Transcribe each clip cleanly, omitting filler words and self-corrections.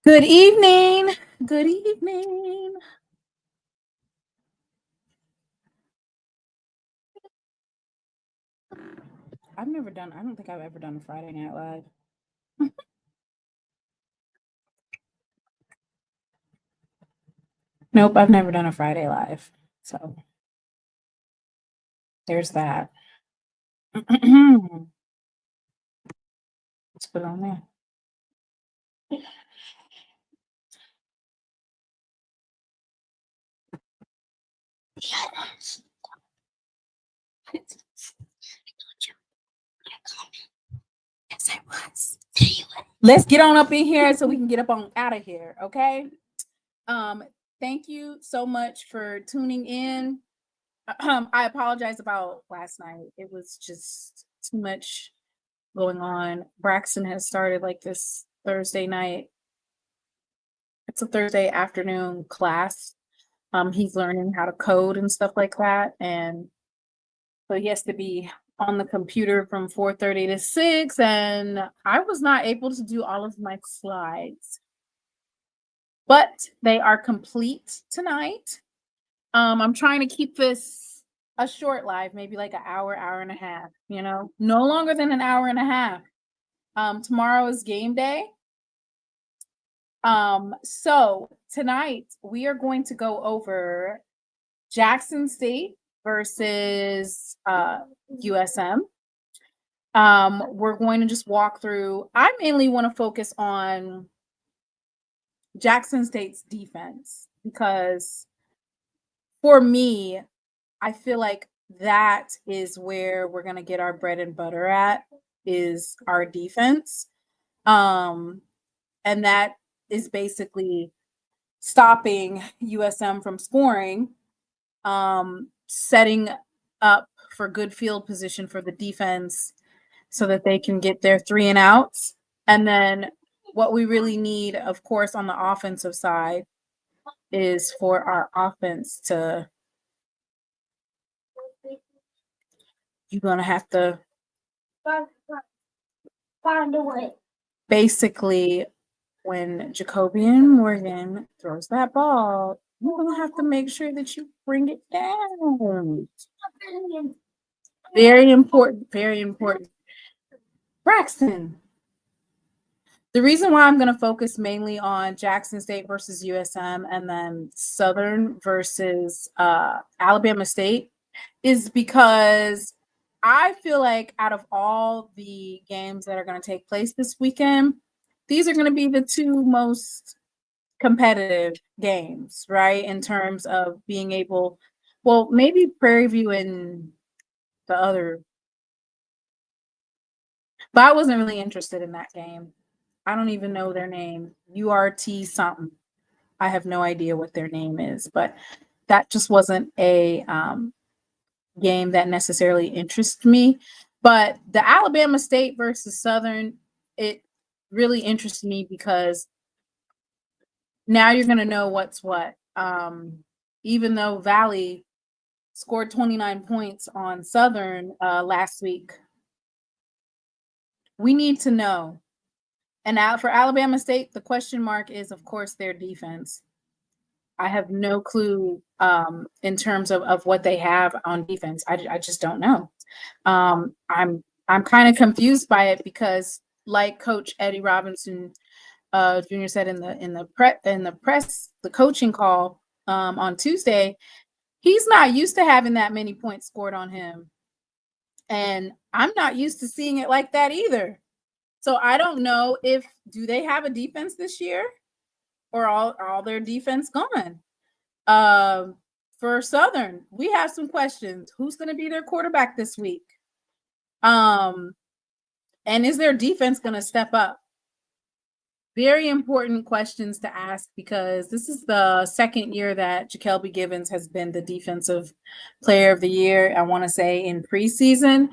Good evening. Good evening. I don't think I've ever done a Friday Night Live. Nope, I've never done a Friday Live. So there's that. Let's put it on there. Let's get on up in here so we can get up on out of here, okay? Thank you so much for tuning in. I apologize about last night. It was just too much going on. Braxton has started like this Thursday night. It's a Thursday afternoon class. He's learning how to code and stuff like that, and so he has to be on the computer from 4:30 to 6, and I was not able to do all of my slides, but they are complete tonight. I'm trying to keep this a short live, maybe like an hour, hour and a half, no longer than an hour and a half. Tomorrow is game day. So tonight we are going to go over Jackson State versus USM. We're going to just walk through. I mainly want to focus on Jackson State's defense because for me, I feel like that is where we're going to get our bread and butter at, is our defense. And that is basically stopping USM from scoring, setting up for good field position for the defense so that they can get their 3 and outs. And then what we really need, of course, on the offensive side is for our offense to, you're going to have to find a way. Basically, when Jacobian Morgan throws that ball, you're going to have to make sure that you bring it down. Very important, very important. Braxton. The reason why I'm going to focus mainly on Jackson State versus USM and then Southern versus Alabama State is because I feel like out of all the games that are going to take place this weekend, these are going to be the 2 most competitive games, right? In terms of being able, well, maybe Prairie View and the other, but I wasn't really interested in that game. I don't even know their name. URT something. I have no idea what their name is, but that just wasn't a game that necessarily interests me. But the Alabama State versus Southern, it really interests me because now you're going to know what's what. Even though Valley scored 29 points on Southern last week, we need to know. And now for Alabama State, the question mark is, of course, their defense. I have no clue in terms of what they have on defense. I just don't know. I'm kind of confused by it because, like Coach Eddie Robinson Jr. said in the coaching call on Tuesday, he's not used to having that many points scored on him, and I'm not used to seeing it like that either. So I don't know do they have a defense this year, or all their defense gone? For Southern, we have some questions. Who's going to be their quarterback this week? And is their defense going to step up? Very important questions to ask because this is the second year that Jakelby Givens has been the defensive player of the year, I want to say, in preseason.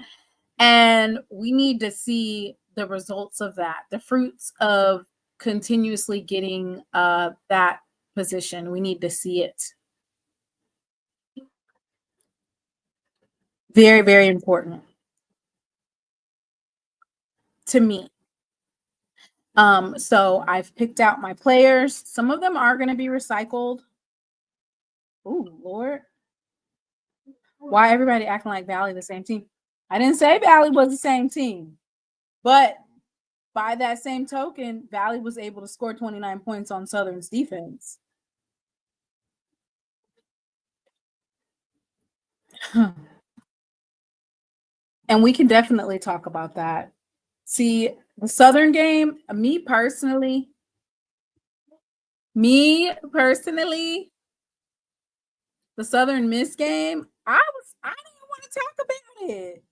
And we need to see the results of that, the fruits of continuously getting that position. We need to see it. Very, very important to me. So I've picked out my players. Some of them are going to be recycled. Oh, Lord. Why everybody acting like Valley the same team? I didn't say Valley was the same team, but by that same token, Valley was able to score 29 points on Southern's defense. And we can definitely talk about that. See, the Southern game, me personally, the Southern Miss game, I didn't want to talk about it.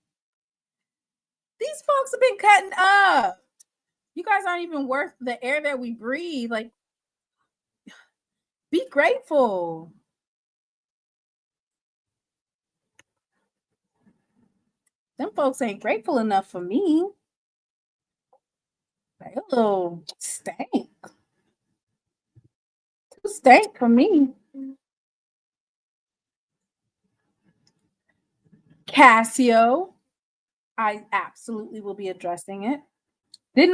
These folks have been cutting up. You guys aren't even worth the air that we breathe. Like, be grateful. Them folks ain't grateful enough for me. They a little stank. Too stank for me. Casio, I absolutely will be addressing it. Did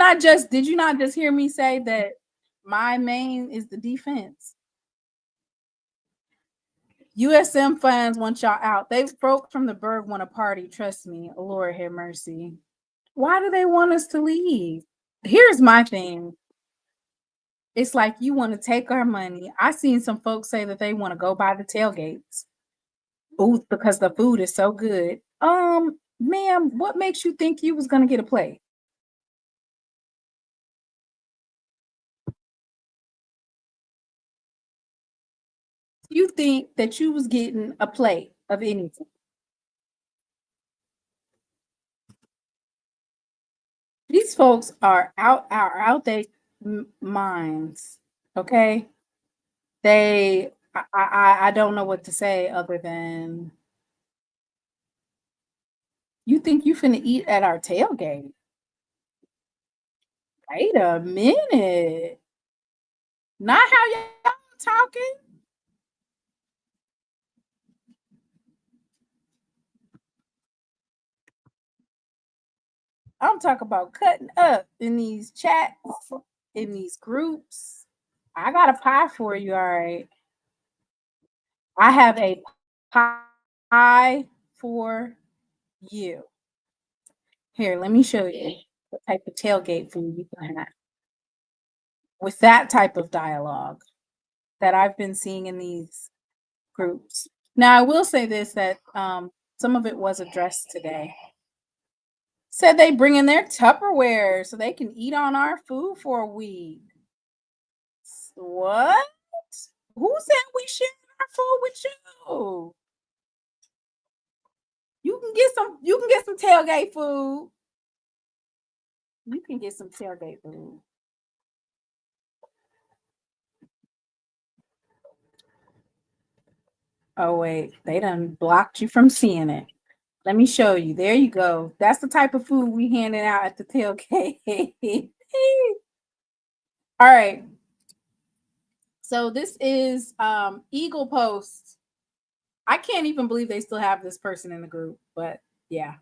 you not just hear me say that my main is the defense? USM fans want y'all out. They broke from the Berg want a party. Trust me. Lord have mercy. Why do they want us to leave? Here's my thing. It's like you want to take our money. I seen some folks say that they want to go by the tailgates. Oh, because the food is so good. Ma'am, what makes you think you was gonna get a plate? You think that you was getting a plate of anything? These folks are out their minds. Okay, I don't know what to say other than you think you finna eat at our tailgate. Wait a minute. Not how y'all talking. I'm talking about cutting up in these chats, in these groups. I got a pie for you, all right. I have a pie for you. Here, let me show you what type of tailgate food you can have with that type of dialogue that I've been seeing in these groups. Now, I will say this that some of it was addressed today. Said they bring in their Tupperware so they can eat on our food for a week. What? Who said we share our food with you? You can get some tailgate food. You can get some tailgate food. Oh wait, they done blocked you from seeing it. Let me show you. There you go. That's the type of food we handing out at the tailgate. All right. So this is Eagle Post. I can't even believe they still have this person in the group, but yeah.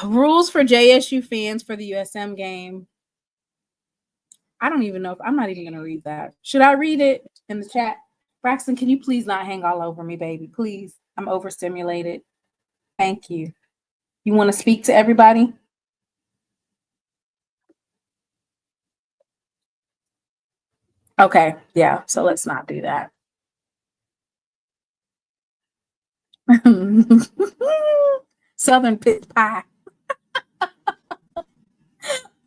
Rules for JSU fans for the USM game. I don't even know if I'm not even going to read that. Should I read it in the chat? Braxton, can you please not hang all over me, baby? Please. I'm overstimulated. Thank you. You want to speak to everybody? Okay. Yeah. So let's not do that. Southern pit pie.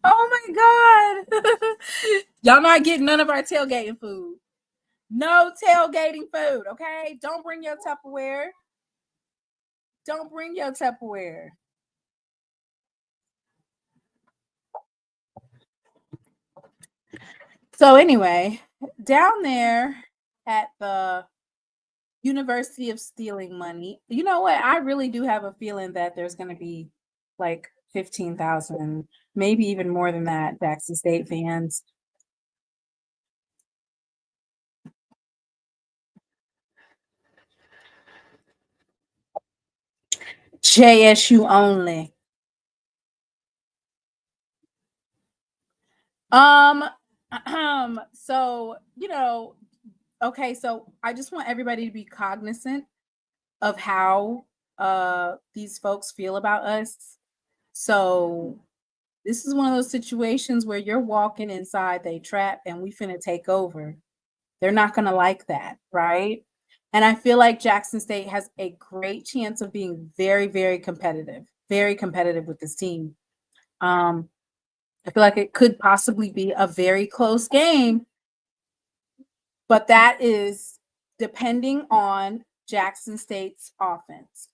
Oh my God. Y'all not getting none of our tailgating food. No tailgating food, okay? Don't bring your Tupperware. Don't bring your Tupperware. So anyway, down there at the University of Stealing Money, you know what? I really do have a feeling that there's going to be like 15,000, maybe even more than that, Jackson State fans. JSU only. Um, so, okay, so I just want everybody to be cognizant of how these folks feel about us. So this is one of those situations where you're walking inside they trap and we finna take over. They're not gonna like that, right? And I feel like Jackson State has a great chance of being very competitive with this team. Um, I feel like it could possibly be a very close game, but that is depending on Jackson State's offense.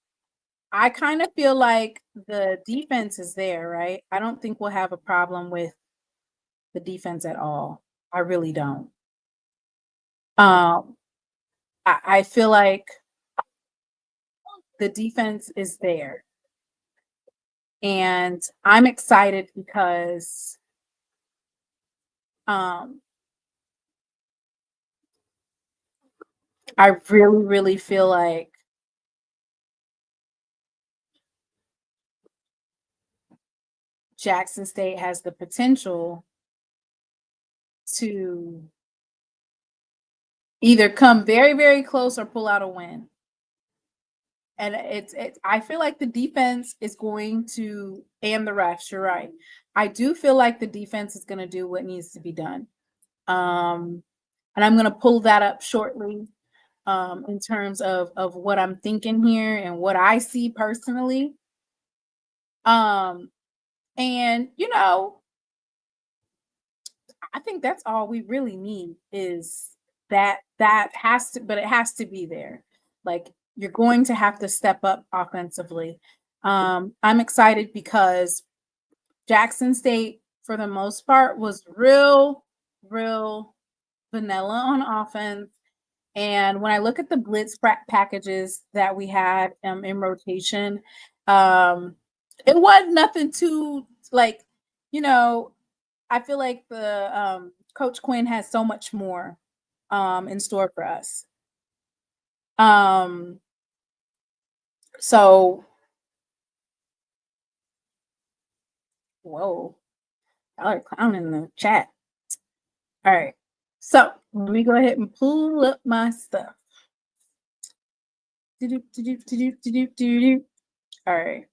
I kind of feel like the defense is there, right? I don't think we'll have a problem with the defense at all. I really don't. Um, I feel like the defense is there. And I'm excited because um, I really, really feel like Jackson State has the potential to either come very, very close or pull out a win. And it's I feel like the defense is going to, and the refs, you're right. I do feel like the defense is going to do what needs to be done. And I'm going to pull that up shortly in terms of what I'm thinking here and what I see personally. Um, and I think that's all we really need is that has to, but it has to be there. Like you're going to have to step up offensively. I'm excited because Jackson State, for the most part, was real vanilla on offense. And when I look at the blitz packages that we had in rotation, it was nothing too like, you know, I feel like the Coach Quinn has so much more in store for us. Um, so whoa, y'all are clowning in the chat. All right. So let me go ahead and pull up my stuff. All right.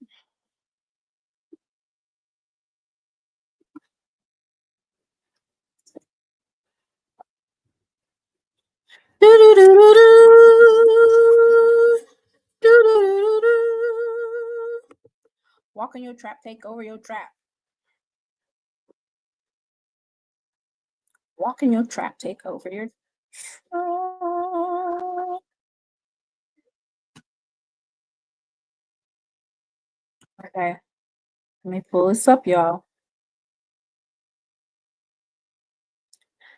Walk in your trap, take over your trap. Walk in your trap, take over your Okay. Let me pull this up, y'all.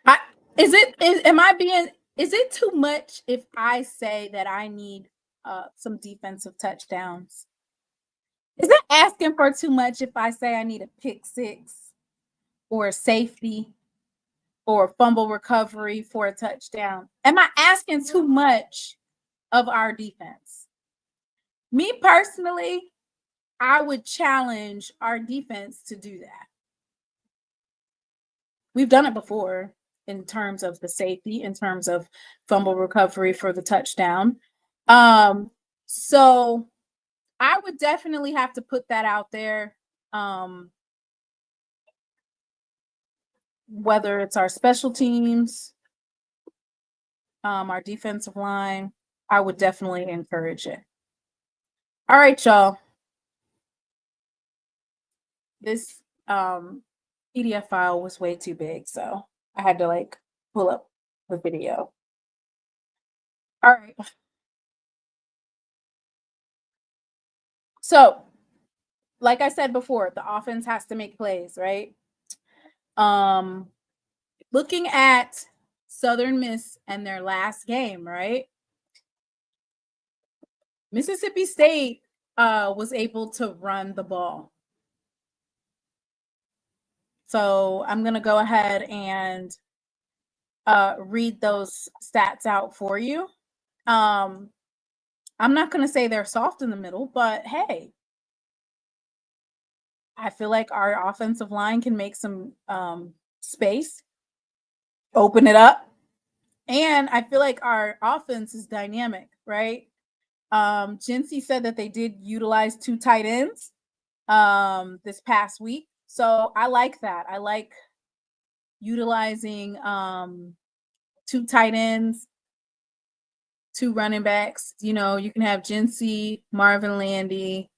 I is it too much if I say that I need some defensive touchdowns? Is it asking for too much if I say I need a pick six or a safety or a fumble recovery for a touchdown? Am I asking too much of our defense? Me personally, I would challenge our defense to do that. We've done it before in terms of the safety, in terms of fumble recovery for the touchdown. So I would definitely have to put that out there. Whether it's our special teams, our defensive line, I would definitely encourage it. All right, y'all. This PDF file was way too big, so I had to like pull up the video. All right. So, like I said before, the offense has to make plays, right? Looking at Southern Miss and their last game, right? Mississippi State was able to run the ball. So I'm going to go ahead and read those stats out for you. I'm not going to say they're soft in the middle, but hey, I feel like our offensive line can make some space, open it up. And I feel like our offense is dynamic, right? Jinsey said that they did utilize 2 tight ends this past week. So I like that. I like utilizing 2 tight ends, 2 running backs. You know, you can have Jinsey, Marvin Landy,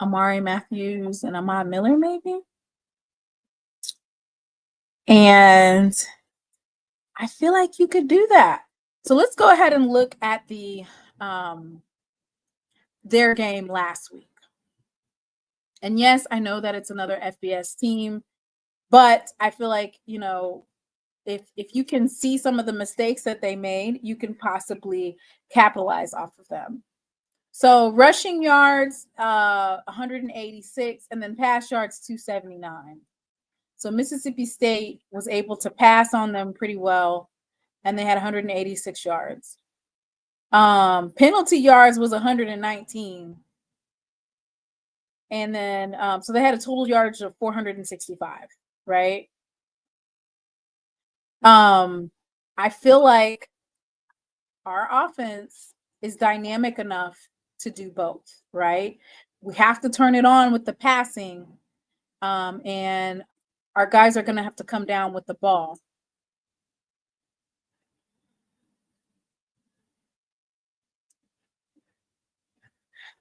Amari Matthews, and Ahmad Miller, maybe. And I feel like you could do that. So let's go ahead and look at the their game last week. And yes, I know that it's another FBS team, but I feel like, you know, if you can see some of the mistakes that they made, you can possibly capitalize off of them. So rushing yards, 186, and then pass yards, 279. So Mississippi State was able to pass on them pretty well, and they had 186 yards. Penalty yards was 119. And then, so they had a total yardage of 465, right? I feel like our offense is dynamic enough to do both, right? We have to turn it on with the passing, and our guys are going to have to come down with the ball.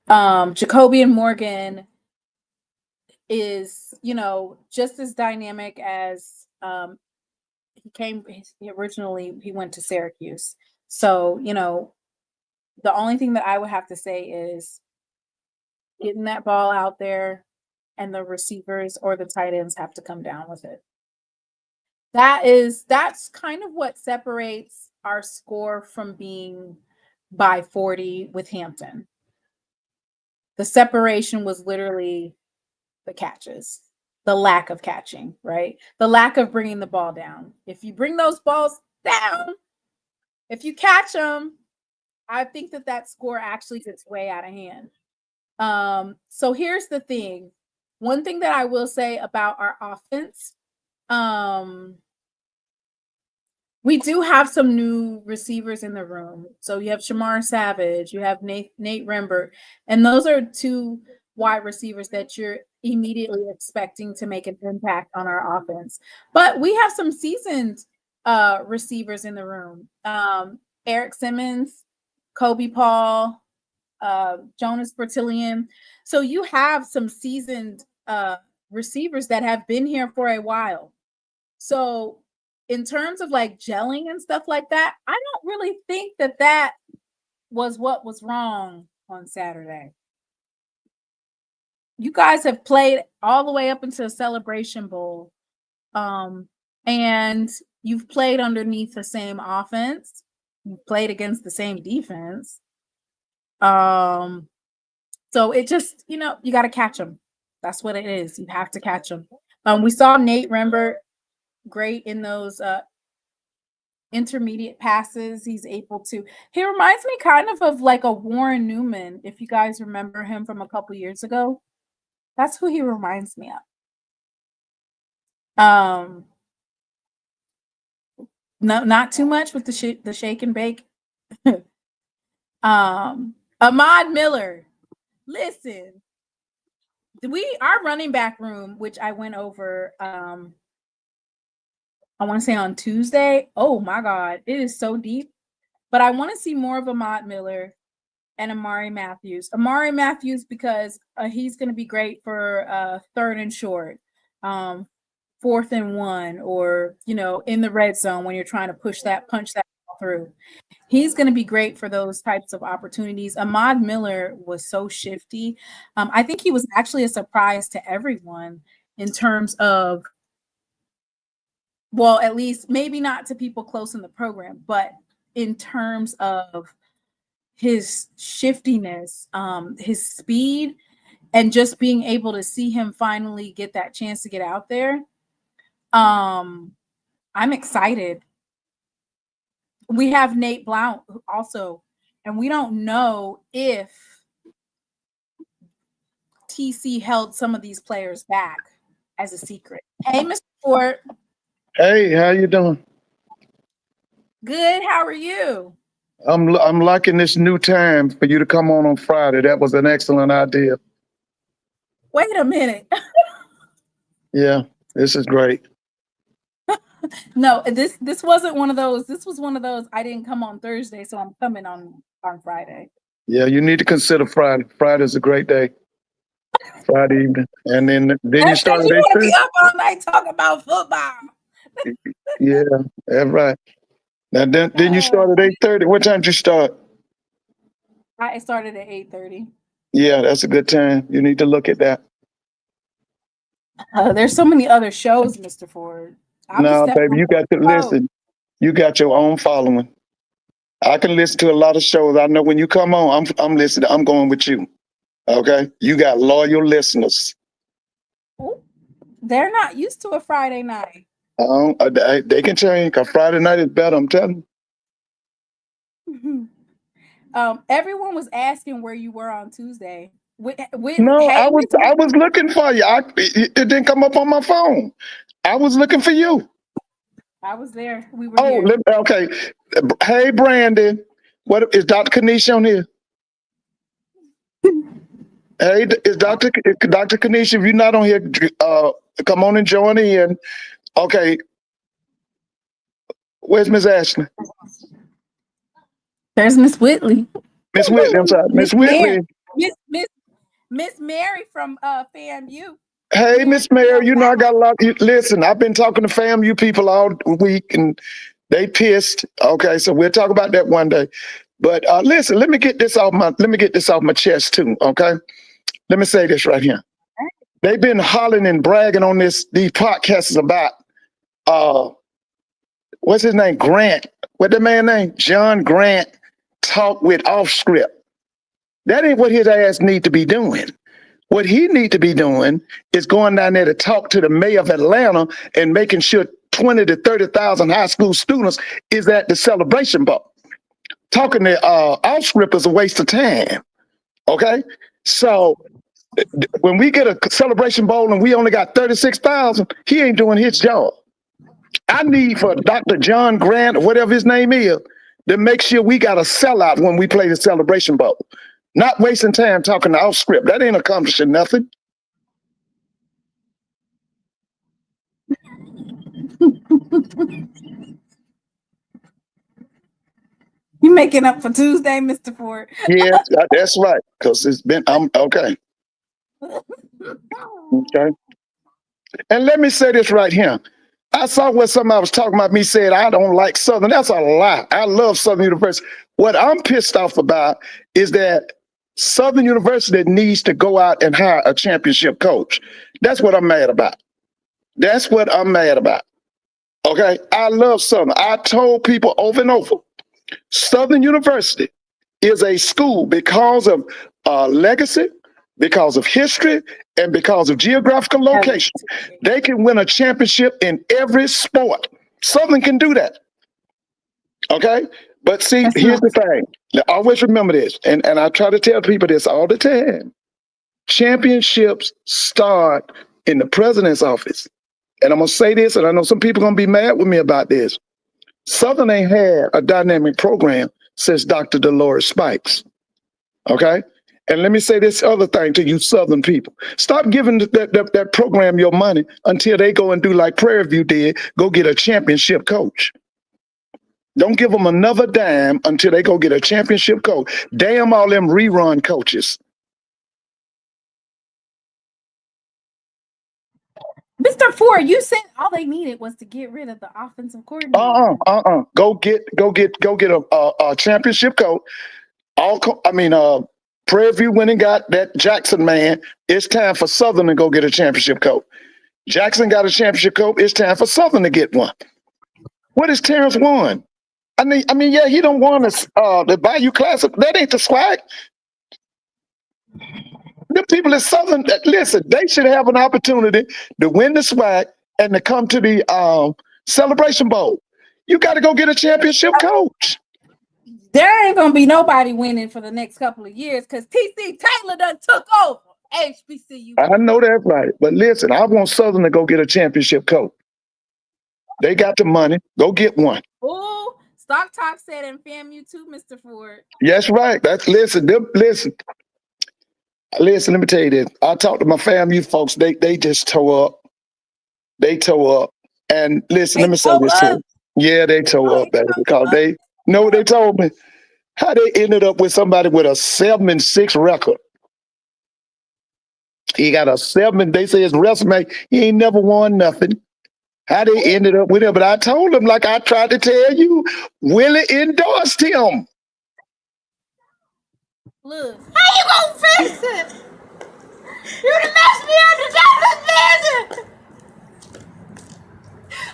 Jacoby and Morgan is, you know, just as dynamic as he went to Syracuse. So, you know, the only thing that I would have to say is getting that ball out there, and the receivers or the tight ends have to come down with it. That's kind of what separates our score from being by 40 with Hampton. The separation was literally the catches, the lack of catching, right? The lack of bringing the ball down. If you bring those balls down, if you catch them, I think that score actually gets way out of hand. So here's the thing. One thing that I will say about our offense, we do have some new receivers in the room. So you have Shamar Savage, you have Nate Rembert, and those are 2 wide receivers that you're immediately expecting to make an impact on our offense. But we have some seasoned receivers in the room. Eric Simmons, Kobe Paul, Jonas Bertillion. So you have some seasoned receivers that have been here for a while. So in terms of like gelling and stuff like that, I don't really think that was what was wrong on Saturday. You guys have played all the way up into the Celebration Bowl, and you've played underneath the same offense. You've played against the same defense. So it just, you know, you got to catch them. That's what it is. You have to catch them. We saw Nate Rembert great in those intermediate passes. He's able to. He reminds me kind of like a Warren Newman, if you guys remember him from a couple years ago. That's who he reminds me of. No, not too much with the shake and bake. Ahmad Miller. Listen, our running back room, which I went over, I want to say on Tuesday. Oh my God, it is so deep. But I want to see more of Ahmad Miller and Amari Matthews. Amari Matthews, because he's going to be great for 3rd and short, 4th and 1, or, you know, in the red zone when you're trying to punch that ball through. He's going to be great for those types of opportunities. Ahmad Miller was so shifty. I think he was actually a surprise to everyone in terms of, well, at least maybe not to people close in the program, but in terms of his shiftiness, his speed, and just being able to see him finally get that chance to get out there. I'm excited. We have Nate Blount also, and we don't know if TC held some of these players back as a secret. Hey, Mr. Ford. Hey, how you doing? Good. How are you? I'm liking this new time for you to come on Friday. That was an excellent idea. Wait a minute. Yeah, this is great. No, this wasn't one of those. This was one of those. I didn't come on Thursday, so I'm coming on Friday. Yeah, you need to consider Friday. Friday's a great day. Friday evening, and then you start You at want to be 8:30. up all night talking about football. Yeah, that's right. Now then you start at 8:30. What time did you start? I started at 8:30. Yeah, that's a good time. You need to look at that. There's so many other shows, Mr. Ford. No, baby, you got to listen. You got your own following. I can listen to a lot of shows. I know when you come on, I'm listening. I'm going with you. Okay, you got loyal listeners. Ooh, they're not used to a Friday night. They can change. Cause Friday night is better. I'm telling you. Everyone was asking where you were on Tuesday. No, I was looking for you. It didn't come up on my phone. I was looking for you. I was there. We were here. Okay. Hey, Brandon. What is Dr. Kanish on here? Hey, is Dr. Kanish? If you're not on here, come on and join in. Okay. Where's Miss Ashley? There's Miss Whitley. Miss Whitley, I'm sorry. Miss Whitley. Miss Mary from FAMU. Hey, Miss Mary, you know I got a lot. Listen, I've been talking to FAMU people all week, and they pissed. Okay, so we'll talk about that one day. But listen, let me get this off my chest too. Okay, let me say this right here. They've been hollering and bragging on these podcasts about what's his name? Grant. What the man name? John Grant talk with off script. That ain't what his ass need to be doing. What he need to be doing is going down there to talk to the mayor of Atlanta and making sure 20 to 30,000 high school students is at the celebration bowl. Talking to off script is a waste of time. Okay, so when we get a celebration bowl and we only got 36,000, he ain't doing his job. I need for Dr. John Grant or whatever his name is to make sure we got a sellout when we play the celebration bowl. Not wasting time talking to off script. That ain't accomplishing nothing. You making up for Tuesday, Mr. Ford? Yeah, that's right. Because it's been okay. Okay. And let me say this right here. I saw what somebody was talking about me said I don't like Southern. That's a lie. I love Southern University. What I'm pissed off about is that Southern University needs to go out and hire a championship coach. That's what I'm mad about. That's what I'm mad about. Okay, I love Southern. I told people over and over, Southern University is a school because of legacy, because of history, and because of geographical location. They can win a championship in every sport. Southern can do that. Okay? But see, here's the thing. Now, always remember this, and I try to tell people this all the time. Championships start in the president's office. And I'm going to say this, and I know some people are going to be mad with me about this. Southern ain't had a dynamic program since Dr. Dolores Spikes. Okay? And let me say this other thing to you Southern people. Stop giving that program your money until they go and do like Prairie View did, go get a championship coach. Don't give them another dime until they go get a championship coach. Damn all them rerun coaches. Mr. Ford, you said all they needed was to get rid of the offensive coordinator. Go get a championship coach. Prairie View went and got that Jackson man. It's time for Southern to go get a championship coach. Jackson got a championship coach. It's time for Southern to get one. What is Terrence won? I mean, yeah, he don't want the Bayou Classic. That ain't the SWAC. The people at Southern, listen, they should have an opportunity to win the SWAC and to come to the Celebration Bowl. You got to go get a championship coach. There ain't gonna be nobody winning for the next couple of years because TC Taylor done took over. HBCU. I know that's right. But listen, I want Southern to go get a championship coach. They got the money. Go get one. Oh, Stock Talk said in FAMU too, Mr. Ford. That's right. Listen. Let me tell you this. I talked to my FAMU folks. They just tore up. They tore up. And listen, let me say this too. Yeah, they tore up, baby, because they know what they told me. How they ended up with somebody with a 7-6 record. He got a 7. They say his resume. He ain't never won nothing. How they ended up with him, but I told him, like I tried to tell you, Willie endorsed him. Look, how you gonna fix it? You done messed me up the Dallas vision.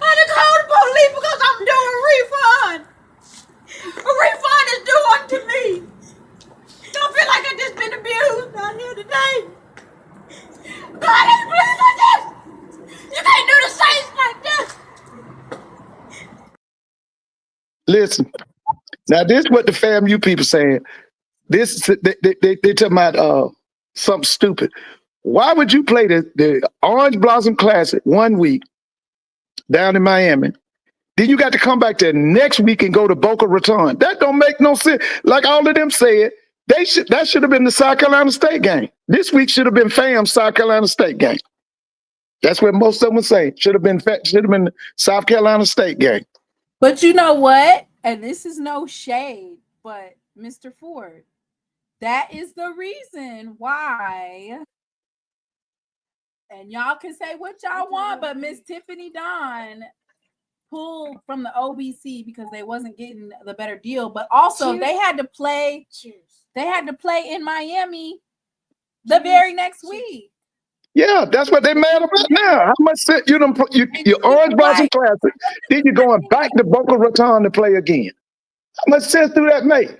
I done called the police because I'm doing a refund. A refund is due unto me. Don't feel like I just been abused out here today. God ain't pleased like this. You can't do the Saints like this. Listen, now this is what the FAMU people saying. This they talking about something stupid. Why would you play the Orange Blossom Classic one week down in Miami? Then you got to come back the next week and go to Boca Raton. That don't make no sense. Like all of them said, that should have been the South Carolina State game. This week should have been FAM South Carolina State game. That's what most of them would say. Should have been the South Carolina State game. But you know what? And this is no shade, but Mr. Ford, that is the reason why. And y'all can say what y'all want, but Miss Tiffany Don pulled from the OBC because they wasn't getting the better deal. But also they had to play. They had to play in Miami the very next week. Yeah, that's what they mad about now. How much you Orange Blossom Classic, then you're going back to Boca Raton to play again. How much sense do that make?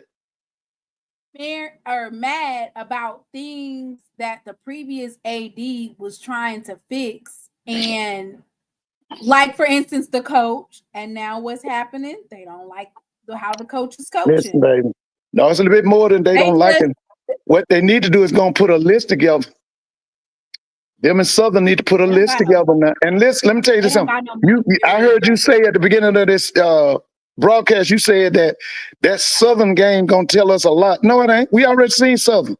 Are mad about things that the previous AD was trying to fix, and like for instance the coach, and now what's happening? They don't like how the coach is coaching. Listen, baby. No, it's a little bit more than they don't like it. What they need to do is go and put a list together. Them and Southern need to put a list together now. And listen, let me tell you something. I heard you say at the beginning of this broadcast, you said that Southern game gonna tell us a lot. No, it ain't. We already seen Southern.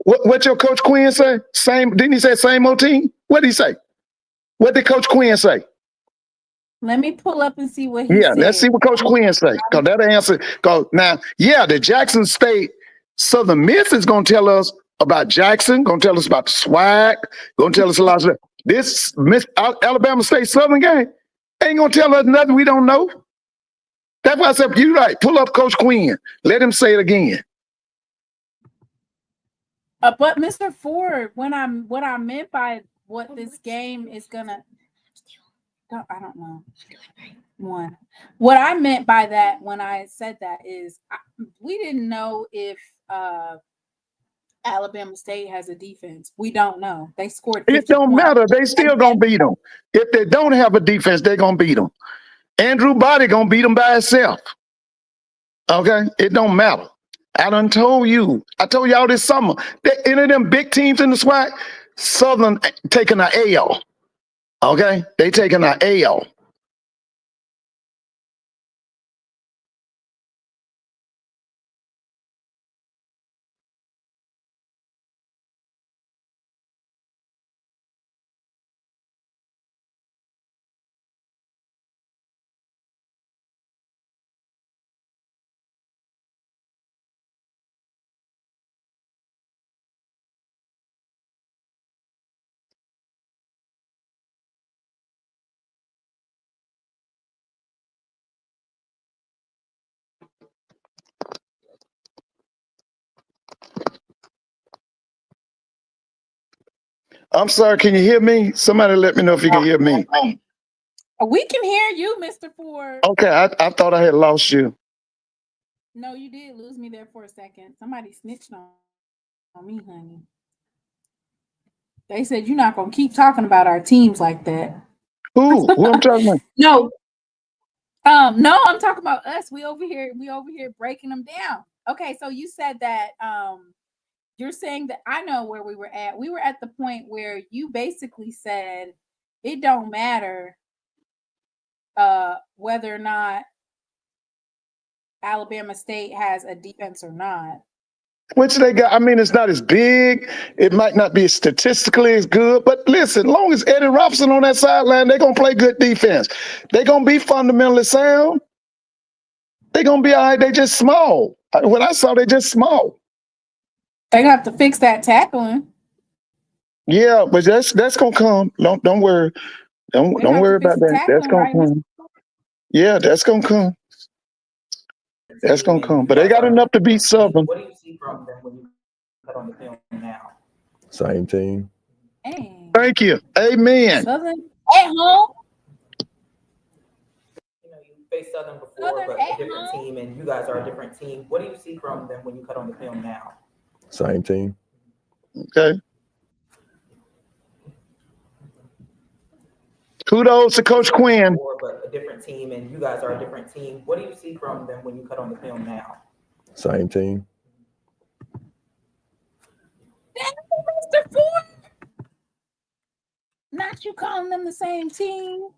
What your Coach Quinn say? Didn't he say same old team? What did he say? What did Coach Quinn say? Let me pull up and see what he said. Let's see what Coach Quinn say. Because that'll answer. Because now, the Jackson State Southern Miss is gonna tell us about Jackson, gonna tell us about the SWAC, gonna tell us a lot of this Alabama State Southern game ain't gonna tell us nothing we don't know. That's why I said, you're right. Pull up Coach Quinn. Let him say it again. But Mr. Ford, what I meant by what this game is gonna, I don't know. What I meant by that when I said that is we didn't know if Alabama State has a defense. We don't know. They scored 50 It don't matter. They still gonna beat them. If they don't have a defense, they're gonna beat them. Andrew Body gonna beat them by himself. Okay? It don't matter. I done told you. I told y'all this summer. Any of them big teams in the SWAC, Southern taking an AL. Okay? They taking an AL. I'm sorry, can you hear me? Somebody let me know if you can hear me. We can hear you, Mr. Ford. Okay, I thought I had lost you. No, you did lose me there for a second. Somebody snitched on me, honey. They said you're not gonna keep talking about our teams like that. Who I'm talking about? No, I'm talking about us. We over here breaking them down. Okay, so you said that You're saying that I know where we were at. We were at the point where you basically said it don't matter whether or not Alabama State has a defense or not. Which they got. I mean, it's not as big. It might not be statistically as good. But listen, long as Eddie Robson on that sideline, they're going to play good defense. They're going to be fundamentally sound. They're going to be all right. They just small. When I saw, they just small. They're going to have to fix that tackling. Yeah, but that's going to come. Don't worry. Don't worry about that. That's going to come. Yeah, that's going to come. That's going to come. But they got enough to beat Southern. What do you see from them when you cut on the film now? Same team. Dang. Thank you. Amen. Southern at home. You know, you faced Southern before, but a different team, and you guys are a different team. What do you see from them when you cut on the film now? Same team. Okay. Kudos to Coach Quinn. Before, but a different team, and you guys are a different team. What do you see from them when you cut on the film now? Same team. Mr. Ford. Not you calling them the same team.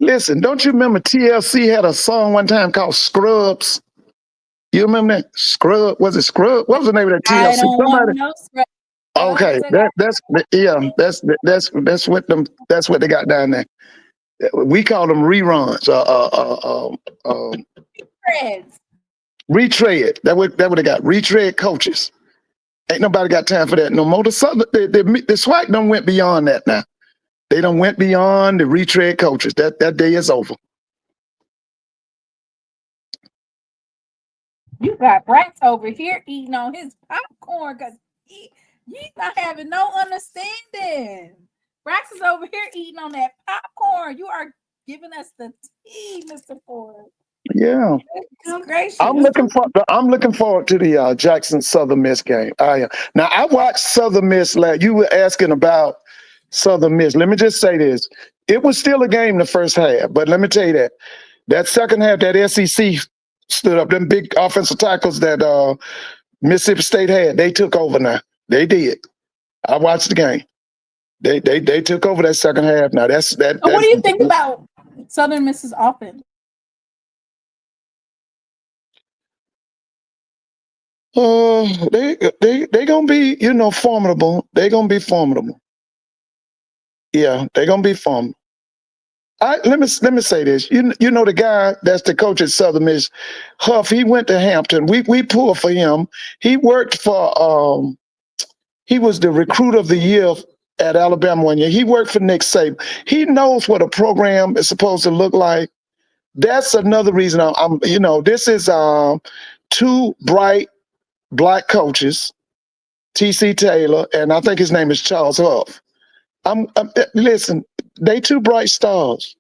Listen, don't you remember TLC had a song one time called Scrubs? You remember that? Scrub? Was it Scrub? What was the name of that TLC? I don't want no scrub. Okay, that's what they got down there. We call them reruns. Retread. That what they got. Retread coaches. Ain't nobody got time for that no more. The SWAC done went beyond that now. They done went beyond the retread coaches. That day is over. You got Brax over here eating on his popcorn because he's not having no understanding. Brax is over here eating on that popcorn. You are giving us the tea, Mr. Ford. Yeah. Gracious. I'm looking forward to the Jackson Southern Miss game. Now I watched Southern Miss. You were asking about Southern Miss. Let me just say this: it was still a game the first half, but let me tell you that second half, that SEC stood up. Them big offensive tackles that Mississippi State had, they took over. Now they did. I watched the game. They took over that second half. Now that's that. So what do you think about Southern Miss's offense? They gonna be, formidable. They gonna be formidable. Yeah, they gonna be formidable. Let me say this. You know the guy that's the coach at Southern Miss, Huff. He went to Hampton. We pulled for him. He worked for. He was the recruit of the year at Alabama one year. He worked for Nick Saban. He knows what a program is supposed to look like. That's another reason I'm. This is two bright Black coaches, T.C. Taylor, and I think his name is Charles Huff. Listen, they two bright stars.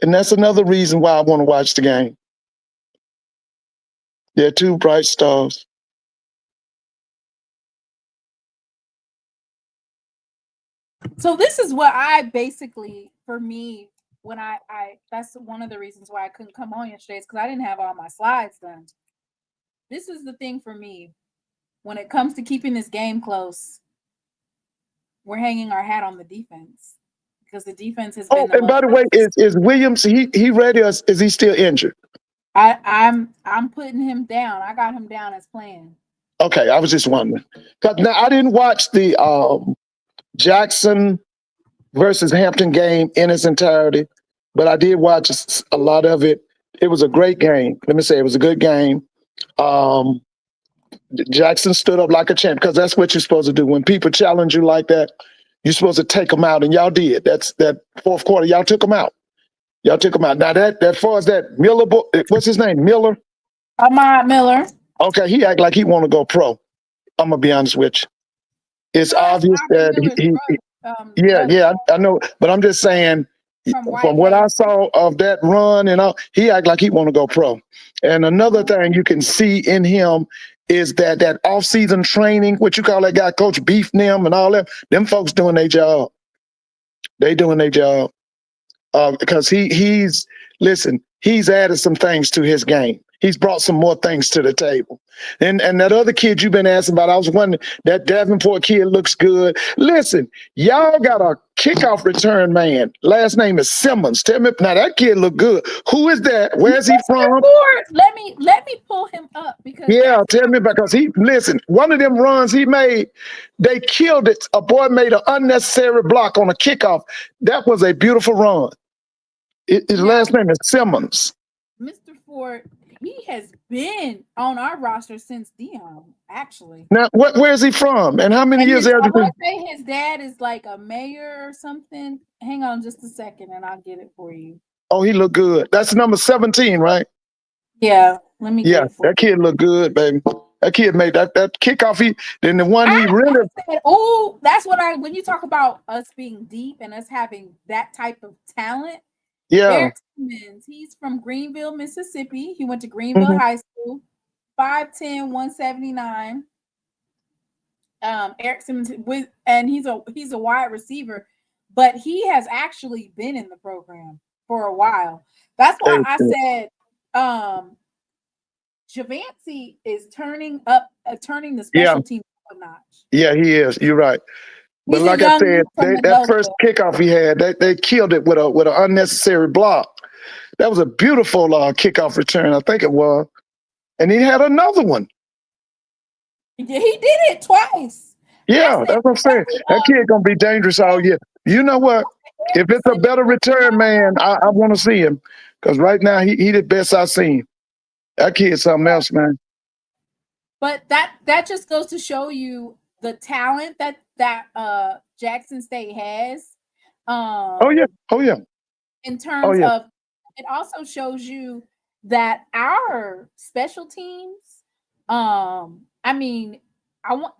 And that's another reason why I want to watch the game. They're two bright stars. So this is what I basically, for me, when I that's one of the reasons why I couldn't come on yesterday is because I didn't have all my slides done. This is the thing for me. When it comes to keeping this game close, we're hanging our hat on the defense because the defense has been. And by the way, is Williams? He ready? Or is he still injured? I'm putting him down. I got him down as playing. Okay, I was just wondering. Because now I didn't watch the Jackson versus Hampton game in its entirety, but I did watch a lot of it. It was a great game. Let me say it was a good game. Jackson stood up like a champ because that's what you're supposed to do. When people challenge you like that, you're supposed to take them out, and y'all did. That's that fourth quarter. Y'all took them out. Now that far as that Miller, what's his name? Miller. Ahmad Miller. Okay, he act like he want to go pro. I'm gonna be honest with you. It's obvious that I know, but I'm just saying from what I saw of that run and all, he act like he want to go pro. And another thing you can see in him is that off-season training, what you call that guy, Coach Beef Nim and all that, them folks doing their job. They doing their job. Because he's added some things to his game. he's brought some more things to the table. And that other kid you've been asking about, I was wondering, that Davenport kid looks good. Listen, y'all got a kickoff return man. Last name is Simmons. Tell me, now that kid look good. Who is that? Where's he from? Let me pull him up because Yeah, tell me, because listen, one of them runs he made, they killed it. A boy made an unnecessary block on a kickoff. That was a beautiful run. His last name is Simmons. Mr. Ford, he has been on our roster since Dion, actually. Now, where's he from? And how many years I after? want to say his dad is like a mayor or something. Hang on just a second and I'll get it for you. Oh, he looked good. That's number 17, right? Yeah, let me get it for that kid looked good, baby. That kid made that kickoff. Then the one he really. Oh, that's what when you talk about us being deep and us having that type of talent. Yeah. Eric Simmons, he's from Greenville, Mississippi. He went to Greenville High School, 5'10", 179. Eric Simmons, and he's a wide receiver, but he has actually been in the program for a while. That's why I said Javancy is turning the special team up a notch. Yeah, he is. You're right. But like I said, that first kickoff he had, they killed it with an unnecessary block. That was a beautiful kickoff return, I think it was. And he had another one. Yeah, he did it twice. Yeah, that's what I'm saying. That kid gonna be dangerous all year. You know what? If it's a better return man, I want to see him. Because right now he the best I've seen. That kid's something else, man. But that just goes to show you the talent that Jackson State has. Oh yeah. In terms of, it also shows you that our special teams.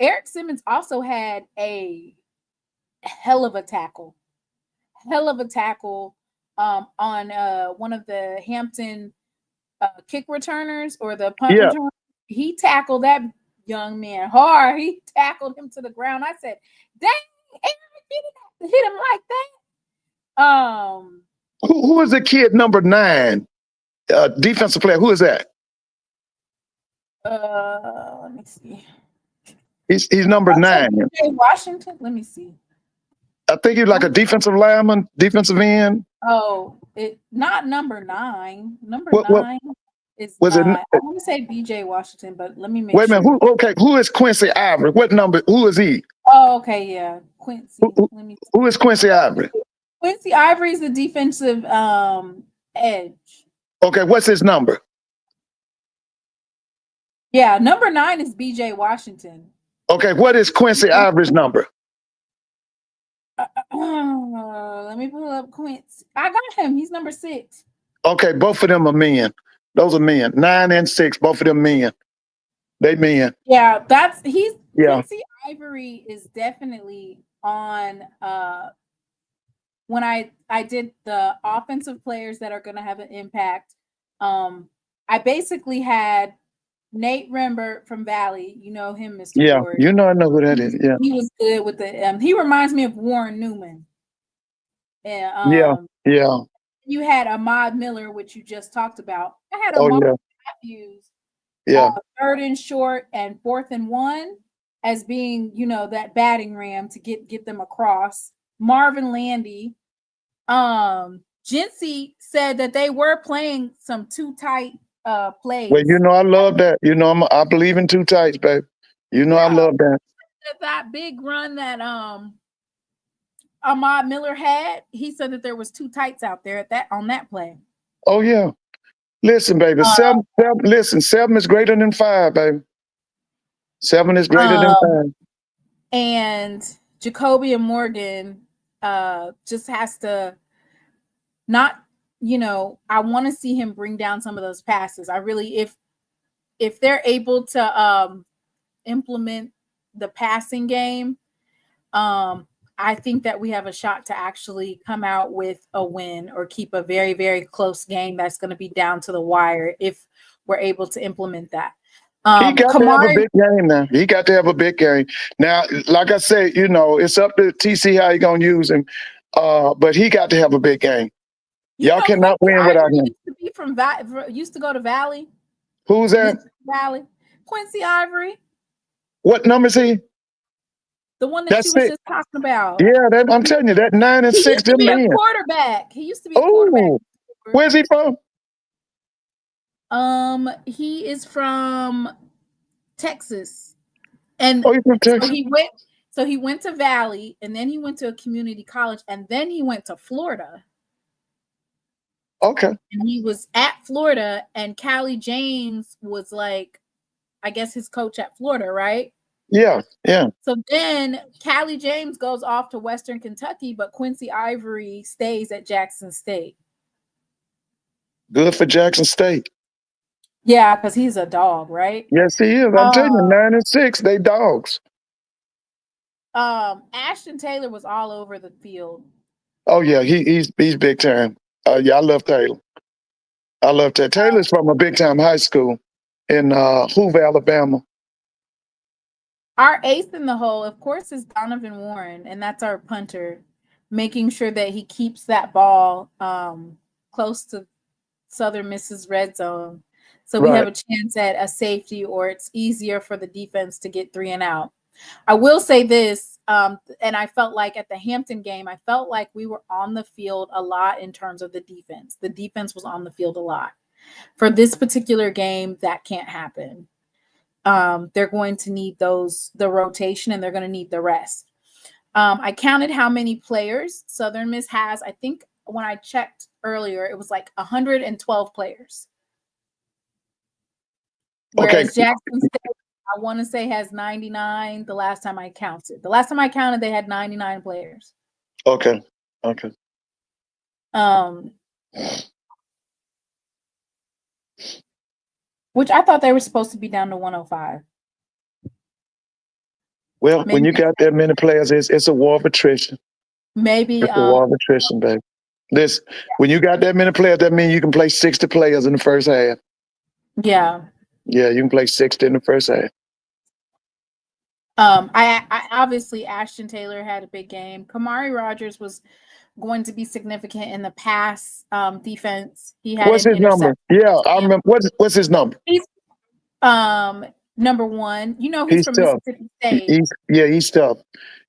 Eric Simmons also had a hell of a tackle on one of the Hampton kick returners or the punt return. He tackled that young man hard. He tackled him to the ground. I said, "Dang, Eric, you didn't have to hit him like that." Who is the kid number 9? Defensive player. Who is that? Let me see. He's number 9. Washington. Let me see. I think he's like a defensive lineman, defensive end. Oh, not number 9. Number 9 is was not, it? I want to say BJ Washington, but let me make Wait a sure. minute. Who is Quincy Ivory? What number? Who is he? Oh, okay, yeah, Quincy. Let me see. Who is Quincy Ivory? Quincy Ivory is the defensive edge. Okay, what's his number? Yeah, number 9 is BJ Washington. Okay, what is Quincy Ivory's number? Let me pull up Quincy. I got him. He's number 6. Okay, both of them are men. Those are men. 9 and 6, both of them men. They men. Yeah, Quincy Ivory is definitely on. When I did the offensive players that are going to have an impact, I basically had Nate Rembert from Valley. You know him, Mr. Yeah, Ford. I know who that is. Yeah, he was good with the. He reminds me of Warren Newman. And yeah. You had Ahmad Miller, which you just talked about. I had Ahmad Matthews. Yeah. 3rd and short and 4th and 1 as being, that batting ram to get them across. Marvin Landy. Jincy said that they were playing some too tight plays. Well, I love that. I believe in too tights, babe. I love that. That big run that Ahmad Miller had, he said that there was 2 tights out there on that play. Oh yeah. Listen, baby. 7 is greater than 5, baby. 7 is greater than 5. And Jacoby and Morgan just has to not, I want to see him bring down some of those passes. I really, if they're able to implement the passing game, I think that we have a shot to actually come out with a win or keep a very, very close game that's going to be down to the wire if we're able to implement that. He got to have a big game now. He got to have a big game. Now, like I said, it's up to TC how you're going to use him. But he got to have a big game. Y'all cannot win without him. Used to go to Valley. Who's that? Valley. Quincy Ivory, What number is he? the one that That's you was it. just talking about. Yeah, I'm telling you, that 9 and He 6, used to them be a men. quarterback. He used to be a quarterback. Oh, where's he from? He is from Texas, and Oh, he's from so Texas. he went to Valley, and then he went to a community college, and then he went to Florida. Okay. And he was at Florida, and Callie James was like, I guess his coach at Florida, right? Yeah, yeah. So then Callie James goes off to Western Kentucky, but Quincy Ivory stays at Jackson State. Good for Jackson State. Yeah, because he's a dog, right? Yes, he is. I'm telling you, 9 and 6, they dogs. Ashton Taylor was all over the field. Oh yeah, he's big time. Yeah, I love Taylor. I love Taylor. Taylor's from a big time high school in Hoover, Alabama. Our ace in the hole, of course, is Donovan Warren, and that's our punter, making sure that he keeps that ball close to Southern Miss's red zone, so we have a chance at a safety, or it's easier for the defense to get 3 and out. I will say this, and I felt like at the Hampton game, I felt like we were on the field a lot in terms of the defense. The defense was on the field a lot. For this particular game, that can't happen. They're going to need the rotation, and they're going to need the rest. I counted how many players Southern Miss has. I think when I checked earlier, it was like 112 players. Whereas Jackson State, I want to say, has 99. The last time I counted, they had 99 players. Okay. Which I thought they were supposed to be down to 105. Well, when you got that many players, it's a war of attrition. Maybe it's a war of attrition, baby. When you got that many players, that means you can play 60 players in the first half. Yeah. Yeah, you can play 60 in the first half. I obviously Ashton Taylor had a big game. Kamari Rogers was going to be significant in the pass defense. He had What's his number? Yeah, I remember. What's his number? He's number 1. You know, he's from tough. Mississippi State. He's tough.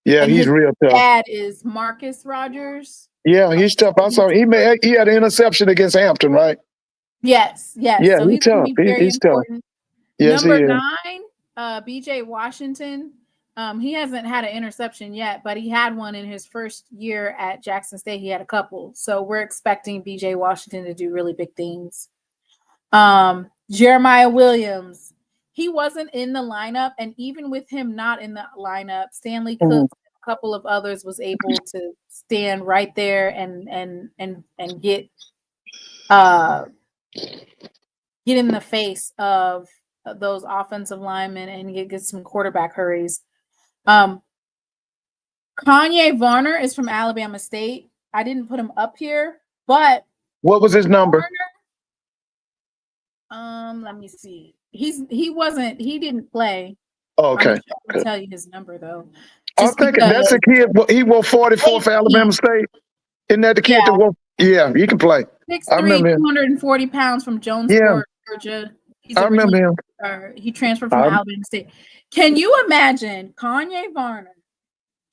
Yeah, and he's real tough. Dad is Marcus Rogers. Yeah, he's tough. I saw he had an interception against Hampton, right? Yes. Yeah, so he's tough. He's tough. Yes, Number he is. 9, BJ Washington. He hasn't had an interception yet, but he had one in his first year at Jackson State. He had a couple. So we're expecting BJ Washington to do really big things. Jeremiah Williams, he wasn't in the lineup, and even with him not in the lineup, Stanley Cook and a couple of others was able to stand right there and get in the face of those offensive linemen and get some quarterback hurries. Kanye Varner is from Alabama State. I didn't put him up here, but what was his number? Varner, let me see. He didn't play. Oh, okay. I can tell you his number though. I'm thinking that's a kid. He wore 44 for Alabama State. Isn't that the kid that wore? Yeah, he can play. 6'3", 240 pounds from Jonesboro, Georgia. I remember him. He transferred from Alabama State. Can you imagine Kanye Varner,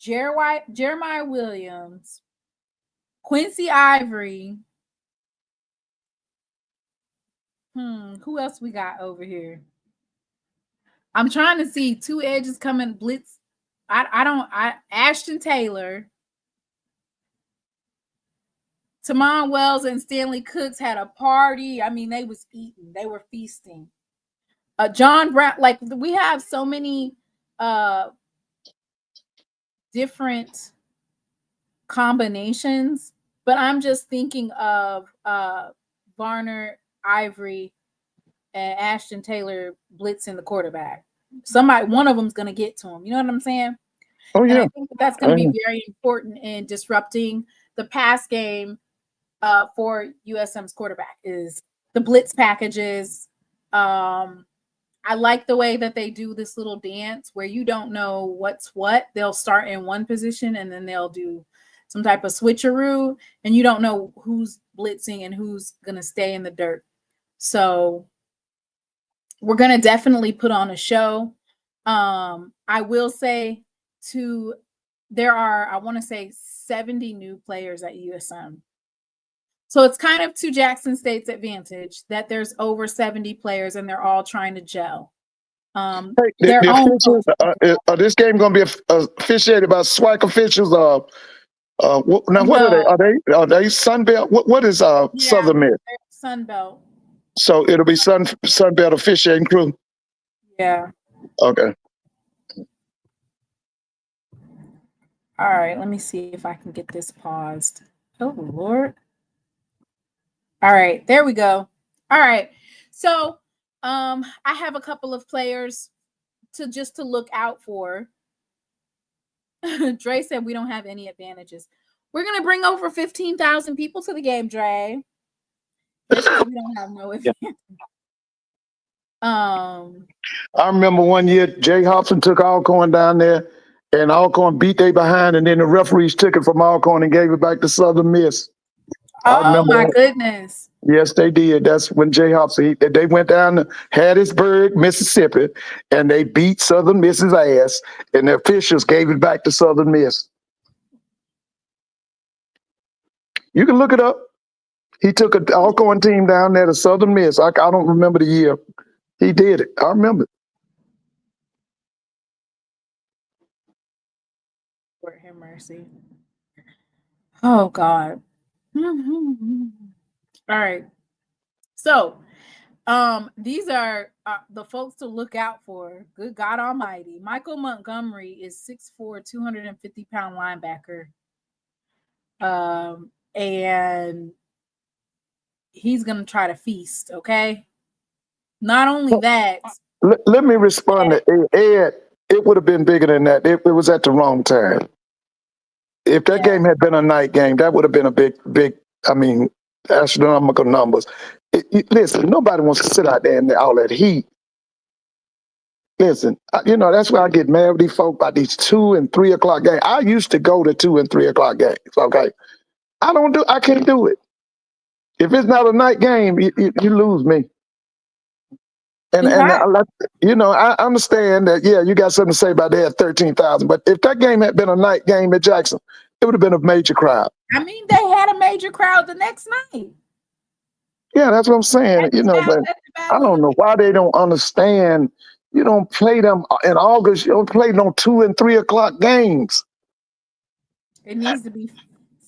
Jeremiah Williams, Quincy Ivory? Who else we got over here? I'm trying to see 2 edges coming blitz. Ashton Taylor, Tamon Wells, and Stanley Cooks had a party. I mean, they was eating. They were feasting. John Brown, like we have so many different combinations, but I'm just thinking of Varner, Ivory, and Ashton Taylor blitzing the quarterback. One of them's going to get to him. You know what I'm saying? Oh, yeah. And I think that's going to be very important in disrupting the pass game for USM's quarterback is the blitz packages. I like the way that they do this little dance where you don't know what's what. They'll start in one position and then they'll do some type of switcheroo, and you don't know who's blitzing and who's going to stay in the dirt. So we're going to definitely put on a show. I will say there are, I want to say 70 new players at USM. So it's kind of to Jackson State's advantage that there's over 70 players and they're all trying to gel. Their own this game going to be officiated by SWAC officials? Now what are they? Are they Sunbelt? What is Southern Miss? Sunbelt. So it'll be Sunbelt officiating crew. Yeah. Okay. All right. Let me see if I can get this paused. Oh Lord. All right. There we go. All right. So I have a couple of players to look out for. Dre said we don't have any advantages. We're gonna bring over 15,000 people to the game, Dre. We don't have no advantage. I remember one year Jay Hobson took Alcorn down there, and Alcorn beat they behind, and then the referees took it from Alcorn and gave it back to Southern Miss. Oh my goodness! Yes, they did. That's when Jay Hobson they went down to Hattiesburg, Mississippi, and they beat Southern Miss's ass, and the officials gave it back to Southern Miss. You can look it up. He took an Alcorn team down there to Southern Miss. I don't remember the year. He did it. I remember. Lord have mercy. Oh God. All right. So these are the folks to look out for. Good God Almighty. Michael Montgomery is 6'4", 250-pound linebacker. And he's gonna try to feast, okay? Not only that. Let me respond to Ed. It would have been bigger than that. It was at the wrong time. If that game had been a night game, that would have been a big, I mean, astronomical numbers. Listen, nobody wants to sit out there in all that heat. Listen, that's why I get mad with these folk about these 2 and 3 o'clock games. I used to go to 2 and 3 o'clock games, okay? I can't do it. If it's not a night game, you lose me. And I understand that, you got something to say about that 13,000. But if that game had been a night game at Jackson, it would have been a major crowd. I mean, they had a major crowd the next night. Yeah, that's what I'm saying. But I don't know why they don't understand. You don't play them in August. You don't play no 2 and 3 o'clock games. It needs to be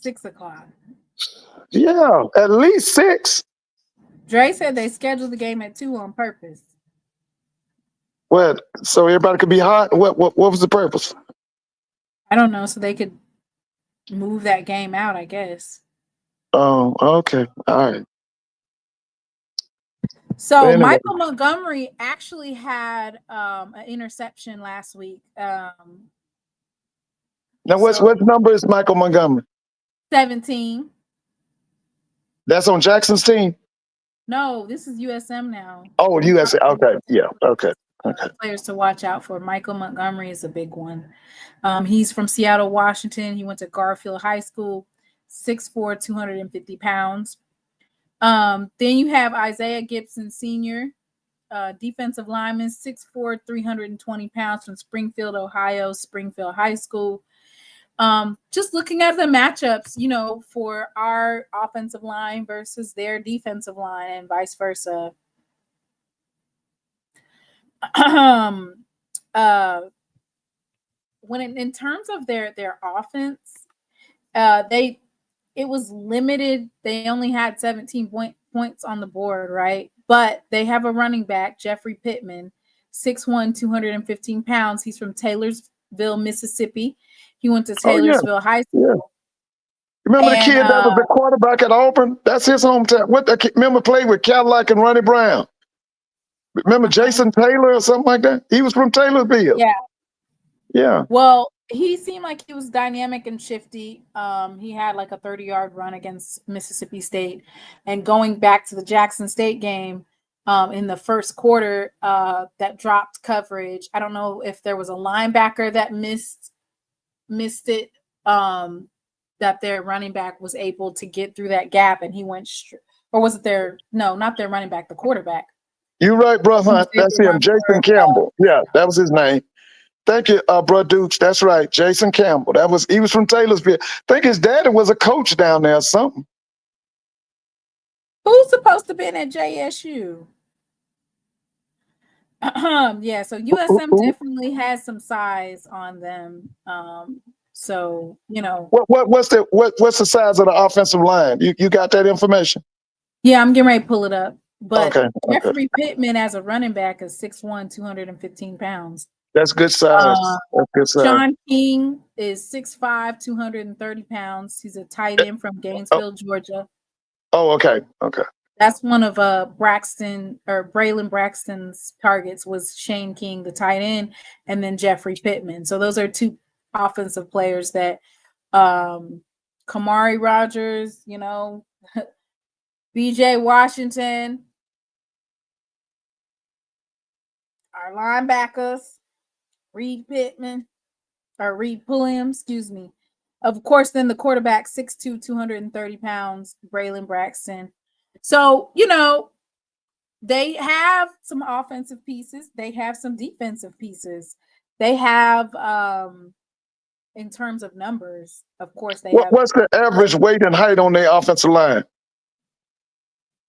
6 o'clock. Yeah, at least 6. Dre said they scheduled the game at 2 on purpose. Well, so everybody could be hot. What was the purpose? I don't know. So they could move that game out, I guess. Oh, okay. All right. So anyway, Michael Montgomery actually had an interception last week. Now, what number is Michael Montgomery? 17. That's on Jackson's team? No, this is USM now. Oh, USM. Okay. Yeah. Okay. Players to watch out for. Michael Montgomery is a big one. He's from Seattle, Washington. He went to Garfield High School, 6'4", 250 pounds. Then you have Isaiah Gibson Sr., defensive lineman, 6'4", 320 pounds from Springfield, Ohio, Springfield High School. Just looking at the matchups, for our offensive line versus their defensive line and vice versa. When in terms of their offense, it was limited. They only had 17 points on the board, right? But they have a running back, Jeffrey Pittman, 6'1", 215 pounds. He's from Taylorsville, Mississippi. He went to Taylorsville High School. Yeah. Remember the kid that was the quarterback at Auburn? That's his hometown. Remember played with Cadillac and Ronnie Brown? Remember Jason Taylor or something like that? He was from Taylorsville. Yeah. Yeah. Well, he seemed like he was dynamic and shifty. He had like a 30-yard run against Mississippi State. And going back to the Jackson State game, in the first quarter, that dropped coverage. I don't know if there was a linebacker that missed it, that their running back was able to get through that gap and he went or was it not their running back, the quarterback. You right, bro Hunt. That's him, Jason Campbell. Yeah, that was his name. Thank you, bro Dukes. That's right, Jason Campbell. He was from Taylorsville. I think his daddy was a coach down there or something. Who's supposed to be at JSU? Yeah, so USM definitely has some size on them. So you know, what's the size of the offensive line? You got that information? Yeah, I'm getting ready to pull it up. But okay. Jeffrey Pittman as a running back is 6'1", 215 pounds. That's good size. That's good size. Sean King is 6'5", 230 pounds. He's a tight end from Gainesville, Georgia. Oh, okay. Okay. That's one of Braylon Braxton's targets was Shane King, the tight end, and then Jeffrey Pittman. So those are two offensive players that Kamari Rogers, you know, BJ Washington, our linebackers, Reed Pulliam, excuse me. Of course, then the quarterback, 6'2", 230 pounds, Braylon Braxton. So, you know, they have some offensive pieces. They have some defensive pieces. They have, in terms of numbers, of course, they have. What's the average weight and height on their offensive line?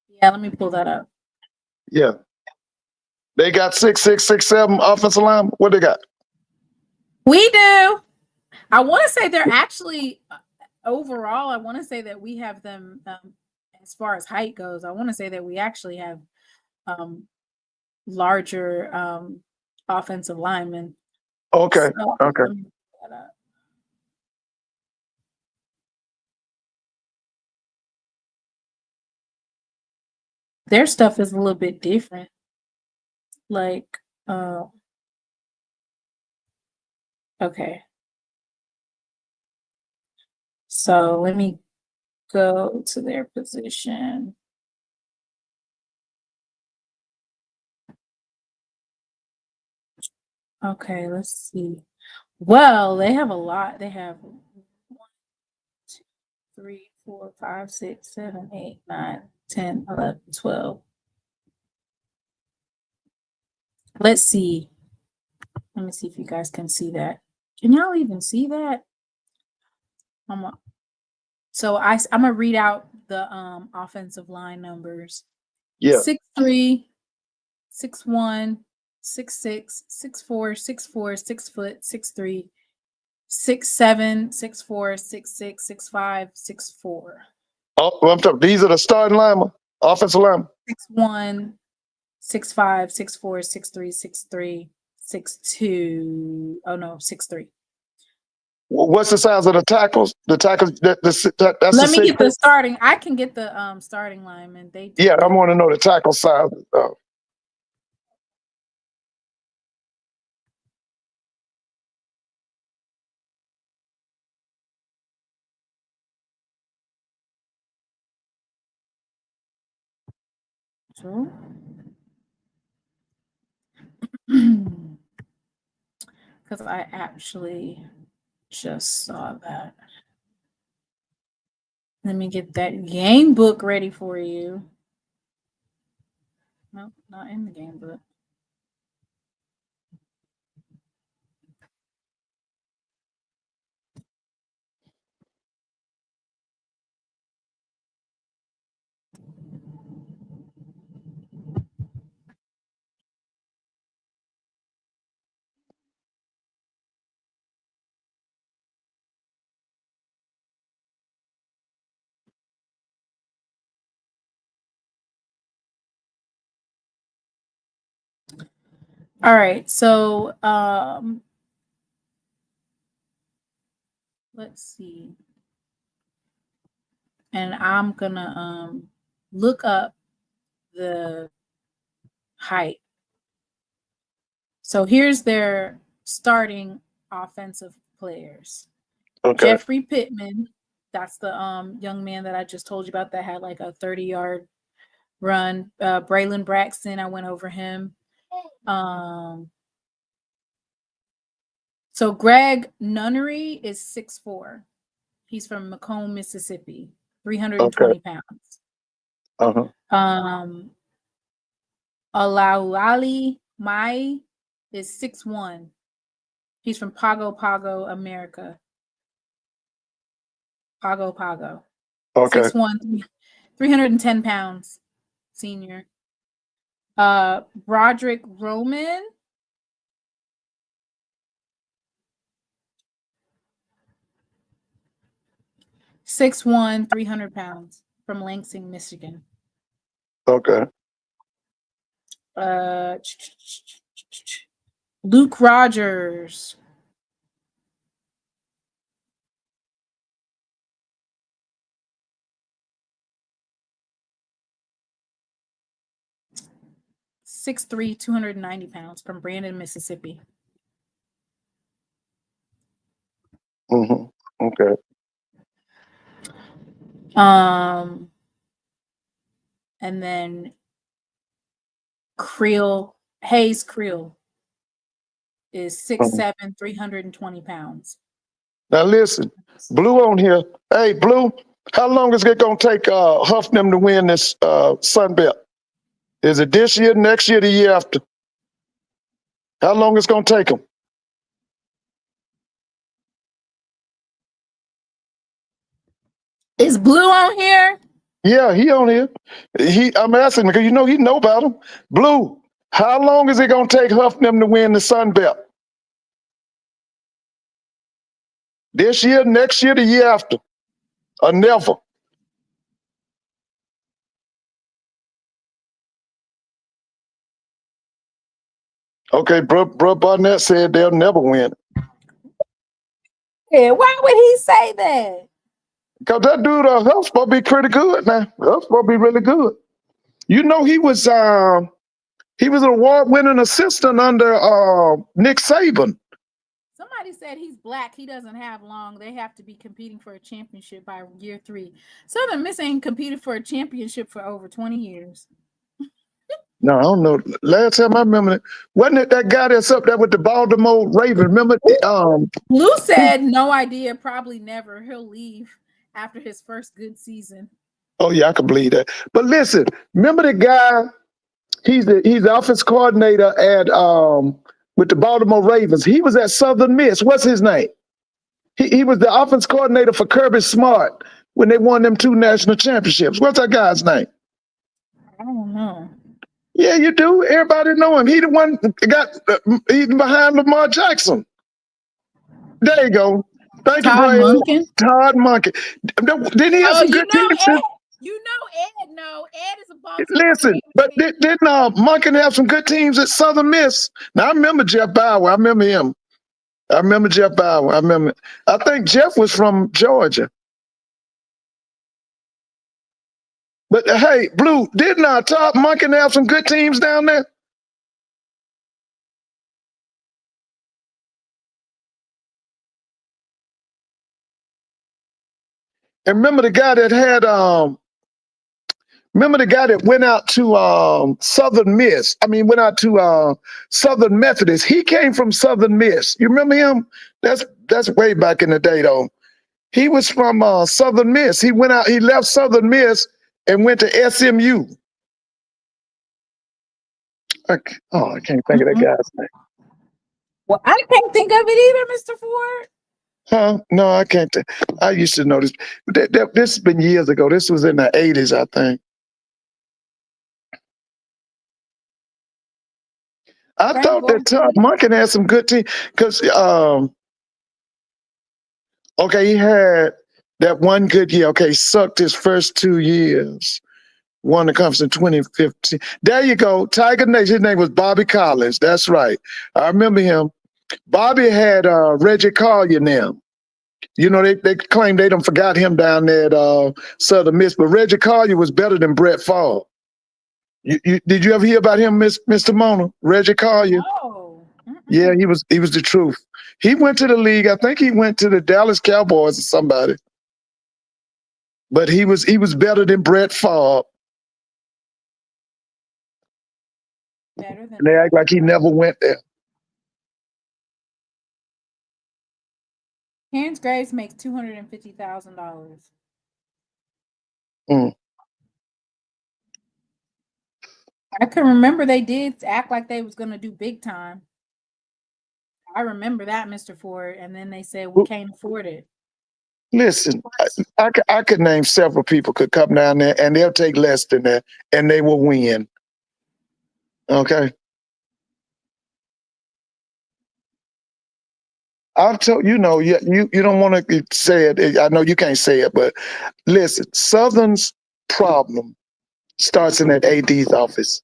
Yeah, let me pull that up. Yeah. They got 6'6", 6'7" offensive line. What they got? We do. I want to say they're actually, overall, I want to say that we have them, as far as height goes, I want to say that we actually have larger offensive linemen. Okay. So, okay. Their stuff is a little bit different. Like, okay. So let me go to their position. Okay, let's see. Well, they have a lot. They have 1, 2, 3, 4, 5, 6, 7, 8, 9, 10, 11, 12. Let's see. Let me see if you guys can see that. Can y'all even see that? So I'm gonna read out the offensive line numbers. Yeah. 6'3", 6'1", 6'6", 6'4", 6'4", 6 foot, 6'3", 6'7", 6'4", 6'6", 6'5", 6'4". Oh, I'm talking. These are the starting linemen, offensive linemen. 6'1", 6'5", 6'4", 6'3", 6'3", 6'2". Oh no, 6'3". What's the size of the tackles? The tackles. That's Let me get the starting. I can get the starting linemen. Yeah, I want to know the tackle size. Because I actually just saw that. Let me get that game book ready for you. Nope, not in the game book. All right, so let's see. And I'm gonna look up the height. So here's their starting offensive players. Okay. Jeffrey Pittman, that's the young man that I just told you about that had like a 30-yard run. Braylon Braxton, I went over him. So Greg Nunnery is 6'4". He's from Macomb, Mississippi, 320 pounds. Uh-huh. Olaulali Mai is 6'1". He's from Pago Pago, America. Pago Pago. Okay. 6'1", 310 pounds, senior. Broderick Roman. (6'1", 300 pounds, from Lansing, Michigan. Okay. Luke Rogers. (6'3", 290 pounds, from Brandon, Mississippi. Mm-hmm. Okay. And then Hayes Creel is 6'7", 320 pounds. Now listen, Blue on here. Hey, Blue, how long is it gonna take Huff them to win this Sun Belt? Is it this year, next year, the year after? How long it's gonna take them? Is Blue on here? Yeah, he on here. I'm asking because you know he know about him. Blue, how long is it gonna take Huff them to win the Sun Belt? This year, next year, the year after, or never? Okay, bro Barnett said they'll never win. Yeah, why would he say that? Because that dude, Huff's supposed to be pretty good now. Huff's supposed to be really good. You know, he was an award-winning assistant under Nick Saban. Somebody said he's black. He doesn't have long. They have to be competing for a championship by year 3. Southern Miss ain't competed for a championship for over 20 years. No, I don't know. Last time I remember it, wasn't it that guy that's up there with the Baltimore Ravens? Remember? Lou said no idea, probably never. He'll leave after his first good season. Oh yeah, I can believe that. But listen, remember the guy? He's the offense coordinator at with the Baltimore Ravens. He was at Southern Miss. What's his name? He was the offense coordinator for Kirby Smart when they won them 2 national championships. What's that guy's name? I don't know. Yeah, you do. Everybody know him. He the one he's behind Lamar Jackson. There you go. Thank you, Todd Brad. Monken? Todd Monken. Didn't he have some good teams? Ed. You know Ed. No, Ed is a Baltimore. Listen, but didn't Monken have some good teams at Southern Miss? Now, I remember Jeff Bauer. I remember him. I remember Jeff Bauer. I think Jeff was from Georgia. But hey, Blue, didn't Todd Monken have some good teams down there? And remember the guy that had remember the guy that went out to Southern Miss? I mean, went out to Southern Methodist. He came from Southern Miss. You remember him? That's way back in the day, though. He was from Southern Miss. He left Southern Miss and went to SMU. I can't think of that guy's name. Well, I can't think of it either, Mr. Ford. Huh? No, I can't. I used to know this. This has been years ago. This was in the 80s, I think. I thought that Todd Monken had some good teams because, okay, he had that one good year. Okay, sucked his first 2 years. Won the conference in 2015. There you go. Tiger Nation. His name was Bobby Collins. That's right. I remember him. Bobby had Reggie Collier now. You know, they claim they don't forgot him down there at Southern Miss, but Reggie Collier was better than Brett Favre. Did you ever hear about him, Mr. Mona? Reggie Collier? No. Yeah, he was the truth. He went to the league. I think he went to the Dallas Cowboys or somebody. But he was better than Brett Favre. Better than And they act like he never went there. Terrence Graves makes $250,000. I can remember they did act like they was going to do big time. I remember that, Mr. Ford, and then they said we can't afford it. Listen, I could name several people could come down there and they'll take less than that and they will win. Okay. I've told you don't want to say it. I know you can't say it, but listen, Southern's problem starts in that AD's office.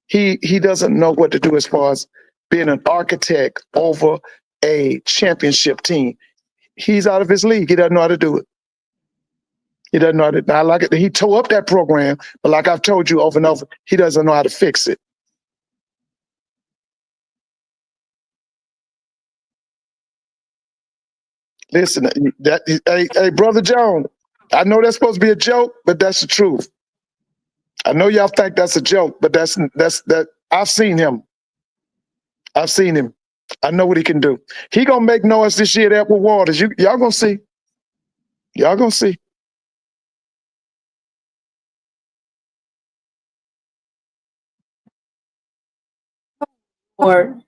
He doesn't know what to do as far as being an architect over a championship team. He's out of his league. He doesn't know how to do it. He doesn't know how to. I like it. He tore up that program, but like I've told you over and over, he doesn't know how to fix it. Listen, hey, Brother Jones, I know that's supposed to be a joke, but that's the truth. I know y'all think that's a joke, but that's that. I've seen him. I've seen him. I know what he can do. He gonna make noise this year at Edward Waters. Y'all gonna see. Y'all gonna see. Or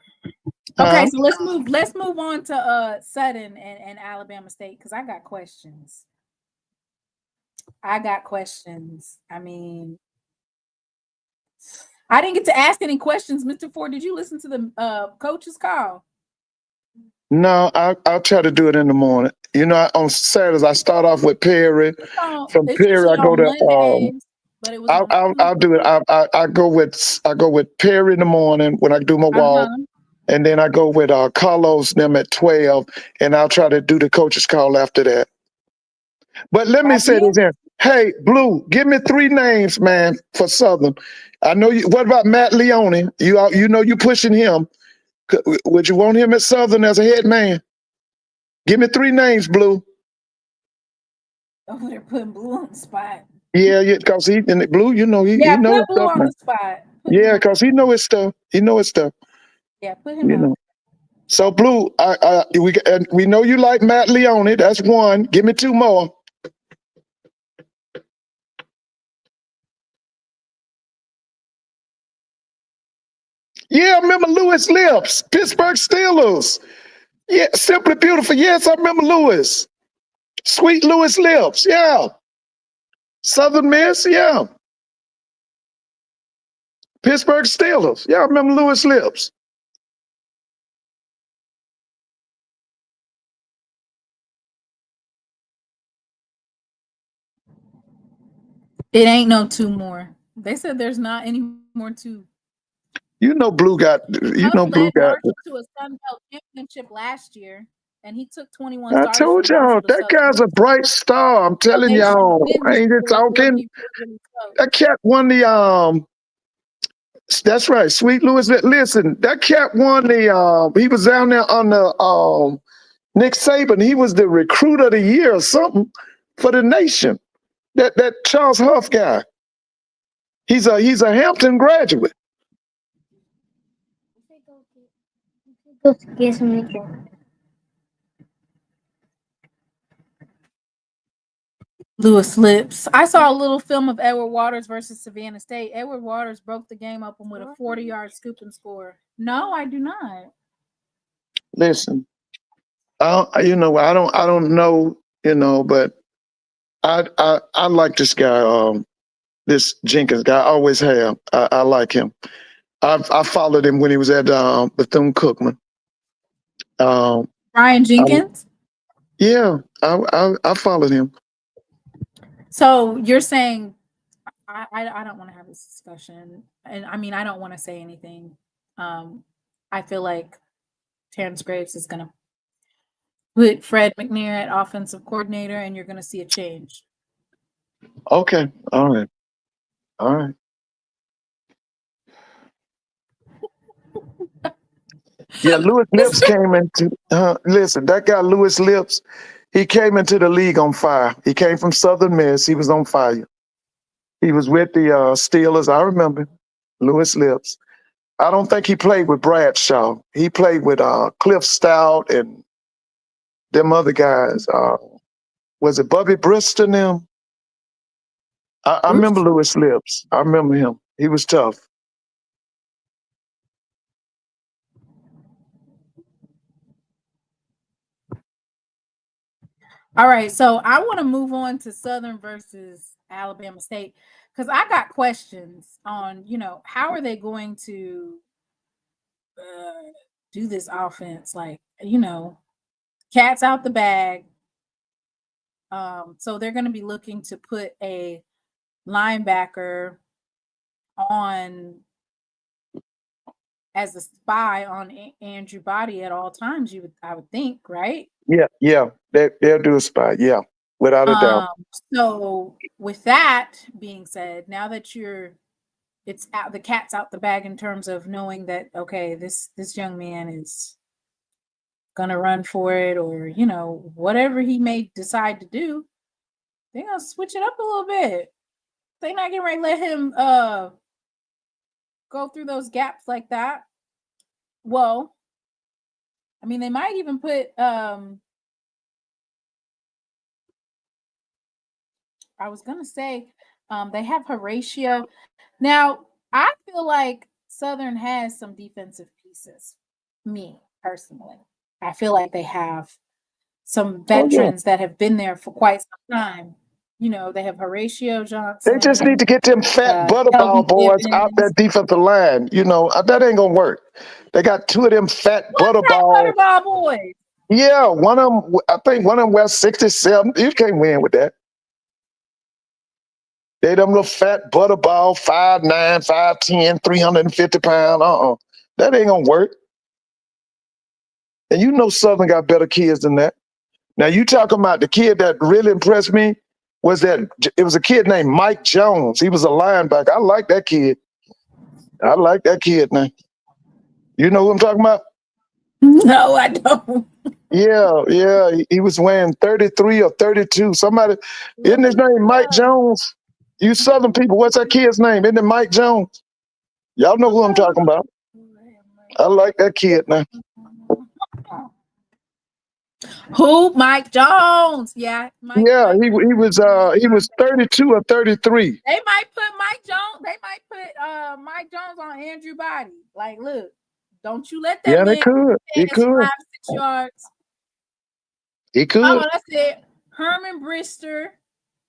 okay, so let's move on to Sutton and Alabama State because I got questions. I mean, I didn't get to ask any questions. Mr. Ford, did you listen to the coach's call? No, I'll try to do it in the morning. You know, on Saturdays I start off with Perry. From Perry, I go to. Mondays, but it was I'll do it. I go with Perry in the morning when I do my walk, and then I go with Carlos them at 12, and I'll try to do the coach's call after that. But let me say this here. Hey, Blue, give me 3 names, man, for Southern. I know you. What about Matt Leone? You know you pushing him. Would you want him at Southern as a head man? Give me 3 names, Blue. Oh, they're putting Blue on the spot. Yeah, because he in the Blue, he knows put his Blue stuff, on man. the spot. Yeah, because he know his stuff. He know his stuff. Yeah, put him on. So Blue, we know you like Matt Leone. That's 1. Give me 2 more. Yeah, I remember Lewis Lips, Pittsburgh Steelers. Yeah, Simply Beautiful. Yes, I remember Lewis. Sweet Lewis Lips. Yeah. Southern Miss. Yeah. Pittsburgh Steelers. Yeah, I remember Lewis Lips. It ain't no 2 more. They said there's not any more 2. You know Blue got. You know Blue got. To a Sun Belt championship last year, and he took 21 I starters. told y'all that guy's a bright star. I'm telling y'all. I ain't just talking. That cat won the That's right, Sweet Lewis. Listen, that cat won the. He was down there on the Nick Saban. He was the recruit of the year or something for the nation. That Charles Huff guy. He's a Hampton graduate. Lewis Lips. I saw a little film of Edward Waters versus Savannah State. Edward Waters broke the game open with a 40-yard scoop and score. No, I do not. Listen, I don't know, but I like this guy, this Jenkins guy. I always have. I like him. I followed him when he was at Bethune-Cookman. Brian Jenkins? I followed him. So you're saying I don't want to have this discussion, and I mean I don't want to say anything. I feel like Terrence Graves is going to put Fred McNair at offensive coordinator, and you're going to see a change. Okay, all right. Yeah, Lewis Lips came into. Listen, that guy Lewis Lips, he came into the league on fire. He came from Southern Miss. He was on fire. He was with the Steelers. I remember him. Lewis Lips. I don't think he played with Bradshaw. He played with Cliff Stout and them other guys. Was it Bubby Brist and them? I remember Lewis Lips. I remember him. He was tough. All right, so I want to move on to Southern versus Alabama State because I got questions on, how are they going to do this offense? Like, cats out the bag. So they're going to be looking to put a linebacker on as a spy on Andrew Body at all times. I would think, right? Yeah. They'll do a spot. Yeah, without a doubt. So with that being said, now that it's out, the cat's out the bag in terms of knowing that, okay, this young man is gonna run for it, or whatever he may decide to do, they're gonna switch it up a little bit. They're not getting ready to let him go through those gaps like that. Well, I mean, they might even put I was gonna say they have Horatio. Now, I feel like Southern has some defensive pieces. Me personally, I feel like they have some veterans that have been there for quite some time. They have Horatio Johnson. They just need to get them fat butterball boys out that defensive line. That ain't gonna work. They got two of them fat butterball boys. Yeah, one of them. I think one of them wears 67. You can't win with that. They them little fat butterball, 5'9", 5'10", 350 pounds. That ain't gonna work. And Southern got better kids than that. Now you talking about the kid that really impressed me it was a kid named Mike Jones. He was a linebacker. I like that kid. Now. You know who I'm talking about? No, I don't. Yeah. He was wearing 33 or 32. Somebody, isn't his name Mike Jones? You Southern people, what's that kid's name? Isn't it Mike Jones? Y'all know who I'm talking about. I like that kid now. Who? Mike Jones. Yeah. He was 32 or 33. They might put Mike Jones. They might put Mike Jones on Andrew Body. Like, look, don't you let that man they could. He could. 5-6 yards. He could. Oh, that's it. Herman Brister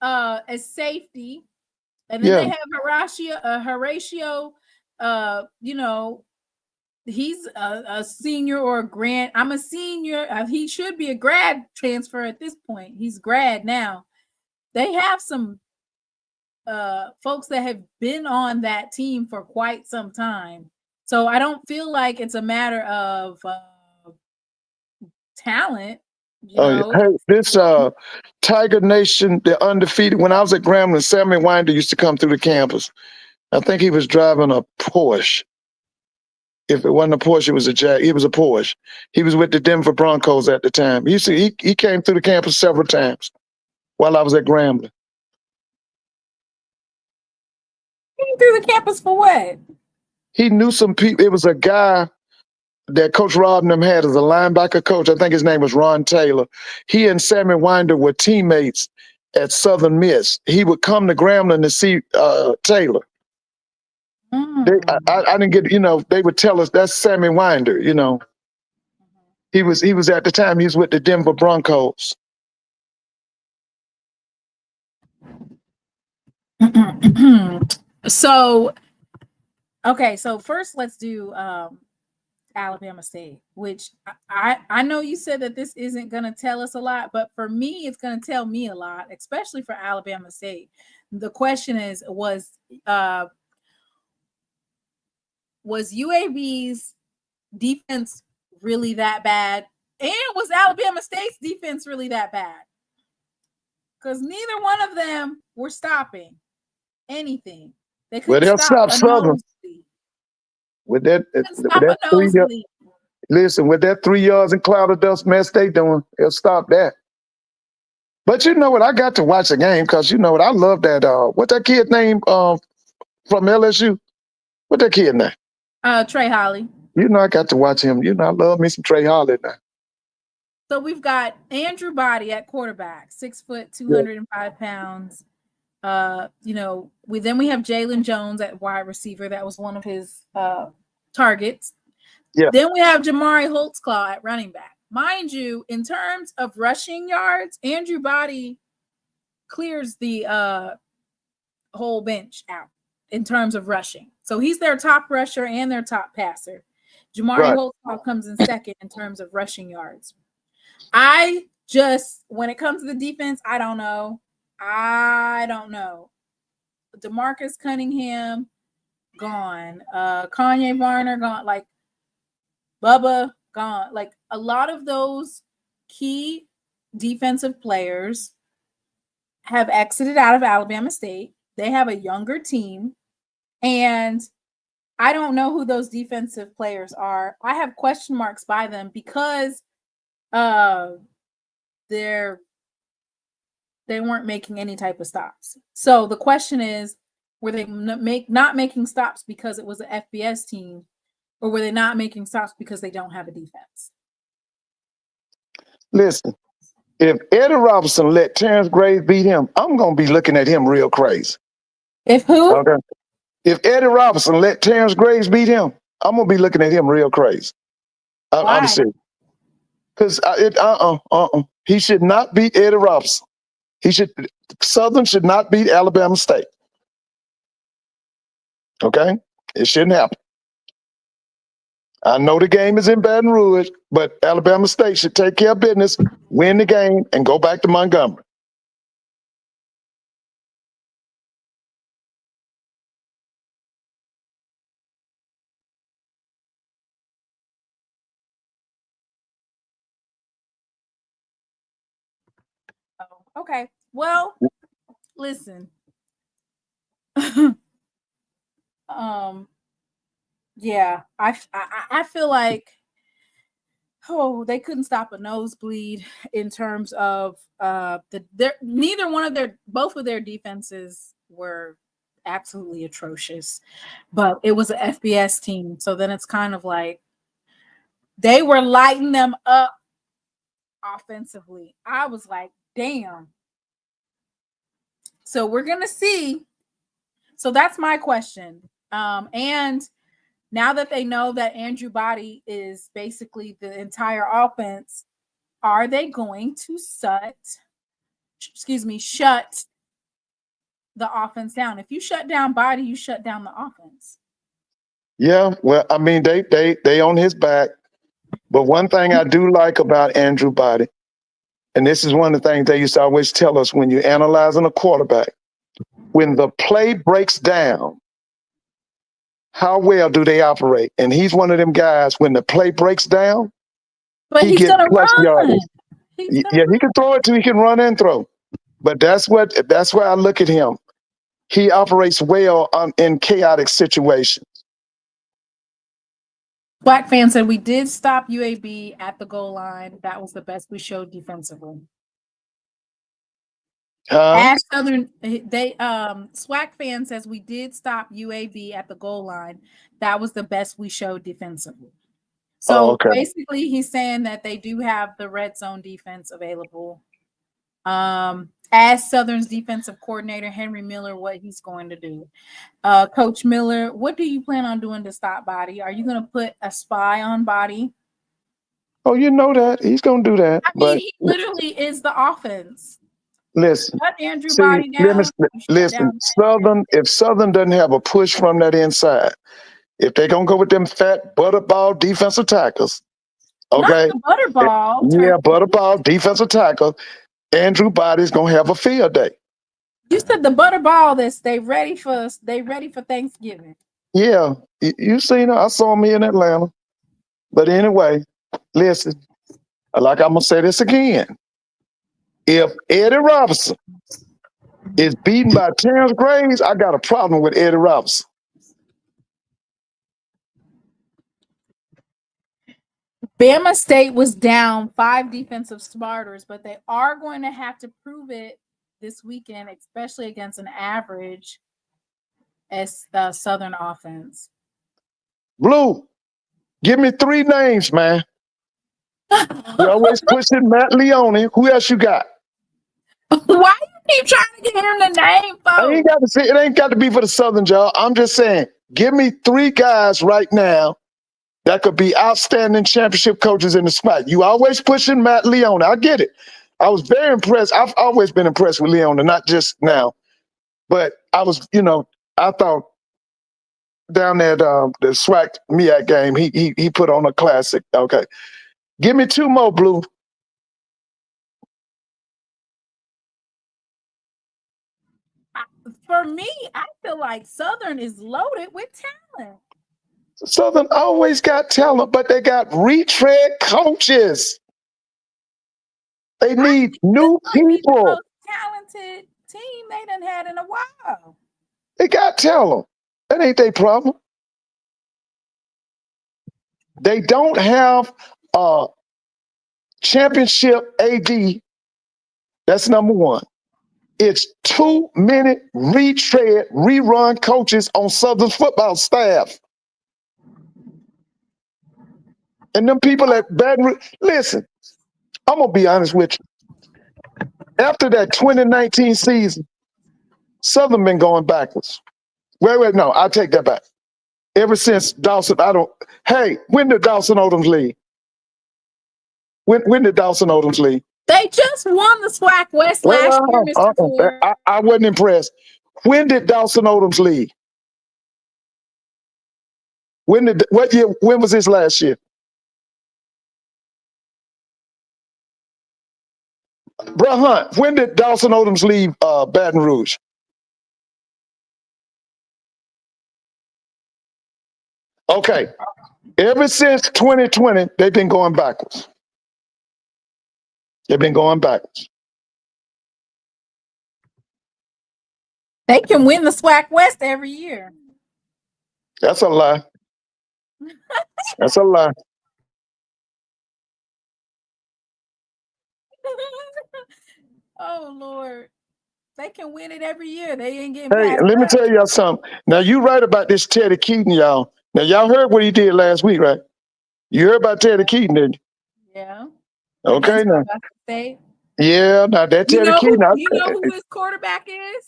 as safety. And then they have Horatio, he's a senior or a grad. I'm a senior. He should be a grad transfer at this point. He's grad now. They have some folks that have been on that team for quite some time. So I don't feel like it's a matter of talent. Hey, this Tiger Nation, the undefeated. When I was at Grambling, Sammy Winder used to come through the campus. I think he was driving a Porsche. If it wasn't a Porsche, it was a Jag. He was a Porsche. He was with the Denver Broncos at the time. He came through the campus several times while I was at Grambling. Came through the campus for what? He knew some people. It was a guy that Coach Rodnam had as a linebacker coach. I think his name was Ron Taylor. He and Sammy Winder were teammates at Southern Miss. He would come to Grambling to see Taylor. I didn't get, they would tell us that's Sammy Winder, He was at the time, he was with the Denver Broncos. So first let's do Alabama State, which I know you said that this isn't going to tell us a lot, but for me, it's going to tell me a lot, especially for Alabama State. The question is, was UAB's defense really that bad? And was Alabama State's defense really that bad? Because neither one of them were stopping anything. They couldn't stop Southern. With that 3 yards, listen, with that 3 yards and cloud of dust mess they doing, they'll stop that. But you know what? I got to watch the game because you know what? I love that. What's that kid name from LSU? What that kid name? Trey Holly. I got to watch him. I love me some Trey Holly now. So we've got Andrew Body at quarterback, 6 foot, 205 pounds. We have Jalen Jones at wide receiver. That was one of his targets. Yeah. Then we have Jamari Holtzclaw at running back. mind you, in terms of rushing yards, Andrew Body clears the whole bench out in terms of rushing. So he's their top rusher and their top passer. Jamari Holtzclaw comes in second in terms of rushing yards. When it comes to the defense, I don't know. DeMarcus Cunningham, gone. Kanye Varner, gone. Like, Bubba, gone. Like, a lot of those key defensive players have exited out of Alabama State. They have a younger team, and I don't know who those defensive players are. I have question marks by them because they weren't making any type of stops. So the question is, were they not making stops because it was an FBS team, or were they not making stops because they don't have a defense? Listen, if Eddie Robinson let Terrence Graves beat him, I'm going to be looking at him real crazy. If who? Okay. If Eddie Robinson let Terrence Graves beat him, I'm going to be looking at him real crazy. I'm serious. Because he should not beat Eddie Robinson. Southern should not beat Alabama State. Okay? It shouldn't happen. I know the game is in Baton Rouge, but Alabama State should take care of business, win the game, and go back to Montgomery. Oh, okay. Well, listen. Yeah, I feel like they couldn't stop a nosebleed in terms of both of their defenses were absolutely atrocious, but it was an FBS team, so then it's kind of like they were lighting them up offensively. I was like, damn. So we're gonna see. So that's my question. And now that they know that Andrew Body is basically the entire offense, are they going to shut the offense down? If you shut down Body, you shut down the offense. Yeah, well, I mean, they on his back. But one thing I do like about Andrew Body, and this is one of the things they used to always tell us when you're analyzing a quarterback, when the play breaks down, how well do they operate? And he's one of them guys, when the play breaks down, but he's going to run. He can throw it too. He can run and throw. But that's why I look at him. He operates well in chaotic situations. Black fan said we did stop UAB at the goal line. That was the best we showed defensively. As Southern, SWAC fan says we did stop UAB at the goal line. That was the best we showed defensively. So basically, he's saying that they do have the red zone defense available. As Southern's defensive coordinator, Henry Miller, what he's going to do. Coach Miller, what do you plan on doing to stop Body? Are you going to put a spy on Body? Oh, you know that. He's going to do that. I mean, he literally is the offense. Listen, shut Andrew Body down. Listen, if Southern doesn't have a push from that inside, if they're going to go with them fat butterball defensive tackles, okay? Not the butterball. Yeah, butterball defensive tackle. Andrew Body's going to have a field day. You said the butterball they ready for Thanksgiving. Yeah, you seen her. I saw him here in Atlanta. But anyway, listen, like I'm going to say this again. If Eddie Robinson is beaten by Terrence Graves, I got a problem with Eddie Robinson. Bama State was down 5 defensive starters, but they are going to have to prove it this weekend, especially against an average Southern offense. Blue, give me 3 names, man. You always pushing Matt Leone. Who else you got? Why you keep trying to get him the name, folks? It ain't got to be for the Southern job. I'm just saying, give me 3 guys right now that could be outstanding championship coaches in the SWAC. You always pushing Matt Leon. I get it. I was very impressed. I've always been impressed with Leon, and not just now. But I was, I thought down at the SWAC MEAC game, he put on a classic. Okay. Give me two more, Blue. For me, I feel like Southern is loaded with talent. Southern always got talent, but they got retread coaches. They need new This might be the people. most talented team they done had in a while. They got talent. That ain't their problem. They don't have a championship AD. That's number one. It's too many retread, rerun coaches on Southern's football staff. And them people at Baton Rouge, listen, I'm going to be honest with you. After that 2019 season, Southern been going backwards. Wait, no, I take that back. Ever since Dawson, when did Dawson Odoms leave? When did Dawson Odoms leave? They just won the SWAC West last year, Mr. Ford. I wasn't impressed. When did Dawson Odoms leave? What year? When was his last year? Bruh Hunt, when did Dawson Odoms leave Baton Rouge? Okay. Ever since 2020, they've been going backwards. They've been going backwards. They can win the SWAC West every year. That's a lie. That's a lie. Oh, Lord. They can win it every year. They ain't getting Hey, past let me that. tell y'all something. Now, you right about this Teddy Keaton, y'all. Now, y'all heard what he did last week, right? You heard about Teddy Keaton, didn't you? Yeah. Okay, Against now. Bama State. Yeah, now that You Teddy know Keaton. you know who his quarterback is?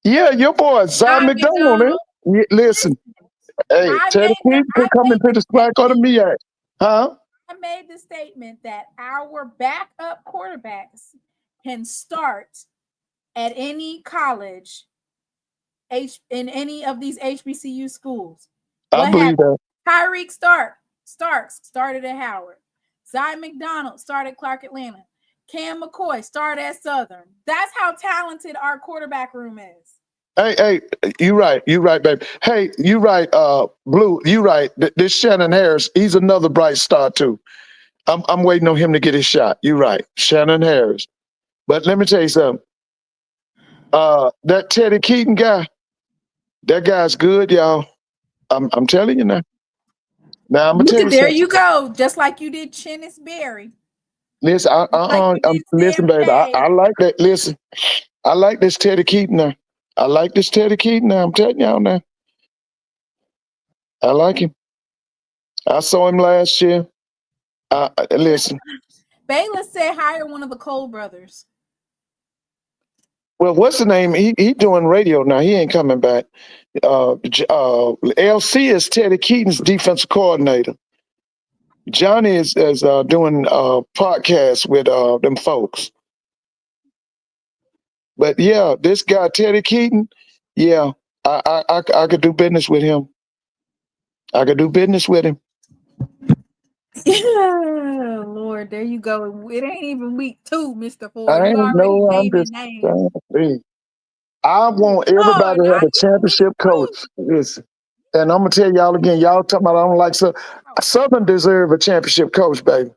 Yeah, your boy, Zy McDonald. Listen, hey, Teddy Keaton could come into the SWAC or the MEAC. Huh? I made the statement that our backup quarterbacks can start at any college in any of these HBCU schools. I believe that. Tyreek Starks started at Howard. Zy McDonald started Clark Atlanta. Cam McCoy started at Southern. That's how talented our quarterback room is. Hey, you right, baby. Hey, you right, Blue, you right. This Shannon Harris, he's another bright star too. I'm waiting on him to get his shot. You right, Shannon Harris. But let me tell you something. That Teddy Keaton guy, that guy's good, y'all. I'm telling you now. Now I'm gonna tell you There something. you go, just like you did Chennis Berry. Listen, listen, baby. I like that. Listen, I like this Teddy Keaton now. I like this Teddy Keaton now. I'm telling y'all now. I like him. I saw him last year. Listen. Baylor said hire one of the Cole brothers. Well, what's the name? He doing radio now. He ain't coming back. LC is Teddy Keaton's defensive coordinator. Johnny is doing podcasts with them folks. But yeah, this guy Teddy Keaton, yeah, I could do business with him. I could do business with him. Yeah, Lord, there you go. It ain't even week 2, Mr. Ford. I ain't know. I'm just saying. I want everybody to have a championship coach. Listen, and I'm gonna tell y'all again. Y'all talking about I don't like Southern deserve a championship coach, baby.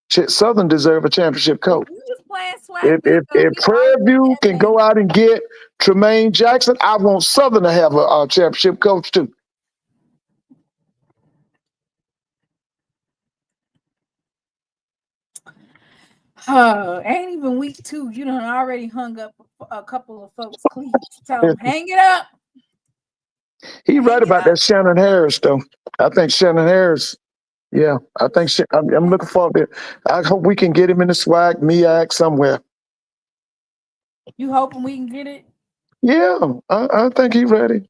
Southern deserve a championship coach. You just playing SWAC. If Prairie View can go out and get Tremaine Jackson, I want Southern to have a championship coach too. Ain't even week 2. You done already hung up a couple of folks' cleats. Tell them, hang it up. He right about that Shannon Harris, though. I think Shannon Harris, yeah, I think I'm looking forward to it. I hope we can get him in the SWAC, MEAC, somewhere. You hoping we can get it? Yeah, I think he's ready.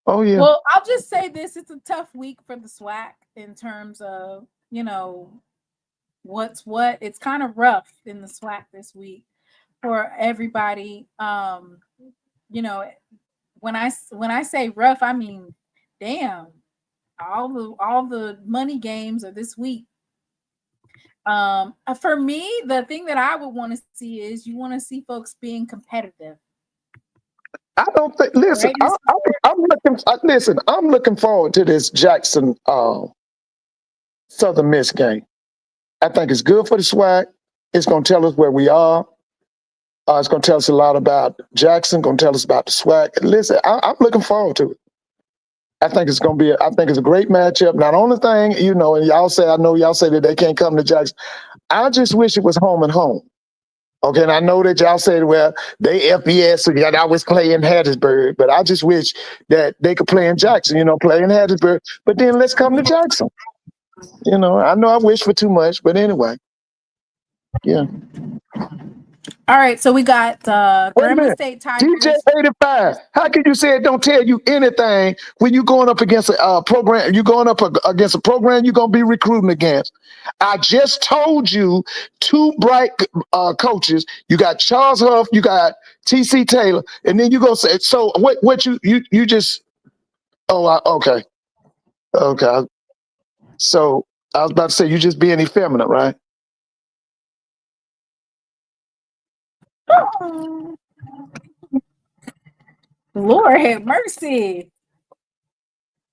Oh yeah. Well, I'll just say this: it's a tough week for the SWAC in terms of what's what. It's kind of rough in the SWAC this week for everybody. You know, when I say rough, I mean, damn, all the money games are this week. For me, the thing that I would want to see is you want to see folks being competitive. I don't think. Listen, I'm looking. Listen, I'm looking forward to this Jackson Southern Miss game. I think it's good for the SWAC. It's going to tell us where we are. It's going to tell us a lot about Jackson. Going to tell us about the SWAC. Listen, I'm looking forward to it. I think it's going to be. I think it's a great matchup. Now, the only thing, and y'all say, I know y'all say that they can't come to Jackson. I just wish it was home and home. Okay, and I know that y'all said, well, they FBS, so you got to always play in Hattiesburg. But I just wish that they could play in Jackson, play in Hattiesburg. But then let's come to Jackson. I know I wish for too much, but anyway. Yeah. All right, so we got Bama State Tigers. DJ 85. How can you say it don't tell you anything when you're going up against a program? You're going up against a program you're going to be recruiting against. I just told you two bright coaches. You got Charles Huff, you got TC Taylor, and then you go say, so what you just, okay. Okay. So I was about to say, you just being effeminate, right? Lord have mercy.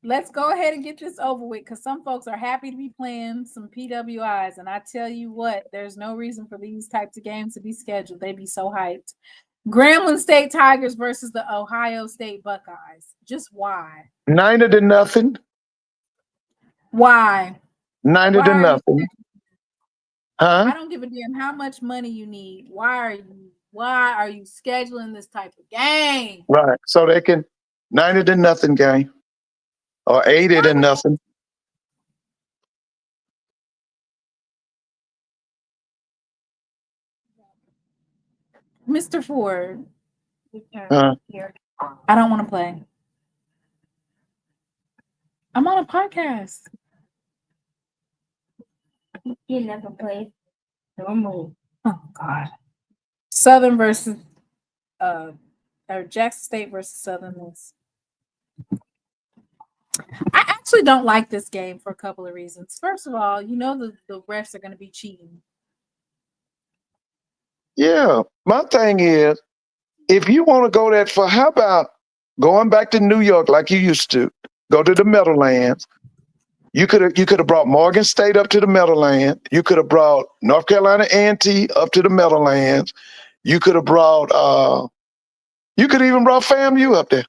Let's go ahead and get this over with because some folks are happy to be playing some PWIs. And I tell you what, there's no reason for these types of games to be scheduled. They'd be so hyped. Grambling State Tigers versus the Ohio State Buckeyes. Just why? 90-0. Why? 90-0. Huh? I don't give a damn how much money you need. Why are you scheduling this type of game? Right. So they can 90-0 game or 80-0. Mr. Ford. Here. I don't want to play. I'm on a podcast. You never played. Don't move. Oh God. Southern versus or Jackson State versus Southern Miss. I actually don't like this game for a couple of reasons. First of all, the refs are going to be cheating. Yeah. My thing is, if you want to go that far, how about going back to New York like you used to? Go to the Meadowlands. You could have brought Morgan State up to the Meadowlands. You could have brought North Carolina A&T up to the Meadowlands. You could have brought you could even brought FAMU up there.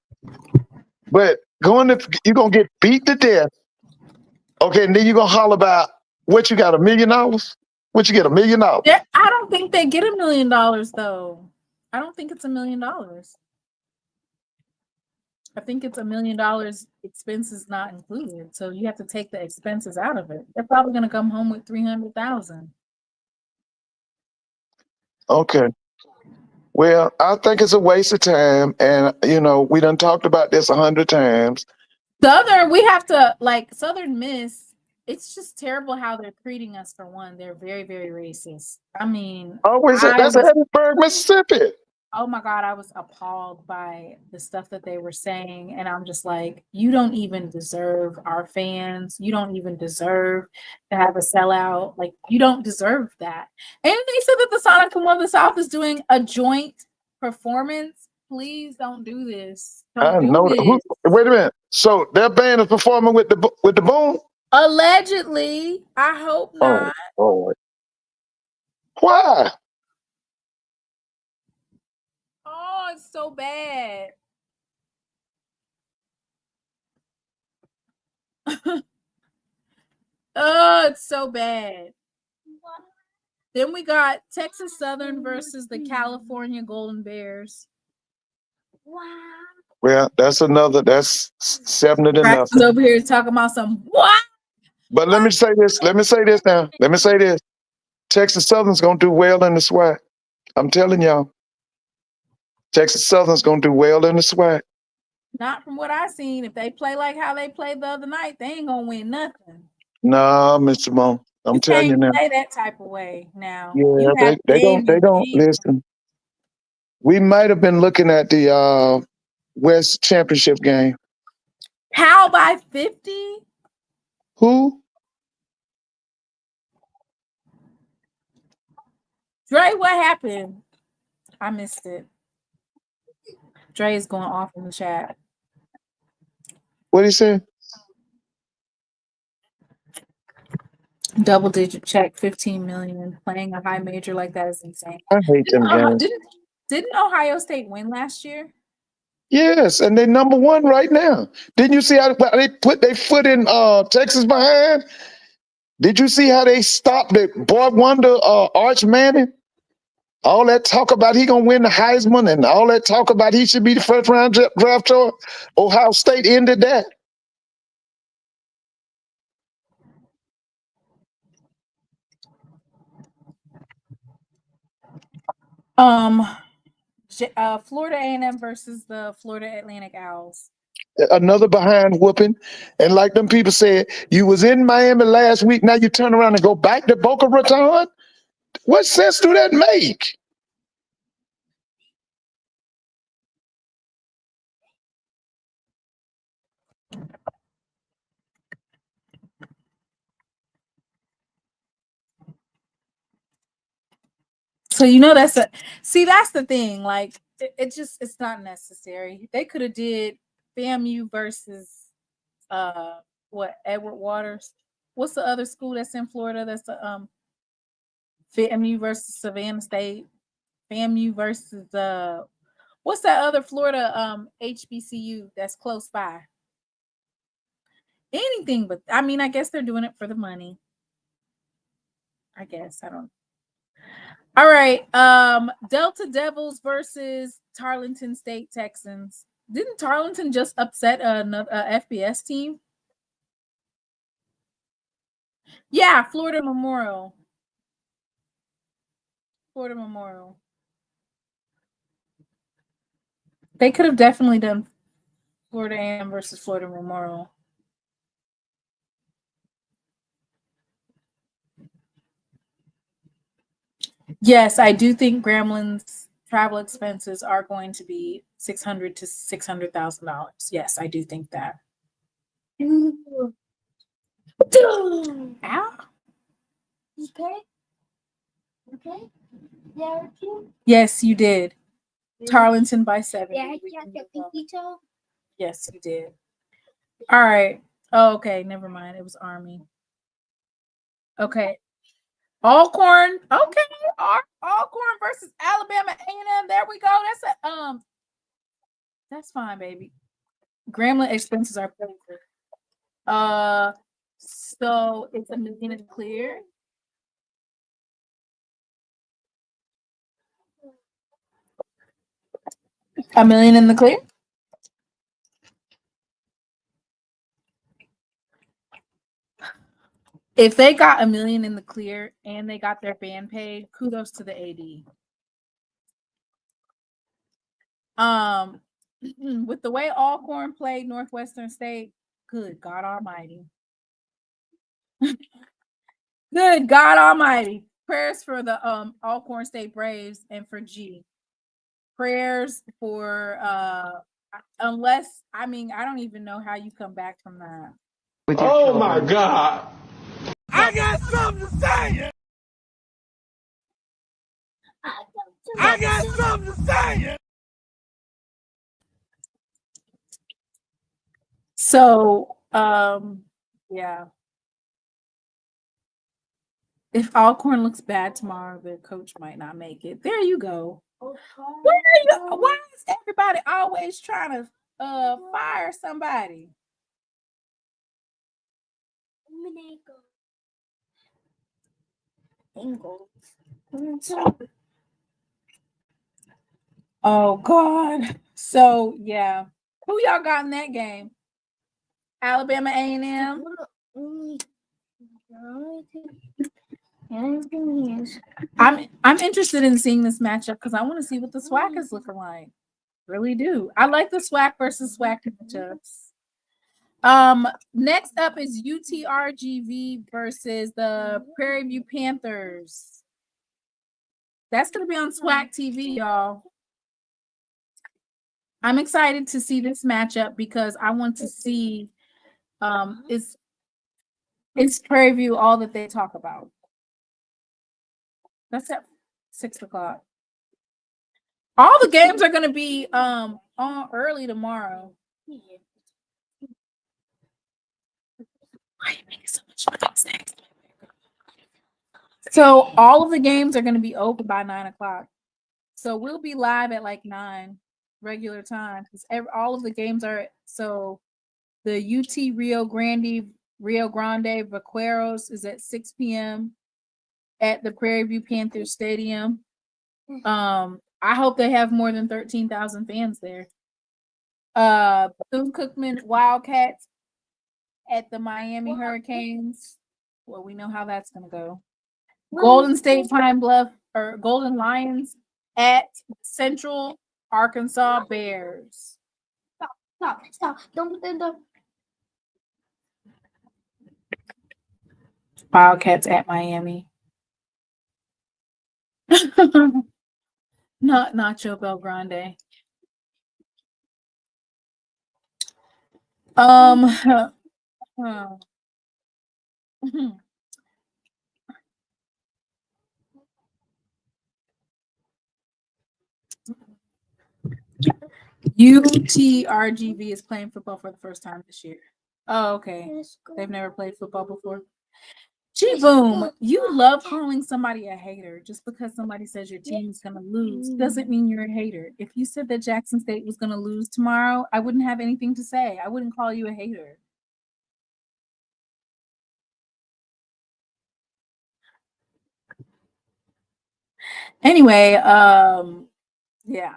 But you're gonna get beat to death. Okay, and then you're gonna holler about what you got, $1 million? What you get, $1 million? I don't think they get $1 million though. I don't think it's $1 million. I think it's $1 million expenses not included. So you have to take the expenses out of it. They're probably gonna come home with $300,000. Okay. Well, I think it's a waste of time. And we done talked about this 100 times. Southern, we have to Southern Miss. It's just terrible how they're treating us. For one, they're very, very racist. I mean, That's Hattiesburg, Mississippi. Oh my God, I was appalled by the stuff that they were saying. And I'm just like, you don't even deserve our fans. You don't even deserve to have a sellout. Like, you don't deserve that. And they said that the Sonic from the South is doing a joint performance. Please don't do this. I know. Wait a minute. So their band is performing with the Boom? Allegedly. I hope not. Oh. Why? Oh, it's so bad. Oh, it's so bad. Then we got Texas Southern versus the California Golden Bears. Wow. Well, that's 7-0. Braxton's over here talking about some what? But let me say this now. Texas Southern's gonna do well in the SWAC. I'm telling y'all. Texas Southern's gonna do well in the SWAC. Not from what I seen. If they play like how they played the other night, they ain't gonna win nothing. Nah, Mr. Mo, I'm You telling you can't now. play that type of way now. Yeah, You have they game don't in game. listen. We might have been looking at the West Championship game. How by 50? Who? Dre, what happened? I missed it. Dre is going off in the chat. What he say? Double digit check, 15 million. Playing a high major like that is insane. I hate them games. Didn't Ohio State win last year? Yes, and they number one right now. Didn't you see how they put their foot in Texas behind? Did you see how they stopped the boy wonder Arch Manning? All that talk about he gonna win the Heisman and all that talk about he should be the first round draft choice. Ohio State ended that. Florida A&M versus the Florida Atlantic Owls. Another behind whooping. And like them people said, you was in Miami last week, now you turn around and go back to Boca Raton? What sense do that make? So that's that's the thing. Like it's not necessary. They could have did FAMU versus Edward Waters. What's the other school that's in Florida? That's the FAMU versus Savannah State. FAMU versus what's that other Florida HBCU that's close by? Anything but I guess they're doing it for the money. I guess I don't. All right. Delta Devils versus Tarleton State Texans. Didn't Tarleton just upset another FBS team? Yeah, Florida Memorial. Florida Memorial. They could have definitely done Florida A&M versus Florida Memorial. Yes, I do think Gramblin's travel expenses are going to be $600,000 to $600,000. Yes, I do think that. Ow. Okay. Okay. Yeah. Yes, you did. Tarleton by 7. Yeah, Yes, you did. All right. Oh, okay, never mind. It was Army. Okay. Alcorn. Okay. Alcorn versus Alabama A&M. There we go. That's fine, baby. Grambling expenses are paid for. So it's $1 million in the clear. $1 million in the clear. If they got $1 million in the clear and they got their band paid, kudos to the AD. With the way Alcorn played Northwestern State, good God Almighty. Good God Almighty. Prayers for the Alcorn State Braves and for G. Prayers for unless I don't even know how you come back from that. Oh my God. I got something to say. I got something to say. So yeah. If Alcorn looks bad tomorrow, their coach might not make it. There you go. Why is everybody always trying to fire somebody? Oh God. So yeah. Who y'all got in that game? Alabama A&M. I'm interested in seeing this matchup because I want to see what the SWAC is looking like. Really do. I like the SWAC versus SWAC matchups. Next up is UTRGV versus the Prairie View Panthers. That's gonna be on SWAC TV, y'all. I'm excited to see this matchup because I want to see is Prairie View all that they talk about. That's at 6 o'clock. All the games are gonna be on early tomorrow. Why are you making so much noise? So all of the games are gonna be open by 9 o'clock. So we'll be live at like 9 regular time because all of the games are. So the UT Rio Grande Vaqueros is at 6 p.m. at the Prairie View Panthers Stadium. I hope they have more than 13,000 fans there. Bethune-Cookman Wildcats at the Miami Hurricanes. Well, we know how that's gonna go. Golden State Pine Bluff or Golden Lions at Central Arkansas Bears. Stop. Don't put the Wildcats at Miami. Not Nacho Belgrande. UTRGV is playing football for the first time this year. Oh, okay. They've never played football before. G-Boom, you love calling somebody a hater just because somebody says your team's going to lose. Doesn't mean you're a hater. If you said that Jackson State was going to lose tomorrow, I wouldn't have anything to say. I wouldn't call you a hater. Anyway, yeah.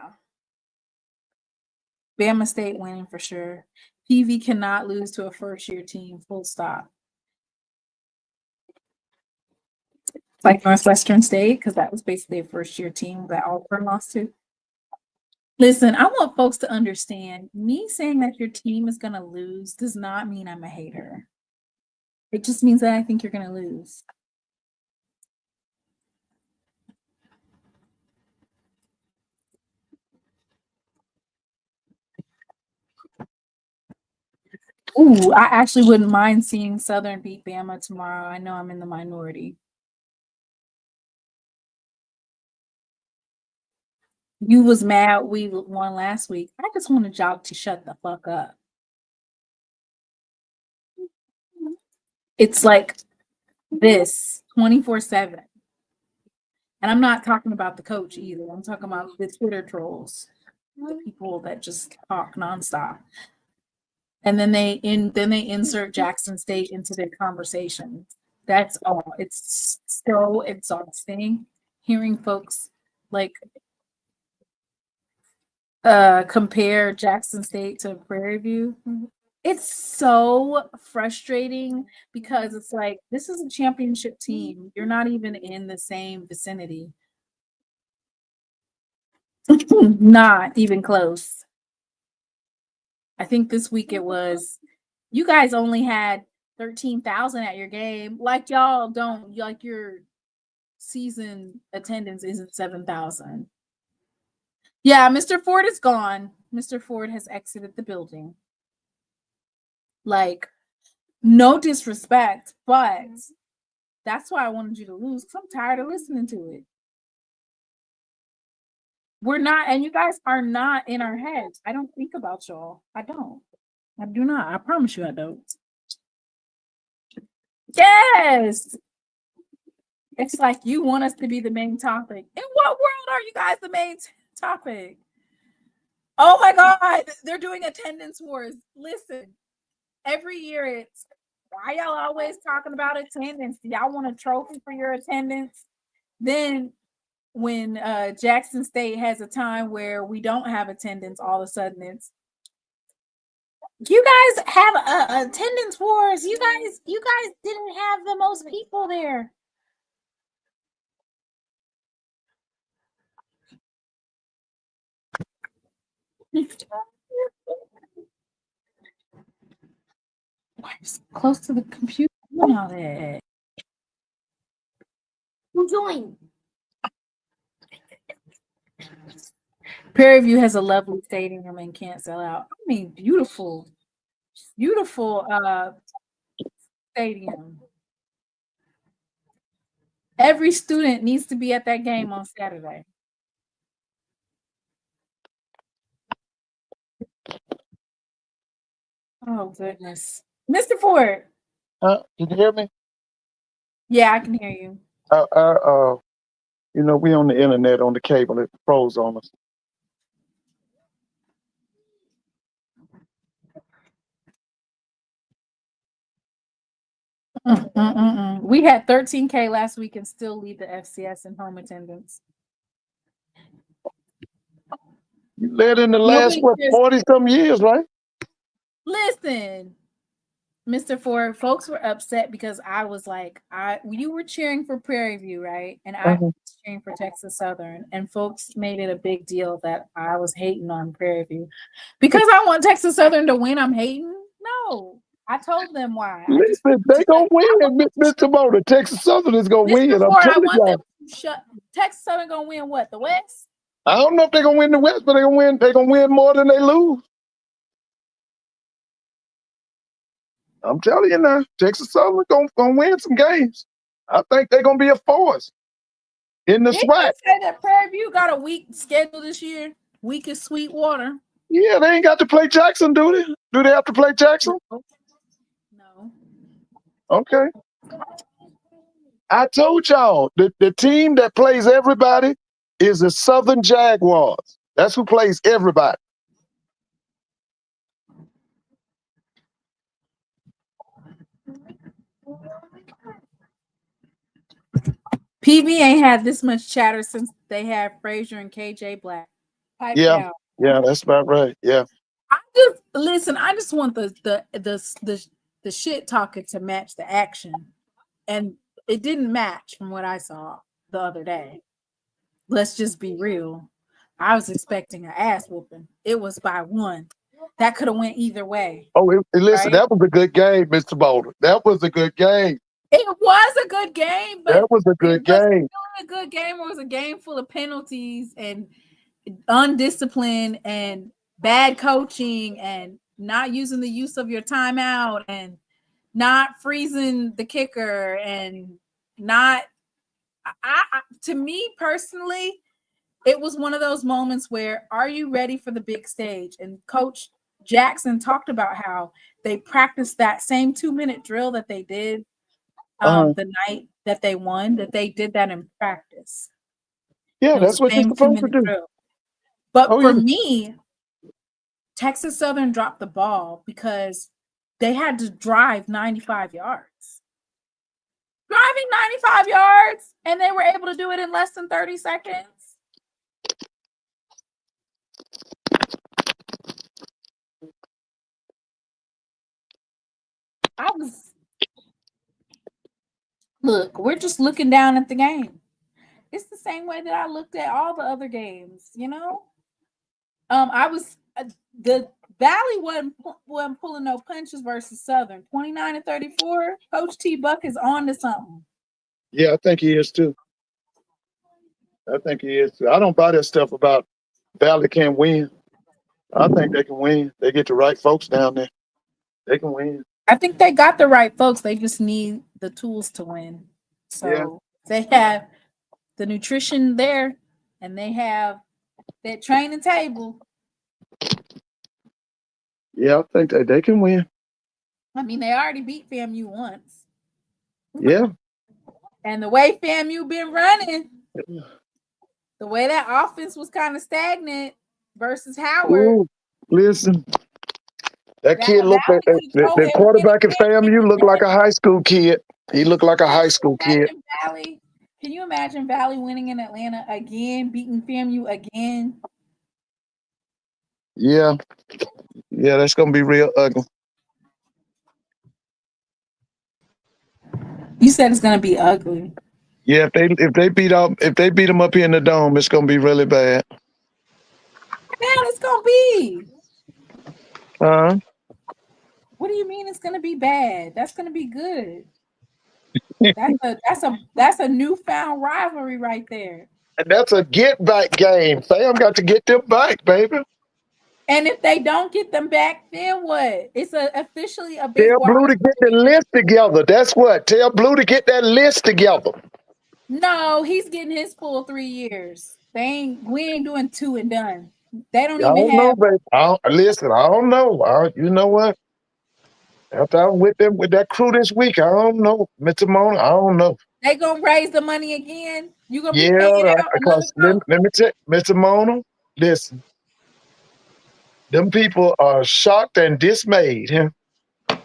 Bama State winning for sure. PV cannot lose to a first-year team, full stop. Like Northwestern State, because that was basically a first-year team that Auburn lost to. Listen, I want folks to understand, me saying that your team is going to lose does not mean I'm a hater. It just means that I think you're going to lose. Ooh, I actually wouldn't mind seeing Southern beat Bama tomorrow. I know I'm in the minority. You was mad we won last week. I just want y'all to shut the fuck up. It's like this 24/7. And I'm not talking about the coach either. I'm talking about the Twitter trolls, the people that just talk nonstop. And then they insert Jackson State into their conversation. That's all. It's so exhausting hearing folks like compare Jackson State to Prairie View. It's so frustrating because it's like, this is a championship team. You're not even in the same vicinity. Not even close. I think this week it was, you guys only had 13,000 at your game. Like y'all don't, like your season attendance isn't 7,000. Yeah, Mr. Ford is gone. Mr. Ford has exited the building. Like, no disrespect, but that's why I wanted you to lose, because I'm tired of listening to it. We're not, and you guys are not in our heads. I don't think about y'all. I don't. I do not. I promise you I don't. Yes. It's like you want us to be the main topic. In what world are you guys the main topic? Oh my God, they're doing attendance wars. Listen, every year it's, why y'all always talking about attendance? Do y'all want a trophy for your attendance? Then when Jackson State has a time where we don't have attendance, all of a sudden it's, you guys have attendance wars. You guys didn't have the most people there. Why you so close to the computer? Doing all that. Who joined? Prairie View has a lovely stadium and can't sell out. I mean, beautiful stadium. Every student needs to be at that game on Saturday. Oh goodness. Mr. Ford. Can you hear me? Yeah, I can hear you. You know, we on the internet, on the cable, it froze on us. We had 13K last week and still lead the FCS in home attendance. You led in the last, Nobody cares. 40-some years, right? Listen, Mr. Ford, folks were upset because I was like, you were cheering for Prairie View, right? And I was cheering for Texas Southern, and folks made it a big deal that I was hating on Prairie View. Because I want Texas Southern to win, I'm hating? No. I told them why. Listen, they gonna win, Mr. Motor. Texas Southern is gonna win. Ford, I'm I telling want you. them to shut. Texas Southern gonna win what? The West? I don't know if they're gonna win the West, but they're gonna win more than they lose. I'm telling you now, Texas Southern gonna win some games. I think they're gonna be a force in the Didn't SWAC. you say that Prairie View got a weak schedule this year? Weak as Sweetwater. Yeah, they ain't got to play Jackson, do they? Do they have to play Jackson? No. Okay. I told y'all the team that plays everybody is the Southern Jaguars. That's who plays everybody. PV ain't had this much chatter since they had Frazier and KJ Black. Pipe down. Yeah, that's about right. Yeah. I just want the shit talking to match the action. And it didn't match from what I saw the other day. Let's just be real. I was expecting an ass whooping. It was by one. That could have went either way. Oh, listen, right? that was a good game, Mr. Boulder. That was a good game. It was a good game, but that was a good game. Really a good game. It was a game full of penalties and undisciplined and bad coaching and not using the use of your timeout and not freezing the kicker and not. To me personally, it was one of those moments where, are you ready for the big stage? And Coach Jackson talked about how they practiced that same 2-minute drill that they did the night that they won, that they did that in practice. Yeah, that's what you're supposed to do. Drill. But for me, Texas Southern dropped the ball because they had to drive 95 yards. Driving 95 yards, and they were able to do it in less than 30 seconds. Look, we're just looking down at the game. It's the same way that I looked at all the other games, you know? The Valley wasn't pulling no punches versus Southern. 29-34. Coach T Buck is on to something. Yeah, I think he is too. I don't buy that stuff about Valley can't win. I think they can win. They get the right folks down there. They can win. I think they got the right folks. They just need the tools to win. So they have the nutrition there, and they have that training table. Yeah, I think they can win. I mean, they already beat FAMU once. Yeah. And the way FAMU been running, the way that offense was kind of stagnant versus Howard. Ooh, listen, that kid looked like the quarterback at FAMU looked like a high school kid. He looked like a high school kid. Can you imagine Valley winning in Atlanta again, beating FAMU again? Yeah, that's gonna be real ugly. You said it's gonna be ugly. Yeah, if they beat them up here in the dome, it's gonna be really bad. I bad it's gonna be? Uh, What do you mean it's gonna be bad? That's gonna be good. That's a newfound rivalry right there. and that's a get back game. Fam got to get them back, baby. And if they don't get them back, then what? It's officially a big Tell Blue to get the rivalry. list together. That's what. Tell Blue to get that list together. No, he's getting his full 3 years. We ain't doing 2 and done. They don't I even don't know, have. baby. Listen, I don't know. You know what? After I'm with them with that crew this week, I don't know. Mr. Mona, I don't know. They gonna raise the money again. You gonna be Yeah, paying out another because let me tell you, Mr. Mona, listen. Them people are shocked and dismayed. Huh?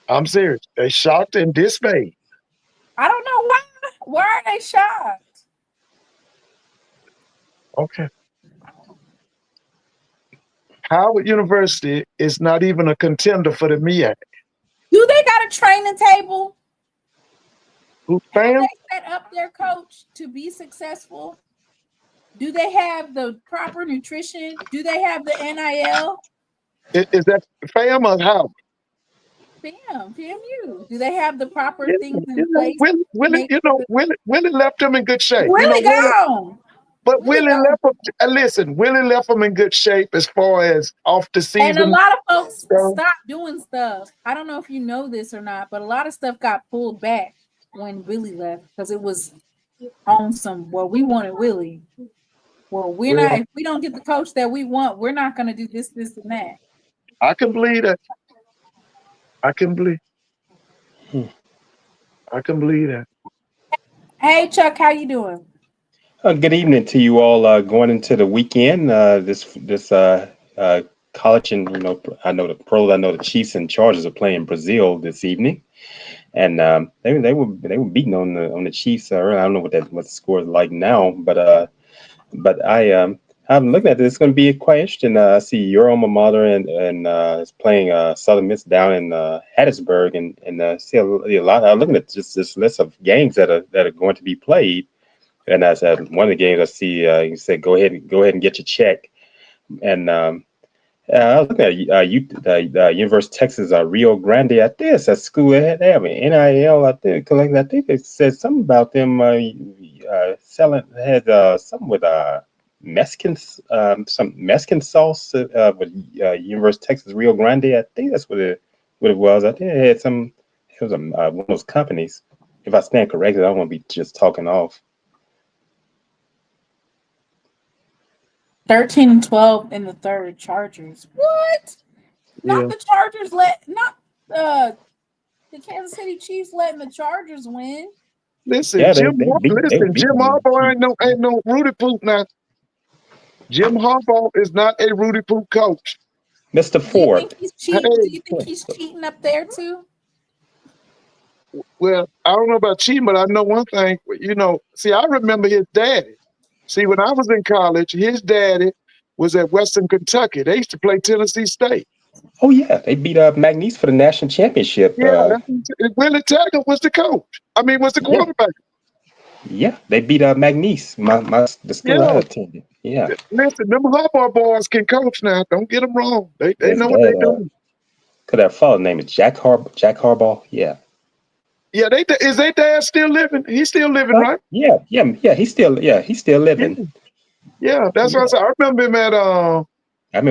I'm serious. They shocked and dismayed. I don't know why. Why are they shocked? Okay. Howard University is not even a contender for the MEAC. Do they got a training table? Who Have fam? they set up their coach to be successful? Do they have the proper nutrition? Do they have the NIL? Is that fam or Howard? FAMU. Do they have the proper things in You know, place? Willie left them in good shape. Willie You know, gone. but Willie Willie gone. left them. Listen, Willie left them in good shape as far as off the season. And a lot of folks So- stopped doing stuff. I don't know if you know this or not, but a lot of stuff got pulled back when Willie left because it was on some. Well, we wanted Willie. Well, we're not. If we don't get the coach that we want, we're not going to do this, this, and that. I can believe that. I can believe that. Hey, Chuck, how you doing? Good evening to you all. Going into the weekend, this college, and I know the Chiefs and Chargers are playing Brazil this evening, and they were beating on the Chiefs. I don't know what the score is like now, but I'm looking at this. It's going to be quite interesting. I see your alma mater and is playing Southern Miss down in Hattiesburg, and see a lot. I'm looking at just this list of games that are going to be played. And as one of the games I see, you said, go ahead and get your check. And I was looking at the University of Texas Rio Grande. I think it's a school they have an NIL. I think they said something about them selling something with Mexican some Mexican sauce with University of Texas Rio Grande. I think that's what it was. I think it had some. It was one of those companies. If I stand corrected, I don't want to be just talking off. 13 and 12 in the third, Chargers. What? Not Yeah. the Chargers not the Kansas City Chiefs letting the Chargers win. Listen, Yeah, Jim beat them. Harbaugh ain't no Rudy Poop now. Jim Harbaugh is not a Rudy Poop coach. Mr. Do you Ford. think he's cheating? Do you think he's cheating up there too? Well, I don't know about cheating, but I know one thing. See, I remember his daddy. See, when I was in college, his daddy was at Western Kentucky. They used to play Tennessee State. Oh yeah, they beat McNeese for the national championship. Yeah, Willie Taggart was the coach. Was the quarterback. Yeah, they beat McNeese, the school I attended. Yeah. Listen, them Harbaugh boys can coach now. Don't get them wrong. They know what dad, they're doing. Could that father's name is Jack Harbaugh? Yeah. Yeah, is their dad still living? He's still living, right? Yeah. He's still living. Yeah, that's what I said. I remember him at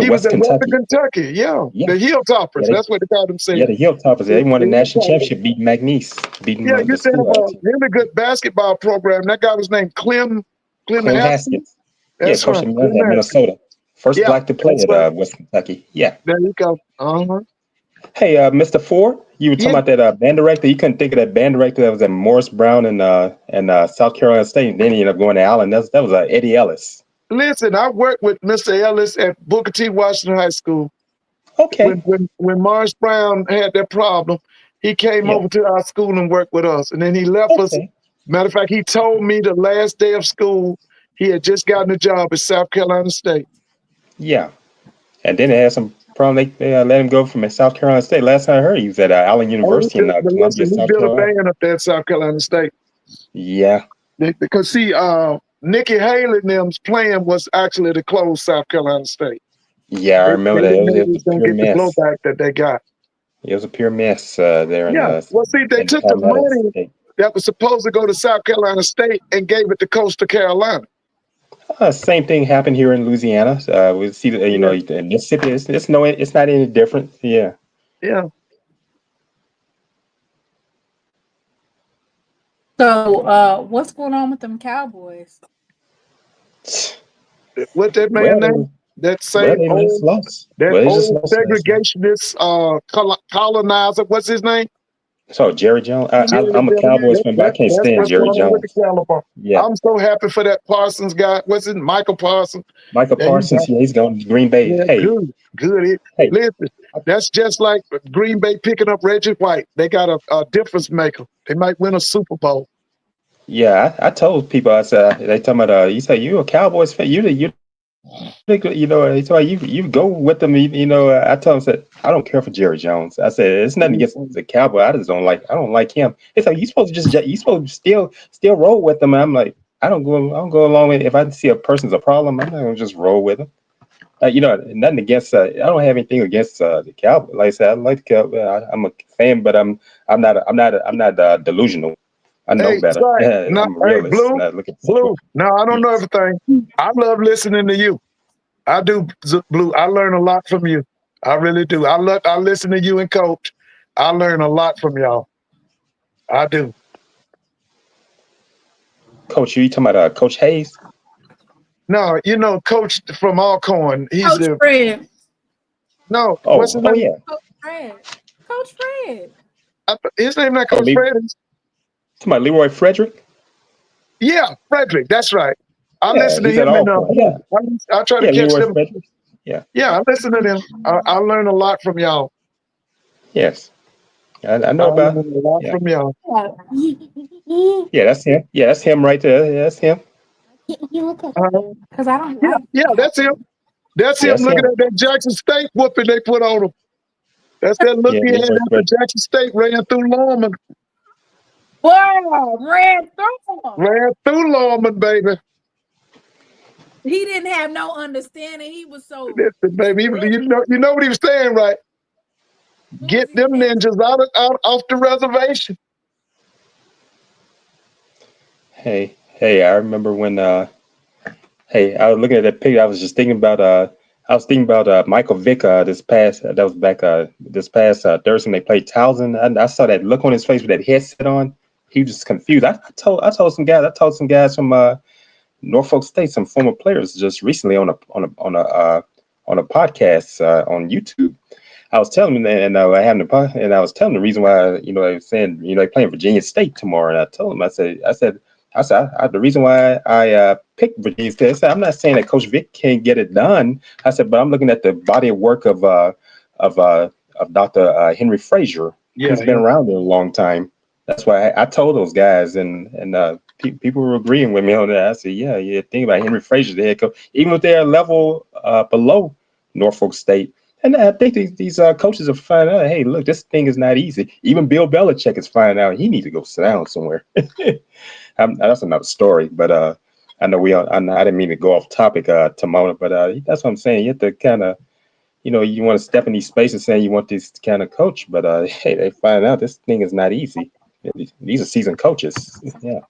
He was Western Kentucky. Kentucky. Yeah. The Hilltoppers. That's what they called themselves. Yeah, the Hilltoppers. They won the national championship, beating McNeese. Yeah, you said a really good basketball program. That guy was named Clem Haskins. Yeah, coach at Minnesota. First black to play at West Kentucky. Yeah. There you go. Uh-huh. Hey, Mr. Ford, you were talking about that band director. You couldn't think of that band director that was at Morris Brown and South Carolina State. And then he ended up going to Allen. That was Eddie Ellis. Listen, I worked with Mr. Ellis at Booker T. Washington High School. Okay. When Morris Brown had that problem, he came over to our school and worked with us. And then he left us. Matter of fact, he told me the last day of school, he had just gotten a job at South Carolina State. Yeah. And then they had some problem. They let him go from South Carolina State. Last time I heard, he was at Allen University in Columbia, he South built Carolina. a band up there at South Carolina State. Yeah. Because see, Nikki Haley and them's plan was actually to close South Carolina State. Yeah, I remember They that. didn't know It they was was a gonna pure get the mess. blowback that they got. It was a pure mess there Yeah. Well, see, they in took the Colorado money State. that was supposed to go to South Carolina State and gave it to Coastal Carolina. Same thing happened here in Louisiana. We see that you know in Mississippi. It's not any different. Yeah. Yeah. So, what's going on with them Cowboys? What that man Well, name? That well, same they just old, lost. that Well, they just old lost last night. segregationist colonizer. What's his name? So Jerry Jones. Jimmy- I'm a Cowboys fan, but I can't That's stand what's Jerry going on with the Jones. Caliber. Yeah, I'm so happy for that Parsons guy. What's it? Michael Parsons. Michael That he got. Parsons. Yeah, he's going to Green Bay. Yeah, Hey, good. hey. Listen, that's just like Green Bay picking up Reggie White. They got a difference maker. They might win a Super Bowl. Yeah, I told people. I said they talking about. You say you a Cowboys fan. You know. They told you go with them. You know. I told them said I don't care for Jerry Jones. I said it's nothing against the Cowboy. I don't like him. It's like you supposed to still roll with them. And I'm like I don't go along with it. If I see a person's a problem, I'm not gonna just roll with them. You know, nothing against. I don't have anything against the Cowboys. Like I said, I like the Cowboys. I'm a fan, but I'm not delusional. I know Hey, better. sorry. No, I'm a hey, realist. Not looking for Blue. No, I don't know yes. everything. I love listening to you. I do, Blue. I learn a lot from you. I really do. I listen to you and Coach. I learn a lot from y'all. I do. Coach, you talking about Coach Hayes? No, you know, Coach from Alcorn. He's Coach the Fred. no. What's his Oh name? yeah. Coach Fred. Coach Fred. His name not Oh, Coach Fred. talking about Leroy Frederick? Yeah, Frederick. That's right. I Yeah, listen to he's at him and Alcorn. Yeah, I try to yeah, catch Leroy them. Frederick. Yeah, Yeah, I listen to them. I learn a lot from y'all. yes, I I know learn about. a lot Yeah, from y'all. yeah, that's him. Yeah, that's him right there. Yeah, that's him. Because I don't Yeah, like yeah, that's him. That's Yeah, him. that's Looking him. at that Jackson State whooping they put on him. That's that look Yeah, he had Leroy after Frederick. Jackson State ran through Lawman. Wow, ran through him. Ran through Lawman, baby. He didn't have no understanding. He was so Listen, baby, you know what he was saying, right? what Get was he them saying? ninjas out off the reservation. Hey, I remember when. Hey, I was looking at that picture. I was just thinking about. I was thinking about Michael Vick. This past. That was back. This past Thursday, they played Towson. I saw that look on his face with that headset on. He was just confused. I told some guys. I told some guys from Norfolk State, some former players, just recently on a podcast on YouTube. I was telling them, and I was telling them the reason why, you know, I was saying, you know, they're playing Virginia State tomorrow, and I told them, I said, the reason why I picked Virginia State, I said, I'm not saying that Coach Vick can't get it done. I said, but I'm looking at the body of work of Dr. Henry Frazier. Yeah, He's been around there a long time. That's why I told those guys, and people were agreeing with me on that. I said, yeah, think about Henry Frazier, the head coach, even if they're a level below Norfolk State. And I think these coaches are finding out, hey, look, this thing is not easy. Even Bill Belichick is finding out he needs to go sit down somewhere. That's another story, but I know I didn't mean to go off topic, Timona, but that's what I'm saying. You have to kind of, you know, you want to step in these spaces saying you want this kind of coach, but hey, they find out this thing is not easy. These are seasoned coaches. Yeah.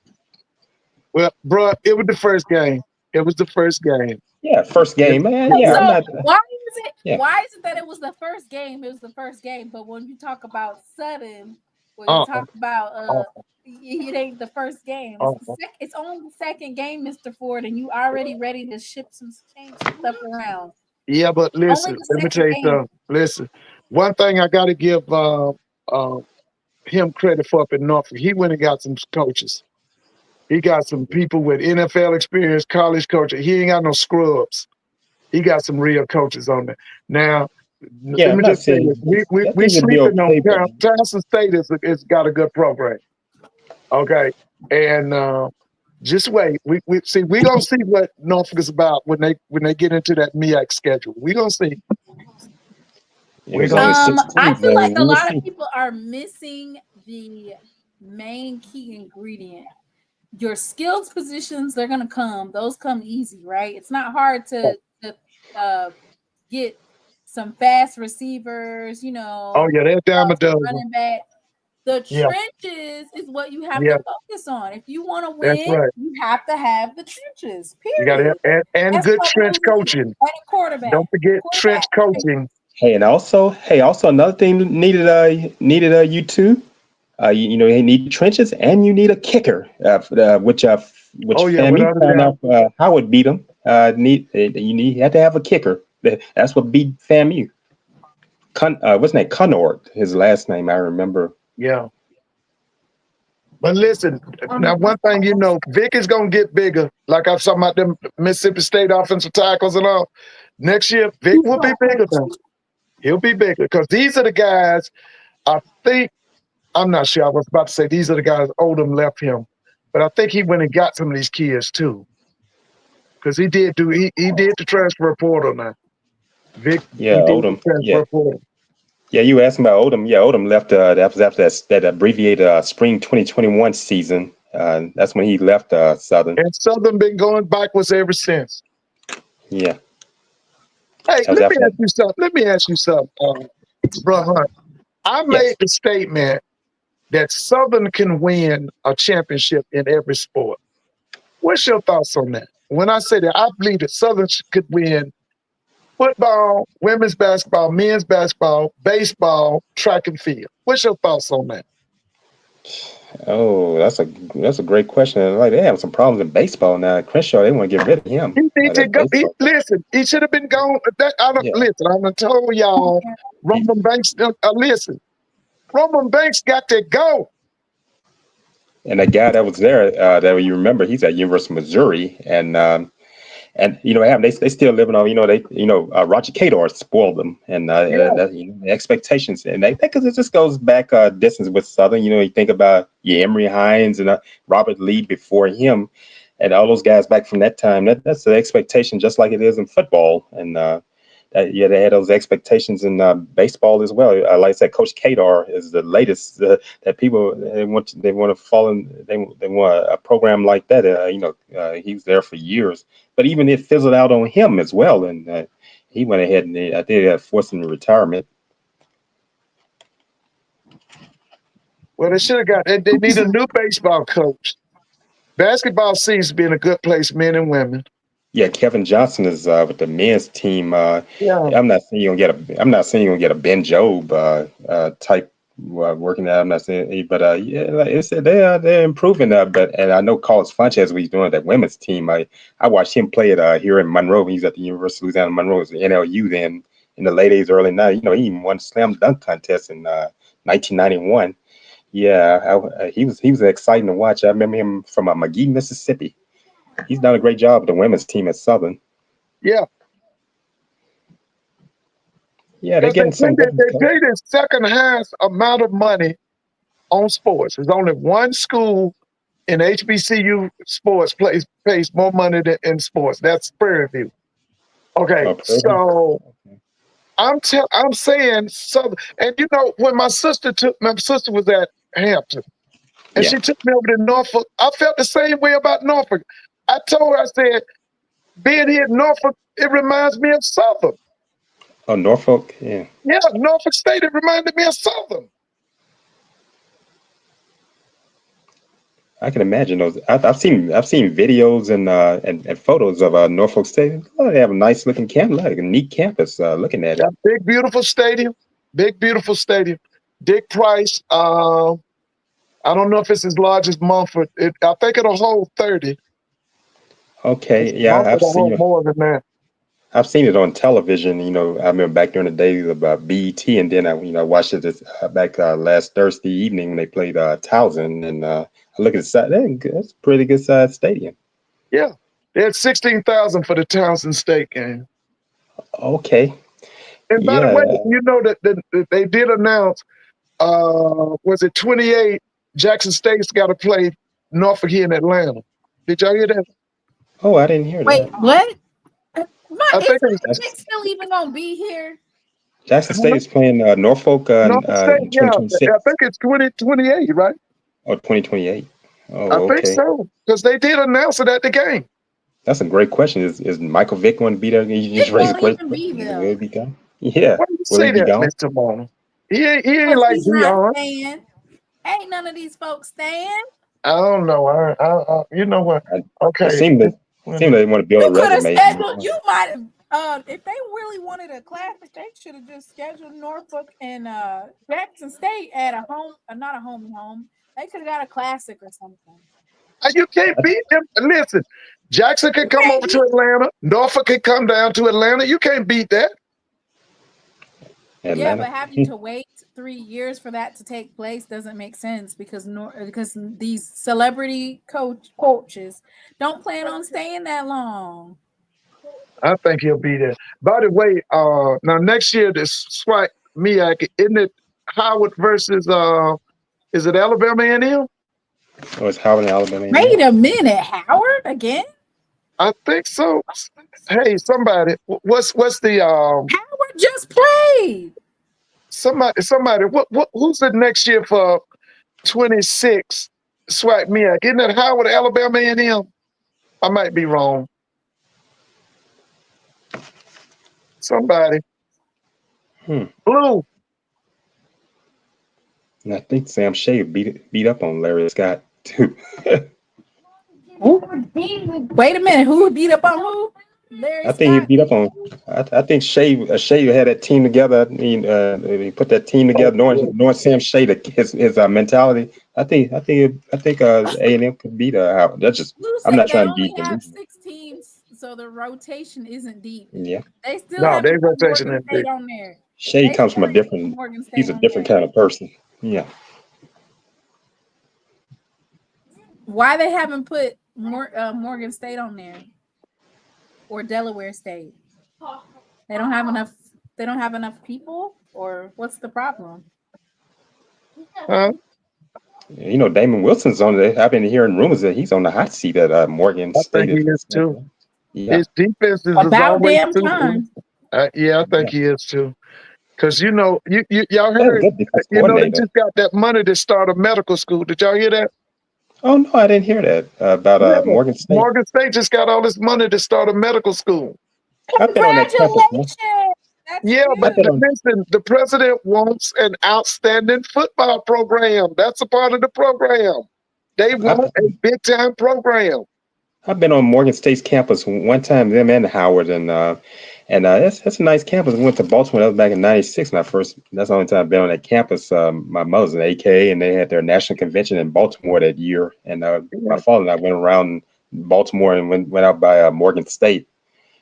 Well, bro, it was the first game. It was the first game. Yeah, first game, man. Yeah, So I'm not. why is it? Yeah. Why is it that it was the first game? It was the first game, but when you talk about sudden, when you talk about it ain't the first game. It's only the second game, Mr. Ford, and you already ready to change some stuff around. Yeah, but listen, Only the let me second tell you game. something. Listen, one thing I got to give him credit for up in Norfolk. He went and got some coaches. He got some people with NFL experience, college coaches. He ain't got no scrubs. He got some real coaches on there. Now, Yeah, let I'm me not just say saying this. We that thing would be sleeping on okay, but Towson State is got a good program. Okay. And just wait. We gonna see what Norfolk is about when they get into that MEAC schedule. We gonna see. there's only 6 I teams, feel and like a we will lot see. of people are missing the main key ingredient. your skills positions, they're gonna come. Those come easy, right? It's not hard to get some fast receivers, you know. Oh yeah, they're down the dozen. Running back. The Yeah. trenches is what you have Yeah. to focus on. If you want to That's win, right. you have to have the trenches. Period. You got to and That's good what trench we're doing. coaching. And a quarterback. Don't forget trench coaching. Hey, and also another thing needed you two. You know, you need trenches and you need a kicker, which Oh, yeah, FAMU without a found doubt. out Howard beat them. You had to have a kicker. That's what beat FAMU. What's his name? Connord, his last name, I remember. Yeah. But listen, now one thing you know, Vic is gonna get bigger. Like I was talking about them Mississippi State offensive tackles and all. Next year, Vic will be bigger though. He'll be bigger because these are the guys. I think I'm not sure. I was about to say these are the guys Odom left him, but I think he went and got some of these kids too. Because he did the transfer portal now. Vic, Yeah, he did Odom. the transfer portal. Yeah, you asked about Odom. Yeah, Odom left. That was after that abbreviated spring 2021 season. That's when he left Southern. And Southern been going backwards ever since. Yeah. Hey, let me ask you something, Bro Hunt. I made the statement that Southern can win a championship in every sport. What's your thoughts on that? When I say that, I believe that Southern could win football, women's basketball, men's basketball, baseball, track and field. What's your thoughts on that? Oh, that's a great question. Like they have some problems in baseball now. Crenshaw, they want to get rid of him. He need to go. Listen, he should have been gone. Listen, I'm gonna tell y'all, Roman Banks. Listen, Roman Banks got to go. And the guy that was there, that you remember, he's at University of Missouri, and you know, they still living on, Roger Cador spoiled them, and the expectations, and they because it just goes back distance with Southern. You know, you think about Emory Hines and Robert Lee before him, and all those guys back from that time. That's the expectation, just like it is in football, and they had those expectations in baseball as well. Like I said, Coach Kadar is the latest that people they want to fall in. They want a program like that. He was there for years, but even it fizzled out on him as well, and he went ahead and I think forced him to retirement. Well, they should have got. They need a new baseball coach. Basketball seems to be in a good place, men and women. Yeah, Kevin Johnson is with the men's team. Yeah. I'm not saying you're gonna get a Ben Job type working out. I'm not saying, but like I said, they're improving. And I know Carlos Sanchez, what he's doing at that women's team. I watched him play it here in Monroe. He's at the University of Louisiana Monroe. It's the NLU then in the late 80s, early 90s. You know, he even won the slam dunk contest in 1991. Yeah, he was exciting to watch. I remember him from McGee, Mississippi. He's done a great job with the women's team at Southern. Yeah. Yeah, they're getting some. They pay the second highest amount of money on sports. There's only one school in HBCU sports pays more money than in sports. That's Prairie View. Okay, so I'm saying Southern, and you know when my sister was at Hampton, and she took me over to Norfolk. I felt the same way about Norfolk. I told her, I said, being here in Norfolk, it reminds me of Southern. Oh, Norfolk, yeah. Yeah, Norfolk State, it reminded me of Southern. I can imagine those. I've seen videos and photos of Norfolk State. Oh, they have a nice looking campus, like a neat campus. Looking at it, big beautiful stadium, Dick Price. I don't know if it's as large as Mumford. I think it'll hold 30. Okay, yeah, I've seen more than that. I've seen it on television. You know, I remember back during the days of BET, and then I watched it back last Thursday evening when they played Towson, and I look at the side. That's a pretty good sized stadium. Yeah, they had 16,000 for the Towson State game. Okay. And by the way, you know that they did announce. Was it 28? Jackson State's got to play Norfolk here in Atlanta. Did y'all hear that? Oh, I didn't hear that. Wait, what? I think it's still even gonna be here. Jackson State is playing Norfolk. Norfolk State, yeah. I think it's 2028, right? Oh, 2028. Oh, I think okay. so, because they did announce it at the game. That's a great question. Is Michael Vick going to be there? You just It raised a won't great even be question. Will there he be gone? Yeah. Why do you Will he say be that, gone? Mr. Warner? He ain't because like he's not Dion. staying. Ain't none of these folks staying. I don't know. You know what? It Okay. seemed that they want to build You a could have resume. scheduled. You might have. If they really wanted a classic, they should have just scheduled Norfolk and Jackson State at a home, not a home. They could have got a classic or something. You can't beat them. Listen, Jackson can come over to Atlanta. Norfolk can come down to Atlanta. You can't beat that. Yeah, Atlanta. but having to wait 3 years for that to take place doesn't make sense because these celebrity coaches don't plan on staying that long. I think he'll be there. By the way, now next year this SWAC MEAC, isn't it Howard versus is it Alabama A&M? Oh, it's Howard, Alabama. Wait a minute, Howard again? I think so. Hey, somebody, what's the Howard just played. somebody who's the next year for 26 SWAC MEAC? Isn't that Howard, Alabama A&M? I might be wrong. Somebody. Blue. And I think Sam Shea beat up on Larry Scott too. Wait a minute, who beat up on who? Larry I think he Scott? beat up on. I think Shea had that team together. I mean, he put that team together, knowing Sam Shea, his mentality. I think A&M could beat Howard. That's just. Blue I'm said not they trying to only be have delusional. 6 teams, so the rotation isn't deep. Yeah. They still No, haven't they put rotation Morgan is State big. on there. Shea comes from a different. He's a different kind of person. Yeah. Why they haven't put Morgan State on there or Delaware State? They don't have enough. They don't have enough people, or what's the problem? Huh? You know, Damon Wilson's on there. I've been hearing rumors that he's on the hot seat at Morgan I State. think he is too. Yeah. His defense is About always damn super. time. Yeah, I think he is too. Because you know, y'all That's a heard, good defense they coordinator. just got that money to start a medical school. Did y'all hear that? Oh no, I didn't hear that about Yeah. Morgan State. Morgan State just got all this money to start a medical school. I've been on that campus. Congratulations! That's Yeah, but huge. listen, the president wants an outstanding football program. That's a part of the program. They want a big time program. I've been on Morgan State's campus one time, them and Howard, and that's a nice campus. We went to Baltimore. That was back in '96 when I first. That's the only time I've been on that campus. My mother's an AK, and they had their national convention in Baltimore that year. And my father and I went around Baltimore and went out by Morgan State.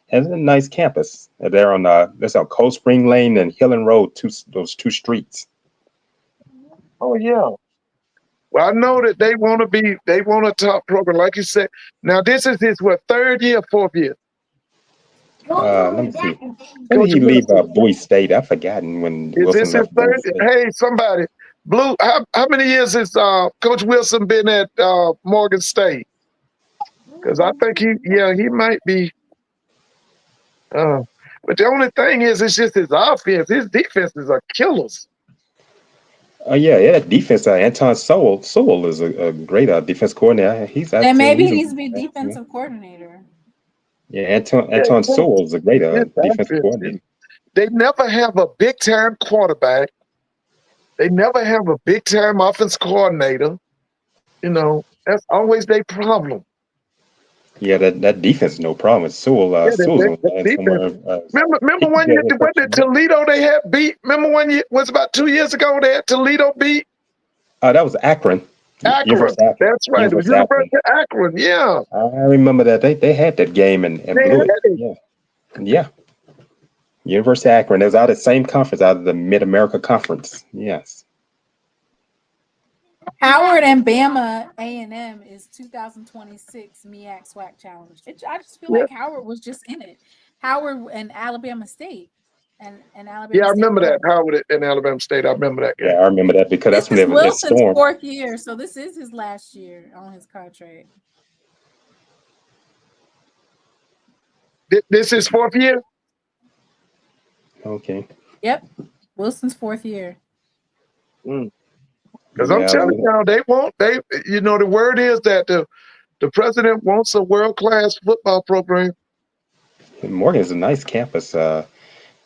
And it's a nice campus. They're on that's on Cold Spring Lane and Hillen Road. Those two streets. Oh yeah. Well, I know that they want a top program, like you said. Now this is his third year, fourth year. Let me see. When did he leave Bowie State? I've forgotten when Is Wilson this his left Bowie third? State. Hey, somebody, Blue. How many years has Coach Wilson been at Morgan State? Because I think he might be. But the only thing is, it's just his offense. His defenses are killers. Oh yeah, defense. Anton Sewell is a great defense coordinator. And maybe he needs to be defensive coordinator. Yeah, Anton Sewell is a great defense coordinator. They never have a big time quarterback. They never have a big time offense coordinator. You know, that's always their problem. Yeah, that defense is no problem. It's Sewell. Sewell's remember one year they went to Toledo. They had beat. Remember one year was about 2 years ago. They had Toledo beat. That was Akron. Akron. That's right. It was University of Akron. Yeah, I remember that they had that game and blew it. Yeah. University of Akron. It was out of the same conference, out of the Mid America Conference. Yes. Howard and Bama A&M is 2026 MEAC SWAC Challenge. I just feel like Howard was just in it. Howard and Alabama State. And Alabama yeah, I State remember that. Howard and Alabama State. I remember that game. Yeah, I remember that because that's when this is it was Wilson's storm. 4th year, so this is his last year on his contract. This is 4th year? Okay. Yep. Wilson's 4th year. Because I'm Yeah, telling y'all, the word is that the president wants a world-class football program. Morgan is a nice campus.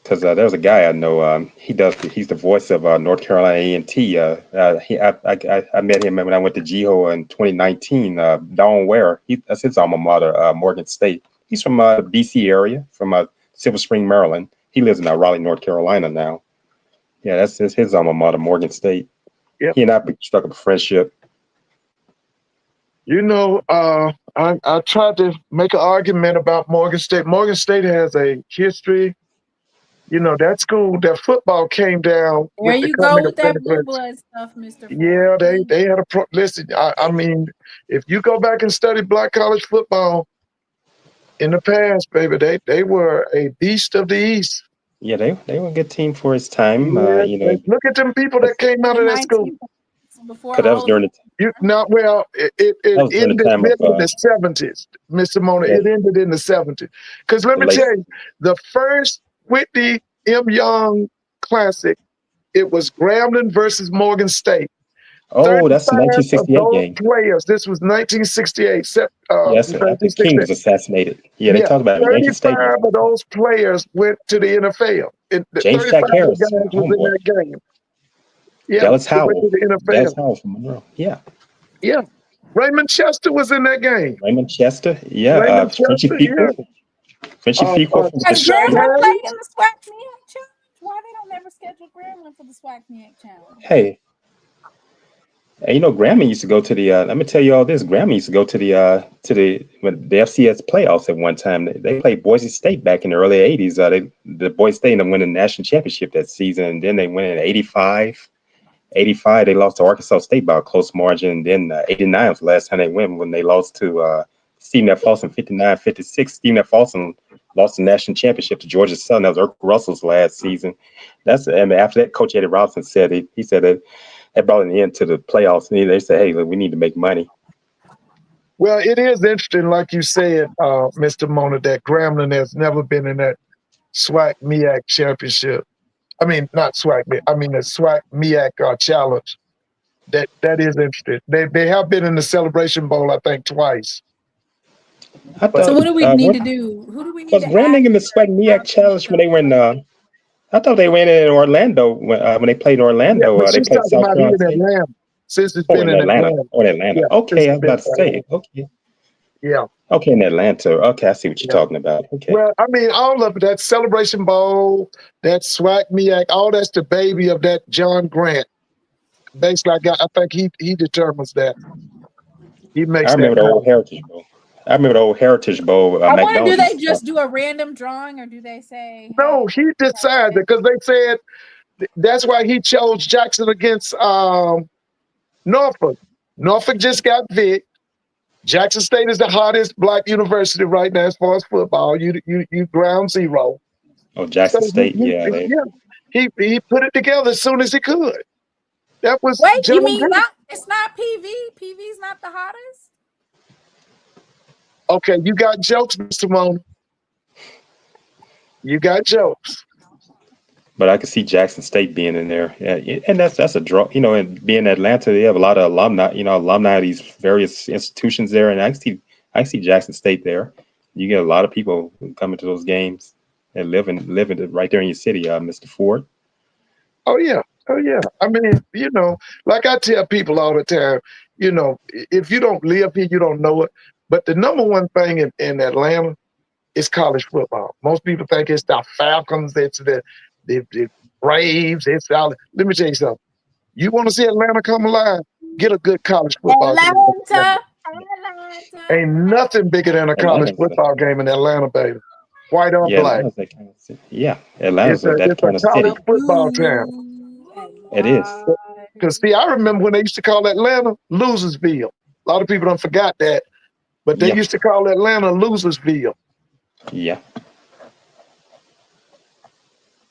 Because there's a guy I know. He's the voice of North Carolina A&T. I met him when I went to GEHO in 2019. Don Ware, that's his alma mater, Morgan State. He's from the DC area, from Silver Spring, Maryland. He lives in Raleigh, North Carolina now. Yeah, that's his alma mater, Morgan State. Yep. He and I struck up a friendship. You know, I tried to make an argument about Morgan State. Morgan State has a history. You know, that school, that football came down. There with the you coming go of with that blue immigrants. blood stuff, Mr. Yeah, Ford. they had listen, I mean, if you go back and study black college football in the past, baby, they were a beast of the East. Yeah, they were a good team for its time. Yeah, You know, look at them people that came out of that school. Before because that was all during the It that was during ended the time in of the 70s, Mr. Mona. yeah, It ended in the 70s. Because let the me late. tell you, the first Whitney M. Young Classic, it was Grambling versus Morgan State. Oh, that's the 35 of 1968 those game. players, this was 1968, Yes, sir. After King was assassinated. Yeah, they yeah, talked about it. Yankee 35 Stadium. of those players went to the NFL. The James 35 Jack of the Harris, guys was in homeboy. that game. Yeah, Dallas they went to Howell. the Dallas NFL. Howell from Monroe. Yeah. Yeah. Raymond Chester was in that game. Raymond Chester. Yeah. Raymond Frenchie Chester, yeah. Feefo. Frenchie Feefo from Has Deshaun Grambling played Harris. in the SWAC MEAC challenge? Why they don't never schedule Grambling for the SWAC MEAC challenge? Hey. And you know, Grambling used to go to the. Let me tell you all this. Grambling used to go to the when the FCS playoffs at one time. They played Boise State back in the early '80s. The Boise State ended up winning the national championship that season, and then they went in '85. '85, they lost to Arkansas State by a close margin. And then '89 was the last time they went when they lost to Stephen F. Austin 59-56. Stephen F. Austin lost the national championship to Georgia Southern. That was Urkel Russell's last season. After that, Coach Eddie Robinson said he said that brought an end to the playoffs. And they said, hey, look, we need to make money. Well, it is interesting, like you said, Mr. Mona, that Grambling has never been in that SWAC MEAC championship. I mean, not SWAC, I mean the SWAC MEAC challenge. That is interesting. They have been in the Celebration Bowl, I think, twice. So what do we need to do? Who do we need to add? Was Grambling in the SWAC MEAC challenge when they were in I thought they went in Orlando when they played in Orlando. Yeah, They played South Carolina State. Atlanta. Since it's Oh, been in in Atlanta. Atlanta. Oh, in Atlanta. Yeah, Okay, I was about to say. Okay. Yeah. Okay, in Atlanta. Okay, I see what you're talking about. Okay. Well, I mean, all of it, that Celebration Bowl, that SWAC MEAC, all that's the baby of that John Grant. Basically, I think he determines that. He makes I remember that the old Heritage Bowl. I wonder, do they just do a random drawing, or do they say? No, he decides it because they said that's why he chose Jackson against Norfolk. Norfolk just got Vic. Jackson State is the hottest black university right now as far as football. You ground zero. Oh, Jackson State, yeah. He put it together as soon as he could. That was wait. You mean not? It's not PV. PV's not the hottest. Okay, you got jokes, Mr. Mona. You got jokes. But I could see Jackson State being in there, and that's a draw. You know, and being in Atlanta, they have a lot of alumni. You know, alumni of these various institutions there, and I see Jackson State there. You get a lot of people coming to those games and living right there in your city, Mr. Ford. Oh yeah. I mean, you know, like I tell people all the time, you know, if you don't live here, you don't know it. But the number one thing in Atlanta is college football. Most people think it's the Falcons, it's the Braves, it's all. Let me tell you something. You want to see Atlanta come alive? Get a good college football game. Ain't nothing bigger than a college football game in Atlanta, baby. White or black. Atlanta's that kind of city. College football town. It is. Because see, I remember when they used to call Atlanta Losersville. A lot of people don't forgot that, but they used to call Atlanta Losersville. Yeah.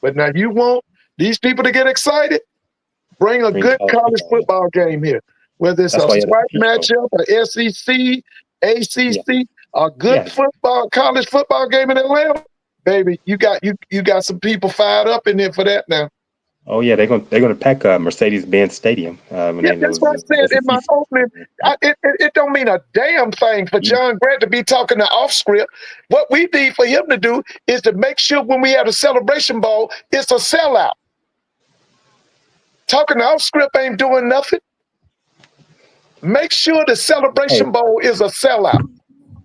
But now you want these people to get excited? Bring a good college football game here. Whether it's a SWAC matchup, a SEC, ACC, a good college football game in Atlanta, baby, you got some people fired up in there for that now. Oh yeah, they're gonna pack Mercedes-Benz Stadium when Yeah, they that's those what I said in my SEC. opening. It don't mean a damn thing for John Grant to be talking the off script. What we need for him to do is to make sure when we have a celebration ball, it's a sellout. Talking the off script ain't doing nothing. Make sure the celebration bowl is a sellout.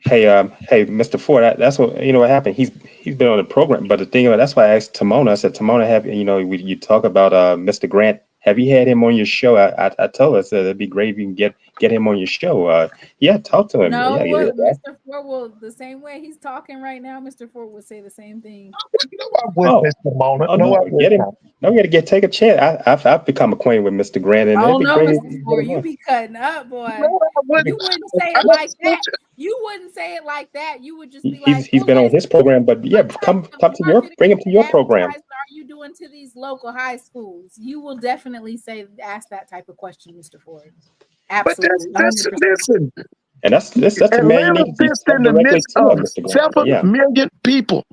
Hey, Mr. Ford, that's what what happened. He's been on the program, but the thing about that's why I asked Timona. I said, Timona, have you talk about Mr. Grant? Have you had him on your show? I told her, I said it'd be great if you can get him on your show. Yeah, talk to him. No, Yeah, Mr. Ford will the same way he's talking right now. Mr. Ford would say the same thing. No, I wouldn't, Mr. Mona. Oh No, I no, get him. wouldn't. No, we got to take a chance. I've become acquainted with Mr. Grant, and it'd Oh be no, great if Mr. you get Ford, him you on. be cutting up, boy. No, I wouldn't. You wouldn't say I it like don't- that. You wouldn't say it like that. You would just be He's like, he's well, been on listen, his program, but yeah, what type come of to your marketing bring him to and your program. advertising are you doing to these local high schools? You will definitely ask that type of question, Mr. Ford. But Absolutely. that's 100%. listen. And that's the man you Atlanta need to sits talk in the directly midst to of him, Mr. Grant. 7 million people.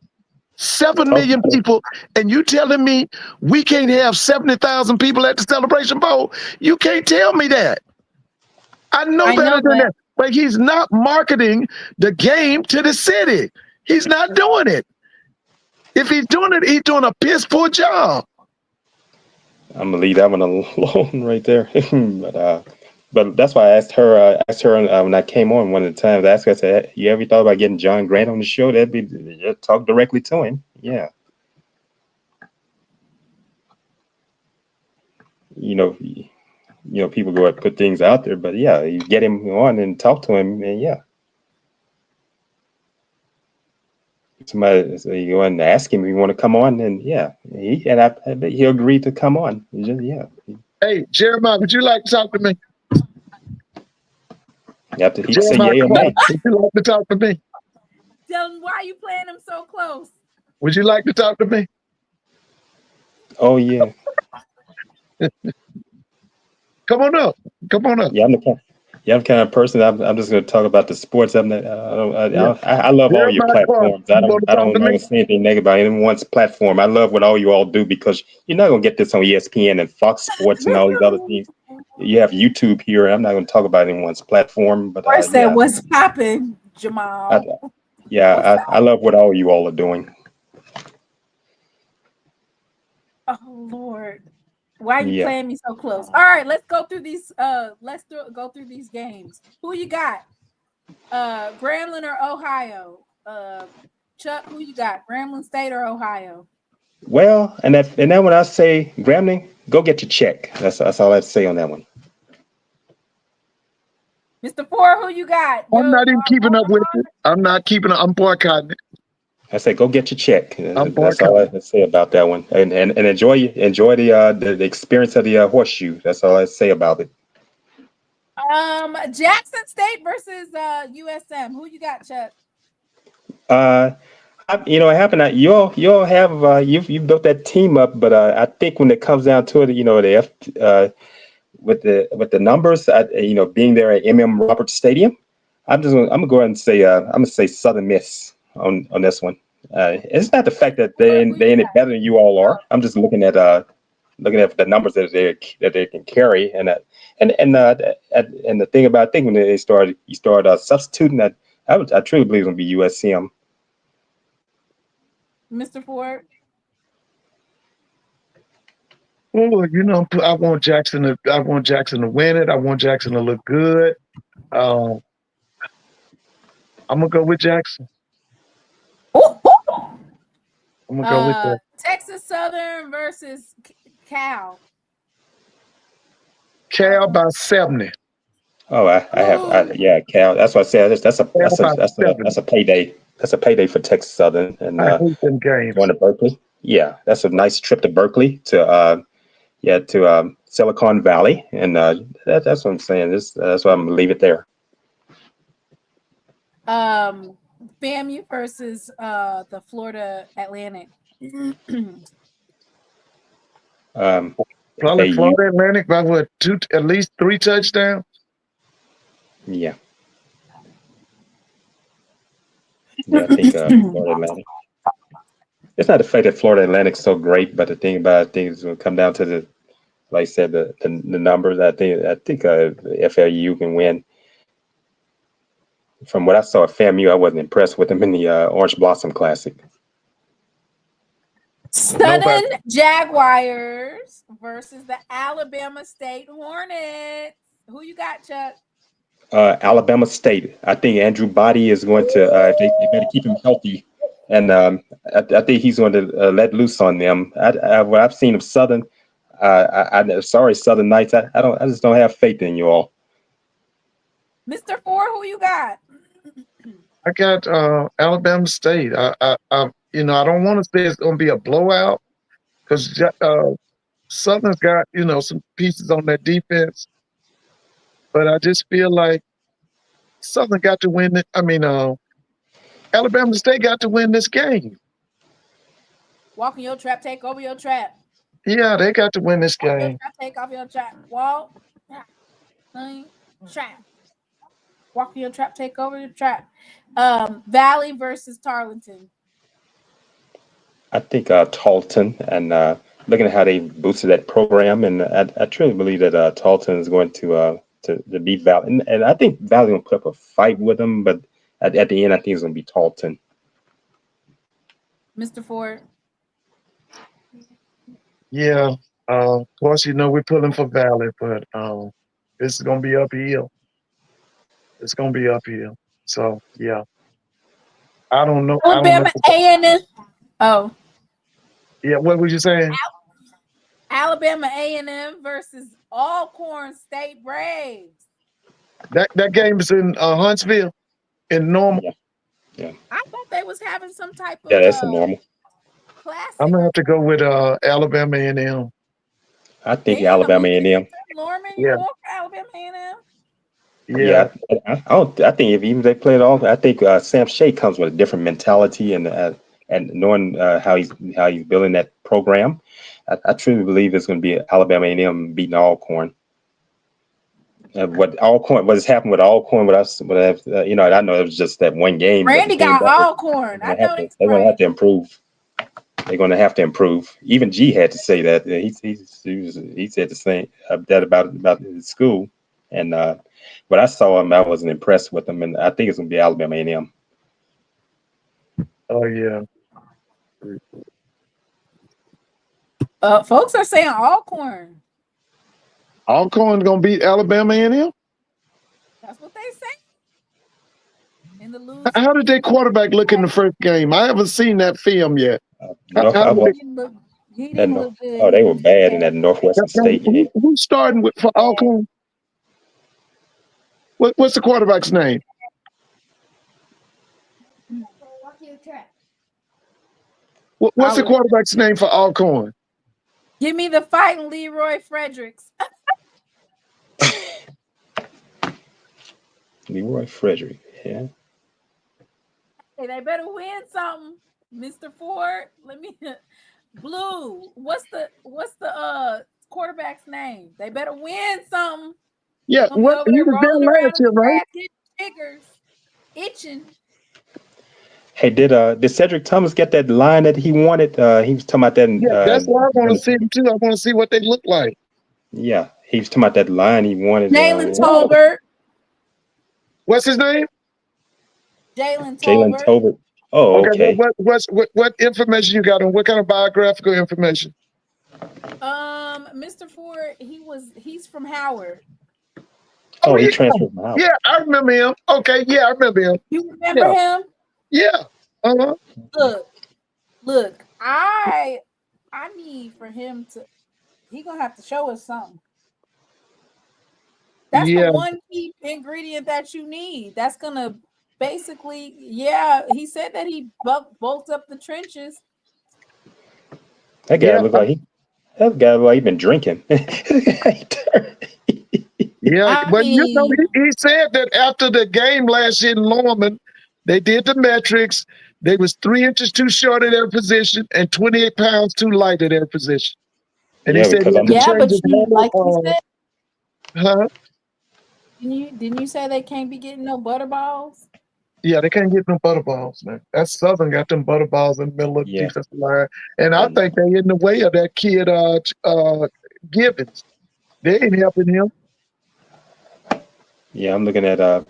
7 million people, and you telling me we can't have 70,000 people at the celebration bowl? You can't tell me that. I know better than that. But he's not marketing the game to the city. He's not doing it. If he's doing it, he's doing a piss poor job. I'm gonna leave that one alone right there. But that's why I asked her. When I came on one of the times. I asked her. I said, "You ever thought about getting John Grant on the show? That'd be just talk directly to him." Yeah. People go and put things out there, but yeah, you get him on and talk to him, and yeah. Somebody, so you go and ask him if you want to come on, and yeah, I bet he'll agree to come on. Yeah. Hey, Jeremiah, would you like to talk to me? You have to say Jeremiah yay or nay. Clark, would you like to talk to me? Tell him, why are you playing him so close? Would you like to talk to me? Oh yeah. Come on up. Come on up. Yeah, I'm the kind of person. I'm just going to talk about the sports. I'm not, I love all your Jeremiah Clark, platforms. you want to talk to me? say anything negative about anyone's platform. I love what all you all do because you're not going to get this on ESPN and Fox Sports and all these other things. You have YouTube here. And I'm not going to talk about anyone's platform, but I said, what's popping, Jamal? I love what all you all are doing. Oh Lord. Why are you playing me so close? All right, let's go through these. Go through these games. Who you got? Grambling or Ohio? Chuck, who you got? Grambling State or Ohio? Well, and then when I say Grambling, go get your check. That's all I have to say on that one. Mr. Ford, who you got? I'm not even keeping up with it. I'm not keeping up. I'm boycotting it. I say go get your check. I'm That's all I have to say about that one. And enjoy the experience of the horseshoe. That's all I say about it. Jackson State versus USM. Who you got, Chuck? It happened that you all have you've built that team up, but I think when it comes down to it, with the numbers, being there at Roberts Stadium, I'm gonna go ahead and say I'm gonna say Southern Miss on this one. It's not the fact that they ain't better than you all are. I'm just looking at the numbers that they can carry, and the thing about, I think when you started substituting that, I truly believe it's gonna be USM. Mr. Ford. Oh, I want Jackson to win it. I want Jackson to look good. I'm gonna go with Jackson. I'm gonna go with that. Texas Southern versus Cal. Cal by 70. Oh, I have Cal. That's what I said. That's a payday. That's a payday for Texas Southern, and I hate them games. going to Berkeley. Yeah, that's a nice trip to Berkeley to Silicon Valley, and that's what I'm saying. That's why I'm gonna leave it there. FAMU versus the Florida Atlantic. Probably Florida Atlantic by what, at least 3 touchdowns. Yeah. Yeah, I think Florida Atlantic. it's not the fact that Florida Atlantic's so great, but the thing about things will come down to the, like I said, the numbers. I think FAU can win. From what I saw at FAMU, I wasn't impressed with them in the Orange Blossom Classic. Southern Jaguars versus the Alabama State Hornets. Who you got, Chuck? Alabama State. I think Andrew Body is going to. They better keep him healthy, and I think he's going to let loose on them. What I've seen of Southern, sorry, Southern Knights. I just don't have faith in you all. Mr. Ford, who you got? I got Alabama State. I don't want to say it's going to be a blowout because Southern's got some pieces on their defense, but I just feel like Southern got to win it. Alabama State got to win this game. Walk in your trap, take over your trap. Yeah, they got to win this game. Trap, take off your trap. Walk, trap. Walk in your trap, take over your trap. Valley versus Tarleton. I think Tarleton, and looking at how they boosted that program, and I truly believe that Tarleton is going to beat Valley, and I think Valley will put up a fight with them, but at the end, I think it's going to be Tarleton. Mr. Ford. Yeah, of course, we're pulling for Valley, but this is going to be uphill. It's going to be uphill. So, yeah. I don't know. Alabama A&M. Oh. Yeah, what were you saying? Alabama A&M versus Alcorn State Braves. That game is in Huntsville, in Normal. Yeah. I thought they was having some type of that's a Normal. Classic. I'm gonna have to go with Alabama A&M. I think Alabama A&M. Norman, Yeah. you going for Alabama A&M? Yeah. I think if they play it off, I think Sam Shea comes with a different mentality and knowing how he's building that program. I truly believe it's going to be Alabama A&M beating Alcorn. What has happened with Alcorn? I know it was just that one game. Randy got Alcorn. They're going to have to improve. They're going to have to improve. Even G had to say that. He said the same that about his school. And when I saw him, I wasn't impressed with him. And I think it's going to be Alabama A&M. Oh yeah. Folks are saying Alcorn. Alcorn's gonna beat Alabama A&M? That's what they say. In the lose. How did their quarterback look in the first game? I haven't seen that film yet. He didn't look good. Oh, they were bad in that Northwestern State game. Who's starting for Alcorn? What's the quarterback's name? What's the quarterback's name for Alcorn? Give me the fighting Leroy Fredericks. Leroy Frederick, yeah. Hey, they better win something, Mr. Ford. Let me Blue. What's the quarterback's name? They better win something. Yeah, he was there last year, right? Chiggers, itching. Hey, did Cedric Thomas get that line that he wanted? He was talking about that. Yeah, that's what I want to see him too. I want to see what they look like. Yeah, he was talking about that line he wanted. Jalen Tolbert. What's his name? Jalen Tolbert. Oh, okay. What information you got on? What kind of biographical information? Mr. Ford, he's from Howard. Oh, he transferred from Howard. Yeah, I remember him. Okay, yeah, I remember him. You remember him? Yeah. Look, I need for him to. He gonna have to show us something. That's the one key ingredient that you need. That's gonna basically, he said that he bolts up the trenches. That guy looked like he been drinking. Yeah, but he said that after the game last year in Lorman, they did the metrics. They was 3 inches too short of their position and 28 pounds too light of their position. And he said, like you said, huh? Didn't you say they can't be getting no butterballs? Yeah, they can't get no butterballs, man. That Southern got them butterballs in the middle of the Yeah. defensive line. And I And, think they in the way of that kid Givens. They ain't helping him. yeah, I'm looking at I'm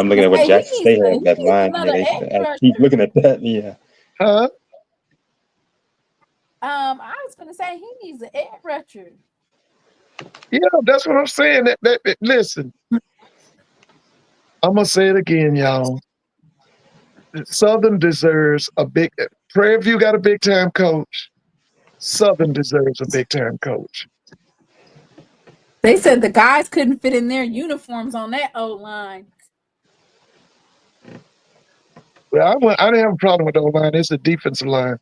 looking at what Hey, Jackson State he has that needs line. another edge I keep rusher. looking at that. Yeah. Huh? I was gonna say he needs an edge rusher. Yeah, that's what I'm saying. Listen, I'm gonna say it again, y'all. Southern deserves a big. Prairie View got a big time coach. Southern deserves a big time coach. They said the guys couldn't fit in their uniforms on that O line. Well, I didn't have a problem with the O-line. It's a defensive line.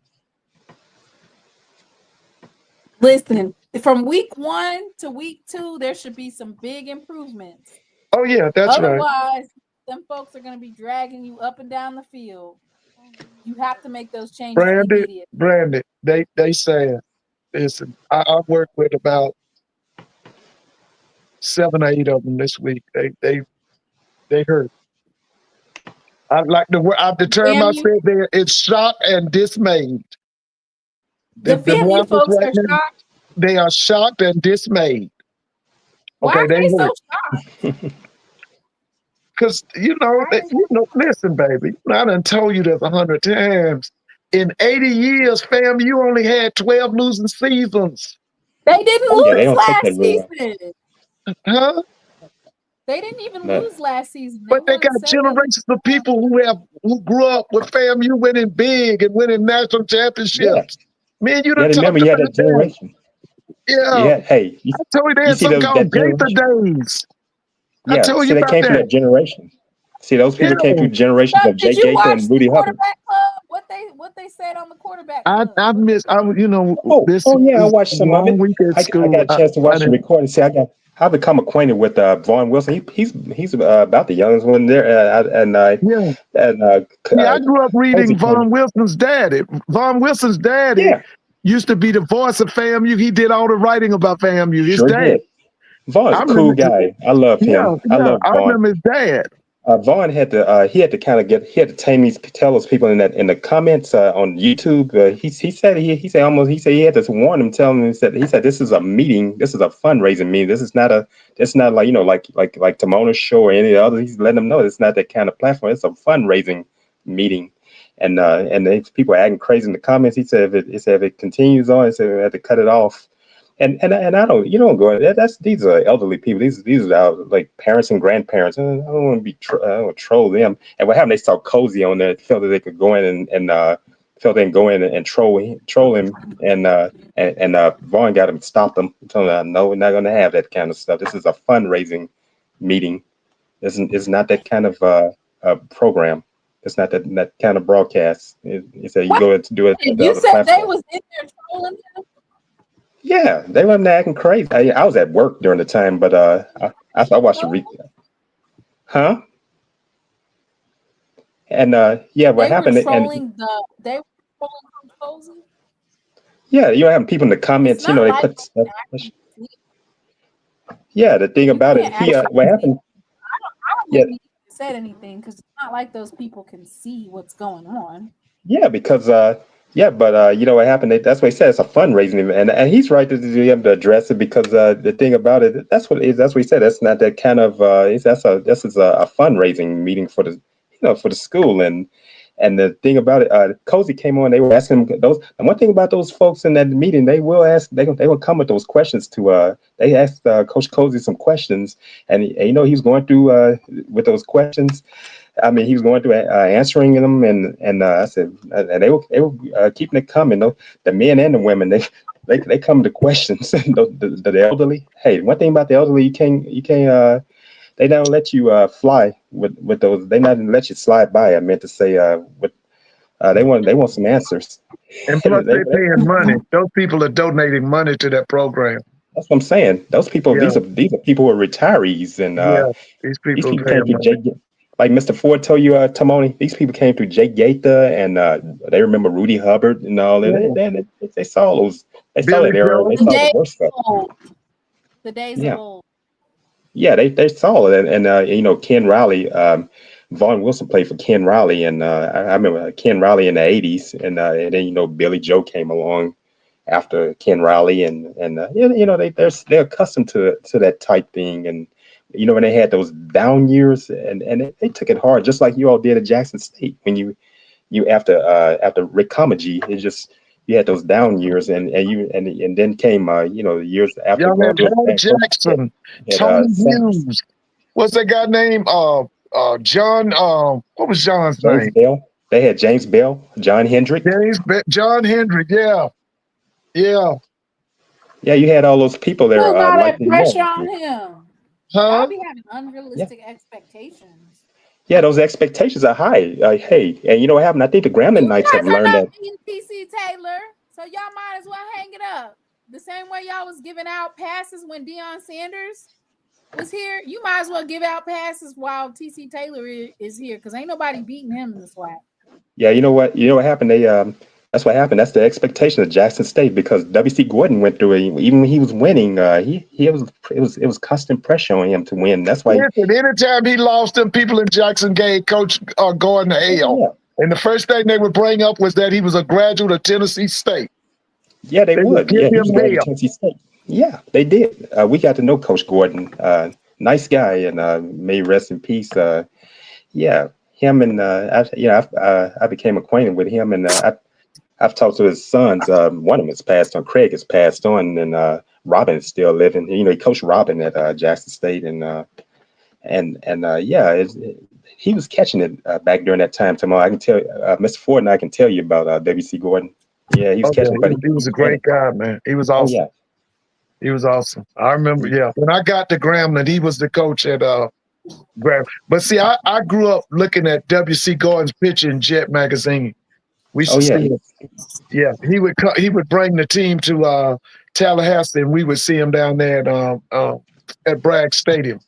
Listen, from week 1 to week 2, there should be some big improvements. Oh yeah, that's right. Otherwise, them folks are going to be dragging you up and down the field. You have to make those changes immediately. Brandon, they say, listen, I worked with about 7 or 8 of them this week. They hurt. I like the word. The term I said there. It's shocked and dismayed. The FAMU folks are shocked. They are shocked and dismayed. Why Okay, are they so shocked? Because listen, baby. I done told you this 100 times. In 80 years, FAMU only had 12 losing seasons. They didn't lose last season. Huh? They didn't even lose last season. But they got generations of people who grew up with FAMU winning big and winning national championships. Yeah. Man, you done remember you had that generation. Yeah. Hey, I told you they had something called Gaither days. Yeah, I told you they about came through that generation. See, those people came through generations of Jay Gaither and Rudy Hubbard. What they said on the quarterback club? I watched some of it. I got a chance to watch the recording. See, I've become acquainted with Vaughn Wilson. He's about the youngest one there. I grew up reading Vaughn Wilson's daddy. Vaughn Wilson's daddy used to be the voice of FAMU. He did all the writing about FAMU. His dad. Vaughn's a cool guy. I love him. I love Vaughn. I remember his dad. Vaughn had to tell those people in the comments on YouTube. He said he had to warn them, tell them. He said this is a meeting. This is a fundraising meeting. It's not like Timona's show or any of the others. He's letting them know it's not that kind of platform. It's a fundraising meeting. And people are acting crazy in the comments. He said if it continues on, he said we have to cut it off. And I don't go. These are elderly people. These are like parents and grandparents. I don't want to be I don't want to troll them. And what happened? They saw Cozy on there. Felt that they could go in and troll him. And Vaughn got him, stopped him, told him, no, we're not going to have that kind of stuff. This is a fundraising meeting. It's not that kind of program. It's not that kind of broadcast. He said you go to do it. You said they was in there trolling him. Yeah, they weren't acting crazy. I was at work during the time, but I watched the replay. Huh? And what happened? They were trolling Cozy? Yeah, you have people in the comments. They put stuff. Yeah, the thing about it, what happened? I don't think he said anything because it's not like those people can see what's going on. Yeah, because what happened? That's what he said. It's a fundraising event, and he's right to address it because the thing about it, that's what he said. That's not that kind of. This is a fundraising meeting for the school, and the thing about it, Cozy came on. They were asking him those. And one thing about those folks in that meeting, they will ask. They will come with those questions to. They asked Coach Cozy some questions, and he was going through with those questions. I mean, he was going through answering them, and I said, and they were keeping it coming. Though the men and the women, they come to questions. the elderly. Hey, one thing about the elderly, you can't. They don't let you fly with those. They not let you slide by. I meant to say, they want some answers. And plus, they're paying money. Those people are donating money to that program. That's what I'm saying. Those people, these are people who are retirees, and these people came through like Mr. Ford told you, Timoni, these people came through Jay Gaither, and they remember Rudy Hubbard and all that. They saw those. They saw that era. They saw the worst stuff. The days of old. Yeah, they saw it, and Ken Riley, Vaughn Wilson played for Ken Riley, and I remember Ken Riley in the '80s, and then Billy Joe came along after Ken Riley, and they're accustomed to that type thing, and when they had those down years, and they took it hard, just like you all did at Jackson State when you after Rick Comagee, it just. You had those down years, and then came the years after. Y'all had Howard Jackson, Tony Hughes. What's that guy name? John. What was John's James name? Bell. They had James Bell, John Hendrick. John Hendrick. Yeah. Yeah, you had all those people there. Put all that pressure on him. Huh? I'll be having unrealistic expectations. Yeah, those expectations are high. Hey, and you know what happened? I think the Grambling Knights have learned that. TC Taylor, so y'all might as well hang it up. The same way y'all was giving out passes when Deion Sanders was here, you might as well give out passes while TC Taylor is here, because ain't nobody beating him in the SWAC. Yeah, you know what happened? That's what happened. That's the expectation of Jackson State, because W.C. Gordon went through it. Even when he was winning, it was constant pressure on him to win. That's why. Anytime he lost, them people in Jackson gave Coach Gordon the hell. Yeah. And the first thing they would bring up was that he was a graduate of Tennessee State. Yeah, they would. Yeah, he was a graduate of Tennessee State. Yeah, they did. We got to know Coach Gordon. Nice guy, and may rest in peace. Yeah, him and I became acquainted with him, and I've talked to his sons. One of them has passed on. Craig has passed on, and Robin is still living. He coached Robin at Jackson State, he was catching it back during that time. Tomorrow, I can tell Mr. Ford and I can tell you about W.C. Gordon. Yeah, he was catching it. He was a great guy, man. He was awesome. Oh, yeah. He was awesome. I remember, when I got to Grambling, he was the coach at Grambling. But see, I grew up looking at W.C. Gordon's picture in Jet magazine. We should see it. Yeah, he would bring the team to Tallahassee, and we would see him down there at Bragg Stadium.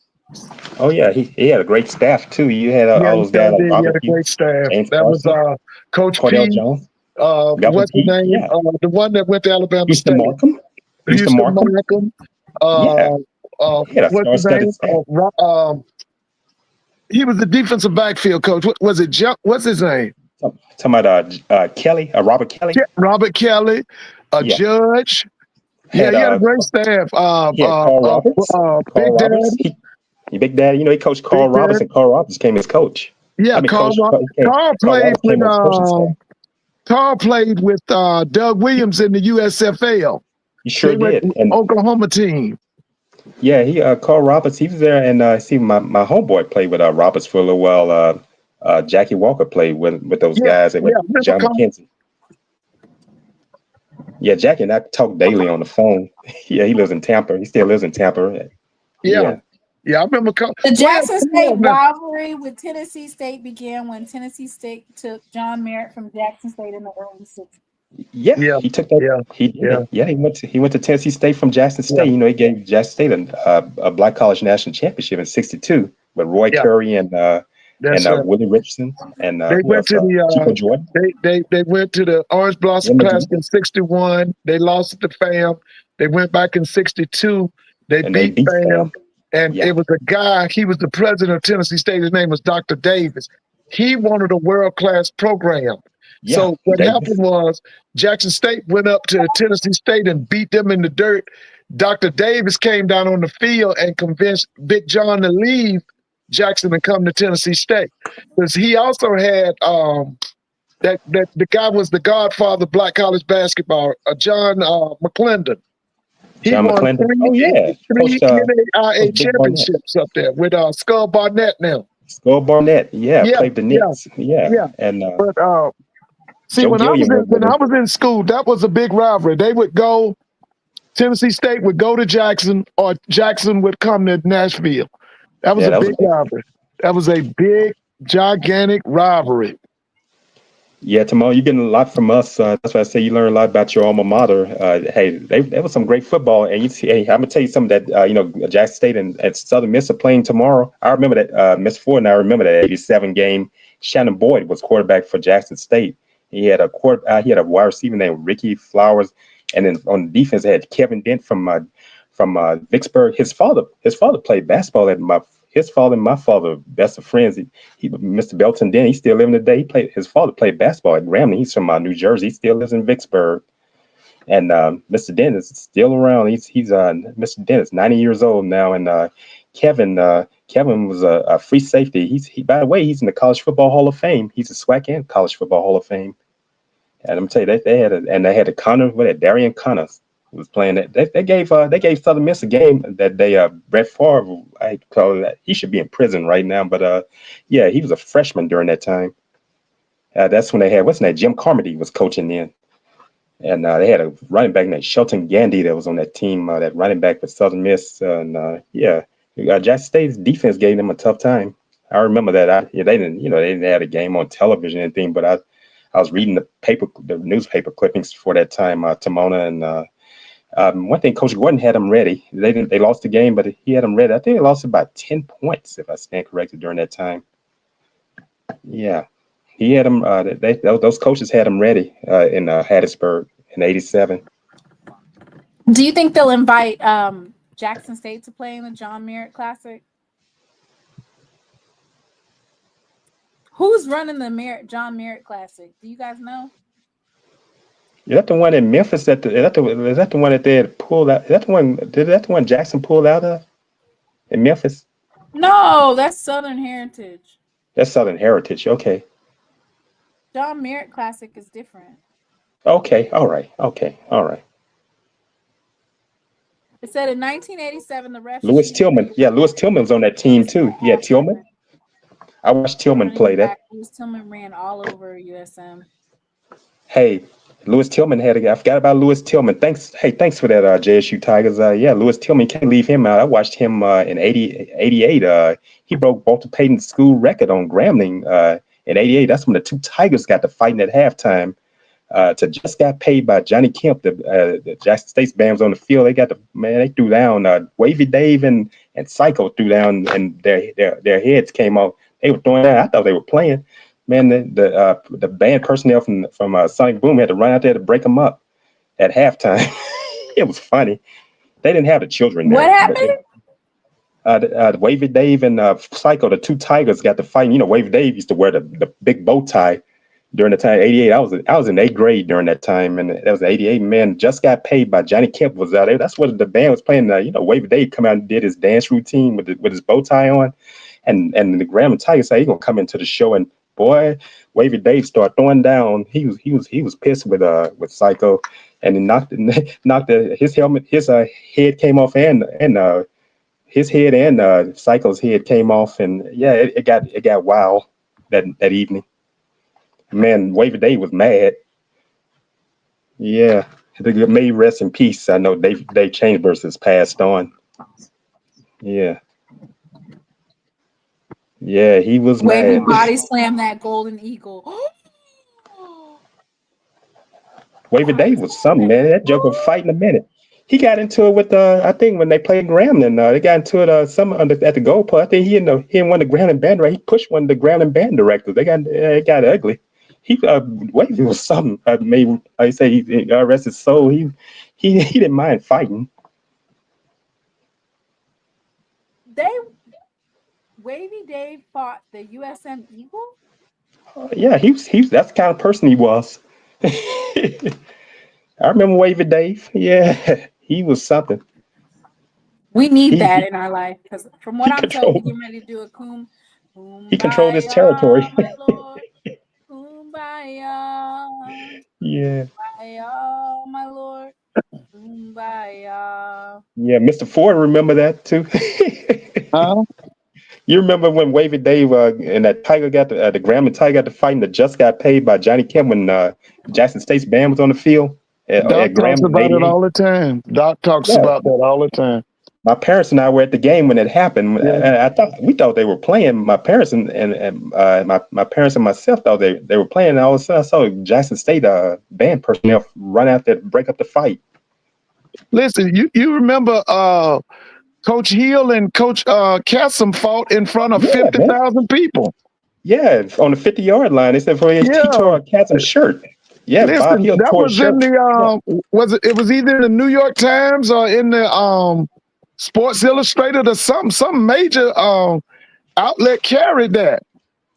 Oh yeah, he had a great staff too. You had all those guys. He had a great staff. James that was Coach Cordell P. Jones. What's his name? Yeah. The one that went to Alabama State. Houston Markham. What's his name? He was the defensive backfield coach. Was it what's his name? Talking about Kelly, Robert Kelly. Robert Kelly, Judge. He had a great staff. Carl Roberts. Big Daddy. He coached Carl Roberts, and Carl Roberts became his coach. Yeah, Carl played with Doug Williams in the USFL. He sure did. And Oklahoma team. Yeah, Carl Roberts, he was there, and my homeboy played with Roberts for a little while. Jackie Walker played with those guys. With John McKenzie. Yeah, Jackie and I talk daily on the phone. Yeah, he lives in Tampa. He still lives in Tampa. Yeah, I remember. The Jackson State rivalry with Tennessee State began when Tennessee State took John Merritt from Jackson State in the early 60s. Yeah, he took that. He went to Tennessee State from Jackson State. He gave Jackson State a Black College National Championship in '62 with Roy Curry and Willie Richardson, and they went to Chico Jordan. They went to the Orange Blossom Classic in '61. They lost to FAM. They went back in '62. They beat FAM. And it was a guy, he was the president of Tennessee State. His name was Dr. Davis. He wanted a world-class program. Yeah, so what happened was Jackson State went up to Tennessee State and beat them in the dirt. Dr. Davis came down on the field and convinced Big John to leave Jackson and come to Tennessee State. Because he also had that the guy was the godfather of black college basketball, John McClendon. He won three NAIA championships up there with Skull Barnett now. Skull Barnett, played the Knicks. But see, when I was in school, that was a big rivalry. They would go, Tennessee State would go to Jackson, or Jackson would come to Nashville. That was a big rivalry. That was a big, gigantic rivalry. Yeah, Tamal, you're getting a lot from us. That's why I say you learn a lot about your alma mater. Hey, there was some great football, and you see, I'm gonna tell you something that Jackson State and Southern Miss are playing tomorrow. I remember that Miss Ford and I remember that '87 game. Shannon Boyd was quarterback for Jackson State. He had a wide receiver named Ricky Flowers, and then on the defense they had Kevin Dent from Vicksburg. His father played basketball at his father and my father, best of friends. Mr. Belton, then he's still living today. His father played basketball at Grambling. He's from New Jersey. He still lives in Vicksburg. And Mr. Dent is still around. He's Mr. Dent is 90 years old now. And Kevin was a free safety. He by the way, he's in the College Football Hall of Fame. He's a SWAC and College Football Hall of Fame. And I'm telling you, they had a Connor, Darian Connors was playing that. They gave Southern Miss a game that they Brett Favre, I call that, he should be in prison right now. But yeah, he was a freshman during that time. That's when they had Jim Carmody was coaching then. And they had a running back named Shelton Gandy that was on that team, that running back for Southern Miss. And Jackson State's defense gave them a tough time. I remember that. They didn't have a game on television or anything, but I was reading the newspaper clippings for that time, Timona. And one thing, Coach Gordon had them ready. They lost the game, but he had them ready. I think they lost about 10 points, if I stand corrected, during that time. Yeah. He had them. Those coaches had them ready in Hattiesburg in '87. Do you think they'll invite Jackson State to play in the John Merritt Classic? Who's running the John Merritt Classic? Do you guys know? Is that the one in Memphis? Is that the one that they had pulled out? Is that the one Jackson pulled out of in Memphis? No, that's Southern Heritage. That's Southern Heritage. Okay. John Merritt Classic is different. Okay. All right. Okay. All right. It said in 1987, the refs. Lewis Tillman. Yeah, Lewis Tillman was on that team too. Yeah, Tillman. I watched Tillman play that. Lewis Tillman ran all over USM. Hey, Lewis Tillman I forgot about Lewis Tillman. Thanks for that, JSU Tigers. Yeah, Lewis Tillman, can't leave him out. I watched him in 88. He broke Walter Payton's school record on Grambling in 88. That's when the two Tigers got to fighting at halftime. To just got paid by Johnny Kemp. The Jackson State's band was on the field. They threw down Wavy Dave and Psycho threw down, and their heads came off. They were throwing down. I thought they were playing. Man, the band personnel from Sonic Boom had to run out there to break them up at halftime. It was funny. They didn't have the children there. What happened? Wavy Dave and Psycho, the two Tigers, got to fight. You know, Wavy Dave used to wear the big bow tie during the time. 88. I was in 8th grade during that time, and that was 88. Man, just got paid by Johnny Kemp was out there. That's what the band was playing. Wavy Dave come out and did his dance routine with his bow tie on, and the Grambling Tigers say he's gonna come into the show, and boy, Wavy Dave started throwing down. He was pissed with Psycho, and he knocked his helmet, his head came off, and his head and Psycho's head came off, and yeah, it got wild that evening. Man, Wavy Dave was mad. Yeah, may rest in peace. I know Dave Chambers has passed on. Yeah. Yeah, he was Wavy mad. body slammed that golden eagle. Wavy Dave was something, man. That joker was fighting a minute. He got into it with I think when they played Grambling, they got into it at the goalpost. I think he and one of the Grambling band directors. He pushed one of the Grambling band directors. It got ugly. Wavy was something. I say he rest his soul. He didn't mind fighting. Wavy Dave fought the USM Eagle? Yeah, that's the kind of person he was. I remember Wavy Dave. Yeah, he was something. We need that in our life, because from what I'm told, we're getting ready to do a kumbaya. He controlled his territory. My Lord, kumbaya. Yeah. Kumbaya, my Lord. Kumbaya. Yeah, Mr. Ford, remember that too. You remember when Wavy Dave and that Tiger the Grambling Tiger got to fight, and just got paid by Johnny Kemp when Jackson State's band was on the field? Doc talks about it all the time. Doc talks about that all the time. My parents and I were at the game when it happened. Yeah. We thought they were playing. My parents and my parents and myself thought they were playing. And all of a sudden, I saw Jackson State band personnel run out there to break up the fight. Listen, you remember Coach Hill and Coach Cassim fought in front of 50,000 people. Yeah, on the 50-yard line. They said he tore Cassim's shirt. Yeah, listen, Bob Hill that tore was in the it was either in the New York Times or in the Sports Illustrated or some major outlet carried that.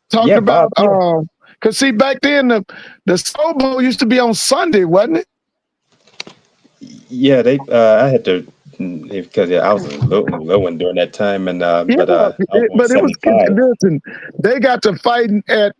Talking Yeah, about Bob Hill. because see back then the Soul Bowl used to be on Sunday, wasn't it? Yeah, they. I had to because I was a little one during that time, and I was born But it was 75. listen, they got to fighting at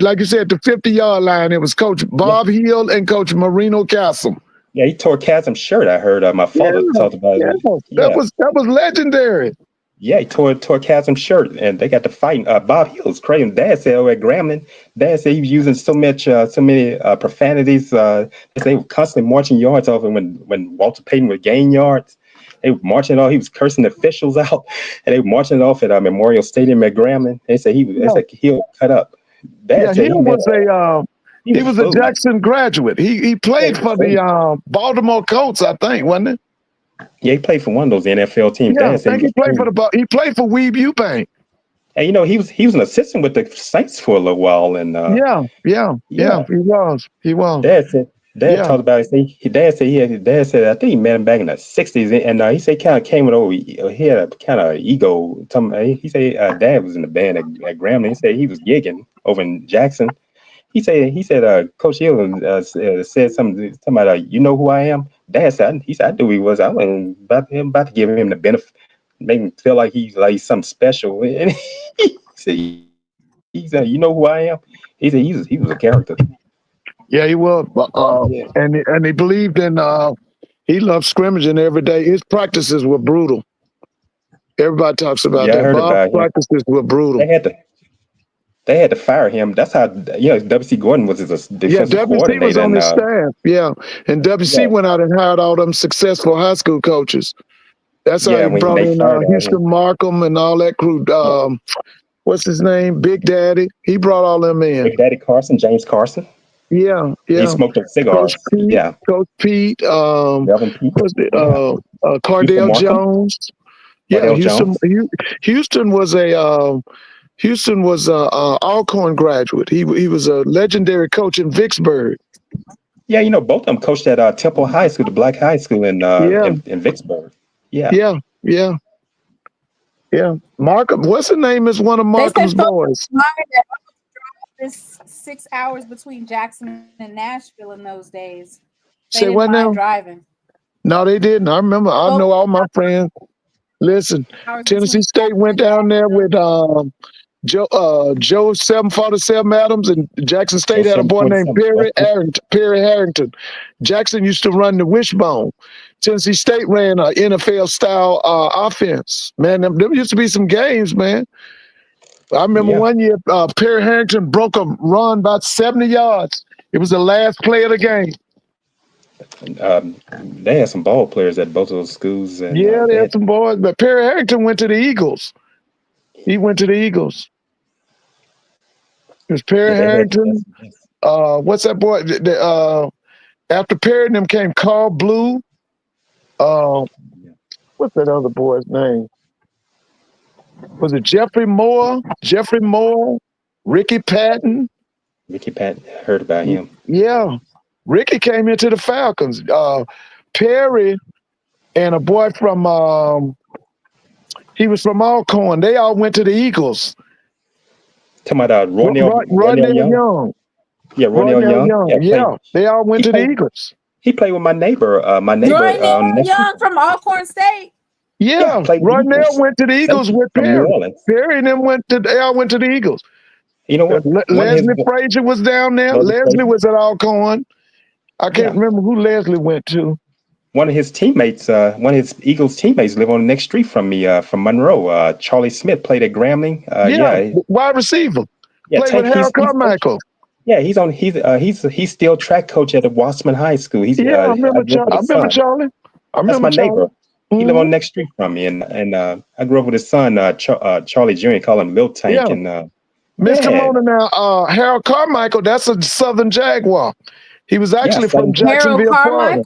like you said, the 50-yard line. It was Coach Bob Hill and Coach Marino Castle. Yeah, he tore Chasm's shirt. I heard my father talked about it. That was legendary. Yeah, he tore Chasm's shirt, and they got to fighting. Bob Hill was crazy. Dad said at Grambling, Dad said he was using so many profanities. They were constantly marching yards off, and when Walter Payton would gain yards, they were marching off. He was cursing the officials out, and they were marching off at Memorial Stadium at Grambling. They said Hill cut up. Dad said he was a Jackson graduate. He played for the Baltimore Colts, I think, wasn't it? Yeah, he played for one of those NFL teams. Yeah, I think he played for Weeb Eubank. And he was an assistant with the Saints for a little while. And he was. Dad talked about it. Dad said I think he met him back in the '60s, and he said he kind of came with he had a kind of ego. He said Dad was in the band at Grambling. He said he was gigging over in Jackson. He said Coach Hill said something about you know who I am. Dad said I knew he was. I wasn't about to give him the benefit, make him feel like he's like something special. And he said you know who I am. He said he was a character. Yeah, he was. And he believed in. He loved scrimmaging every day. His practices were brutal. Everybody talks about that. I heard about practices were brutal. They had to fire him. That's how W.C. Gordon was his defensive coordinator. W.C. was on his staff. Yeah, and W.C. went out and hired all them successful high school coaches. That's how he brought in Houston Markham and all that crew. What's his name? Big Daddy. He brought all them in. Big Daddy Carson, James Carson. Yeah. He smoked them cigars. Coach Pete. Pete. What's it? Cardell Jones. Yeah, Houston was a Alcorn graduate. He was a legendary coach in Vicksburg. Yeah, both of them coached at Temple High School, the Black High School in Vicksburg. Yeah. Markham. What's the name? Is one of Markham's boys. This 6 hours between Jackson and Nashville in those days. Say what now? Driving. No, they didn't. I remember. I know all my friends. Listen, Tennessee State went down there with Joe 747 Adams, and Jackson State had a boy named Perry Harrington. Jackson used to run the wishbone. Tennessee State ran an NFL style offense. Man, them used to be some games, man. I remember one year Perry Harrington broke a run about 70 yards. It was the last play of the game. They had some ball players at both of those schools. And, they had some boys, but Perry Harrington went to the Eagles. He went to the Eagles. It was Perry Harrington. What's that boy? After Perry and them came Carl Blue. What's that other boy's name? Was it Jeffrey Moore? Ricky Patton. Heard about him. Yeah. Ricky came into the Falcons. Perry and a boy from he was from Alcorn. They all went to the Eagles. Talking about Roynell Young. Yeah, Roynell Young. They all went to the Eagles. He played with my neighbor. Roynell Young from Alcorn State. Yeah, Roynell went to the Eagles with Perry. Perry and them they all went to the Eagles. You know what? Leslie Frazier was down there. Leslie was at Alcorn. I can't remember who Leslie went to. One of his Eagles teammates live on the next street from me, from Monroe. Charlie Smith played at Grambling. Wide receiver. Yeah, played with Harold Carmichael. Yeah, he's still track coach at the Wasserman High School. I remember Charlie. That's my neighbor. He lived on the next street from me, and I grew up with his son, Charlie Jr. Call him Lil Tank. Yeah. And Mr. Mona now, Harold Carmichael. That's a Southern Jaguar. He was actually from Jacksonville, Florida.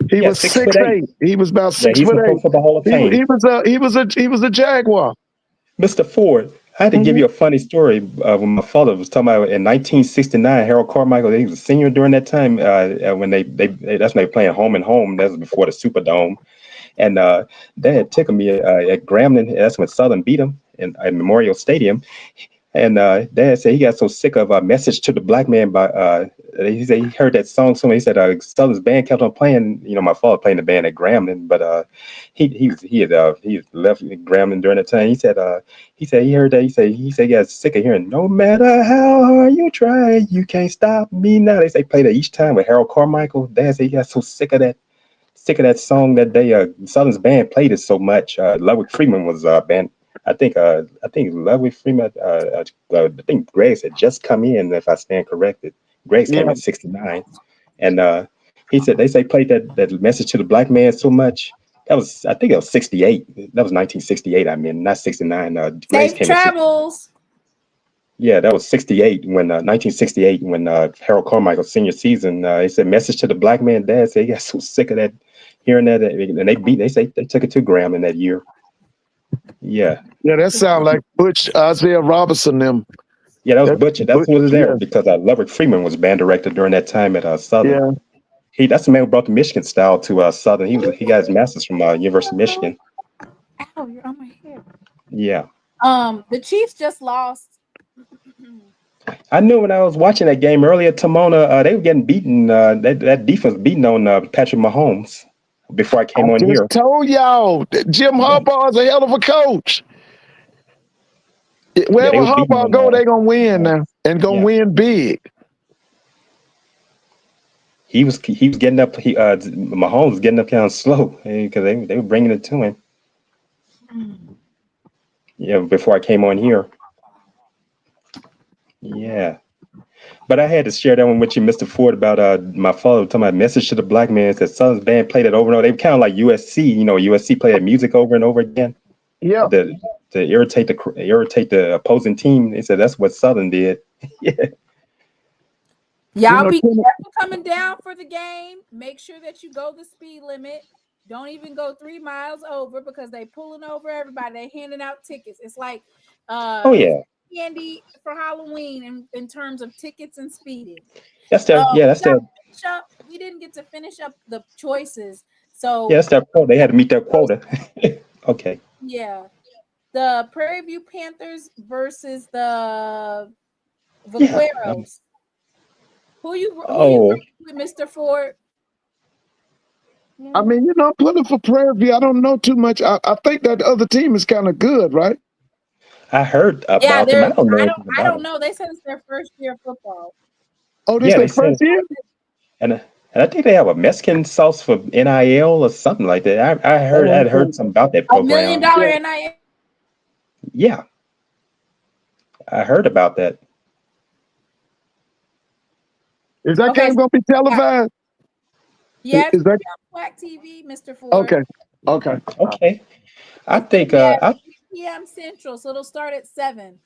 He was 6'8". He was about 6'8". He was a Jaguar. Mr. Ford, I had to give you a funny story. When my father was talking about in 1969, Harold Carmichael, he was a senior during that time. When that's when they were playing home and home. That was before the Superdome. And Dad took me at Grambling. That's when Southern beat them at Memorial Stadium. And Dad said he got so sick of a message to the black man by he said he heard that song so he said Southern's band kept on playing. You know, my father playing the band at Grambling, but he had left Grambling during that time. He said he heard that he said he got sick of hearing no matter how hard you try, you can't stop me now. They say play that each time with Harold Carmichael. Dad said he got so sick of that song that day. Southern's band played it so much. Ludwig Freeman was band. I think Ludwig Freeman. I think Grace had just come in, if I stand corrected. Grace came in '69, and he said they played that message to the black man so much. I think it was '68. That was 1968. I mean, not '69. Grace Safe came travels. Yeah, that was 1968 when Harold Carmichael's senior season. He said message to the black man. Dad said he got so sick of that, hearing that, and they say they took it to Graham in that year. Yeah. Yeah, that sounds like Butch Isaiah Robinson them. Yeah, that was Butcher. That's what was there yeah. because Ludwig Freeman was band director during that time at Southern. Yeah. That's the man who brought the Michigan style to Southern. He got his master's from University of Michigan. Ow, you're on my hair. Yeah. The Chiefs just lost. I knew when I was watching that game earlier, Timona, they were getting beaten. That defense beating on Patrick Mahomes before I came on just here. Told y'all that Jim Harbaugh is a hell of a coach. Wherever Harbaugh go, they gonna win now and gonna win big. He was getting up. Mahomes was getting up kind of slow because they were bringing it to him. Yeah, before I came on here. Yeah, but I had to share that one with you, Mr. Ford, about my father talking about message to the black man. Said Southern's band played it over and over. They were kind of like USC. You know, USC played that music over and over again. Yeah. To irritate the opposing team. They said that's what Southern did. Yeah. Y'all be careful coming down for the game. Make sure that you go the speed limit. Don't even go 3 miles over because they pulling over everybody. They handing out tickets. It's like candy for Halloween in terms of tickets and speeding. We didn't get to finish up the choices. So that's their quota. They had to meet their quota. Okay. Yeah. The Prairie View Panthers versus the Vaqueros. Who you with, Mr. Ford? I mean, I'm pulling for Prairie View. I don't know too much. I think that the other team is kind of good, right? I heard about them. I don't know. They said it's their first year of football. Oh, this their first year? And I think they have a Mexican sauce for NIL or something like that. I heard something about that program. $1 million NIL. Yeah, I heard about that. Is that game going to be televised? Yes, is that on SWAC TV, Mr. Ford? Okay. I think 8 p.m. Central, so it'll start at 7.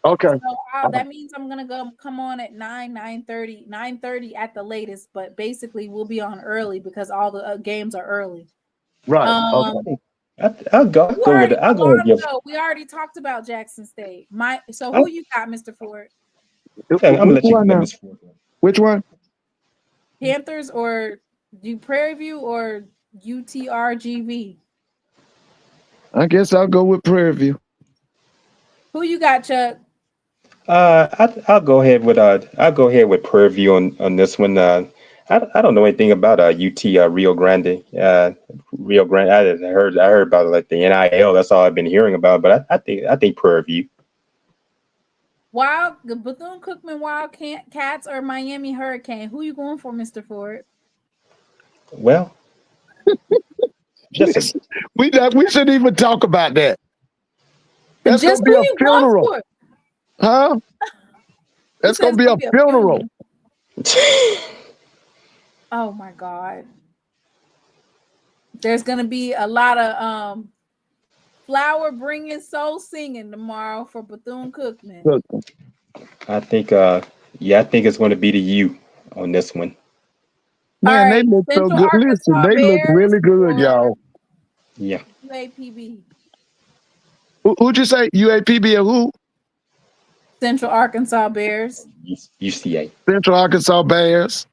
Okay. So that means I'm gonna come on at 9:30 at the latest, but basically we'll be on early because all the games are early. Right. I'll go with it. We already talked about Jackson State. Who you got, Mr. Ford? Okay, I'm gonna let you go, Mr. Ford. Which one? Panthers or Prairie View or UTRGV? I guess I'll go with Prairie View. Who you got, Chuck? I'll go ahead with Prairie View on this one. I don't know anything about UT Rio Grande. Rio Grande. I heard about like the NIL. That's all I've been hearing about. But I think Prairie View. Bethune-Cookman Wildcats or Miami Hurricane? Who you going for, Mr. Ford? Well, we shouldn't even talk about that. That's gonna be a funeral, huh? That's gonna be a funeral. Oh my God! There's gonna be a lot of flower bringing, soul singing tomorrow for Bethune-Cookman. I think it's going to be the U on this one. Man, they look so good. Listen, they look really good, y'all. Yeah. UAPB. Who'd you say? UAPB or who? Central Arkansas Bears. UCA. Central Arkansas Bears.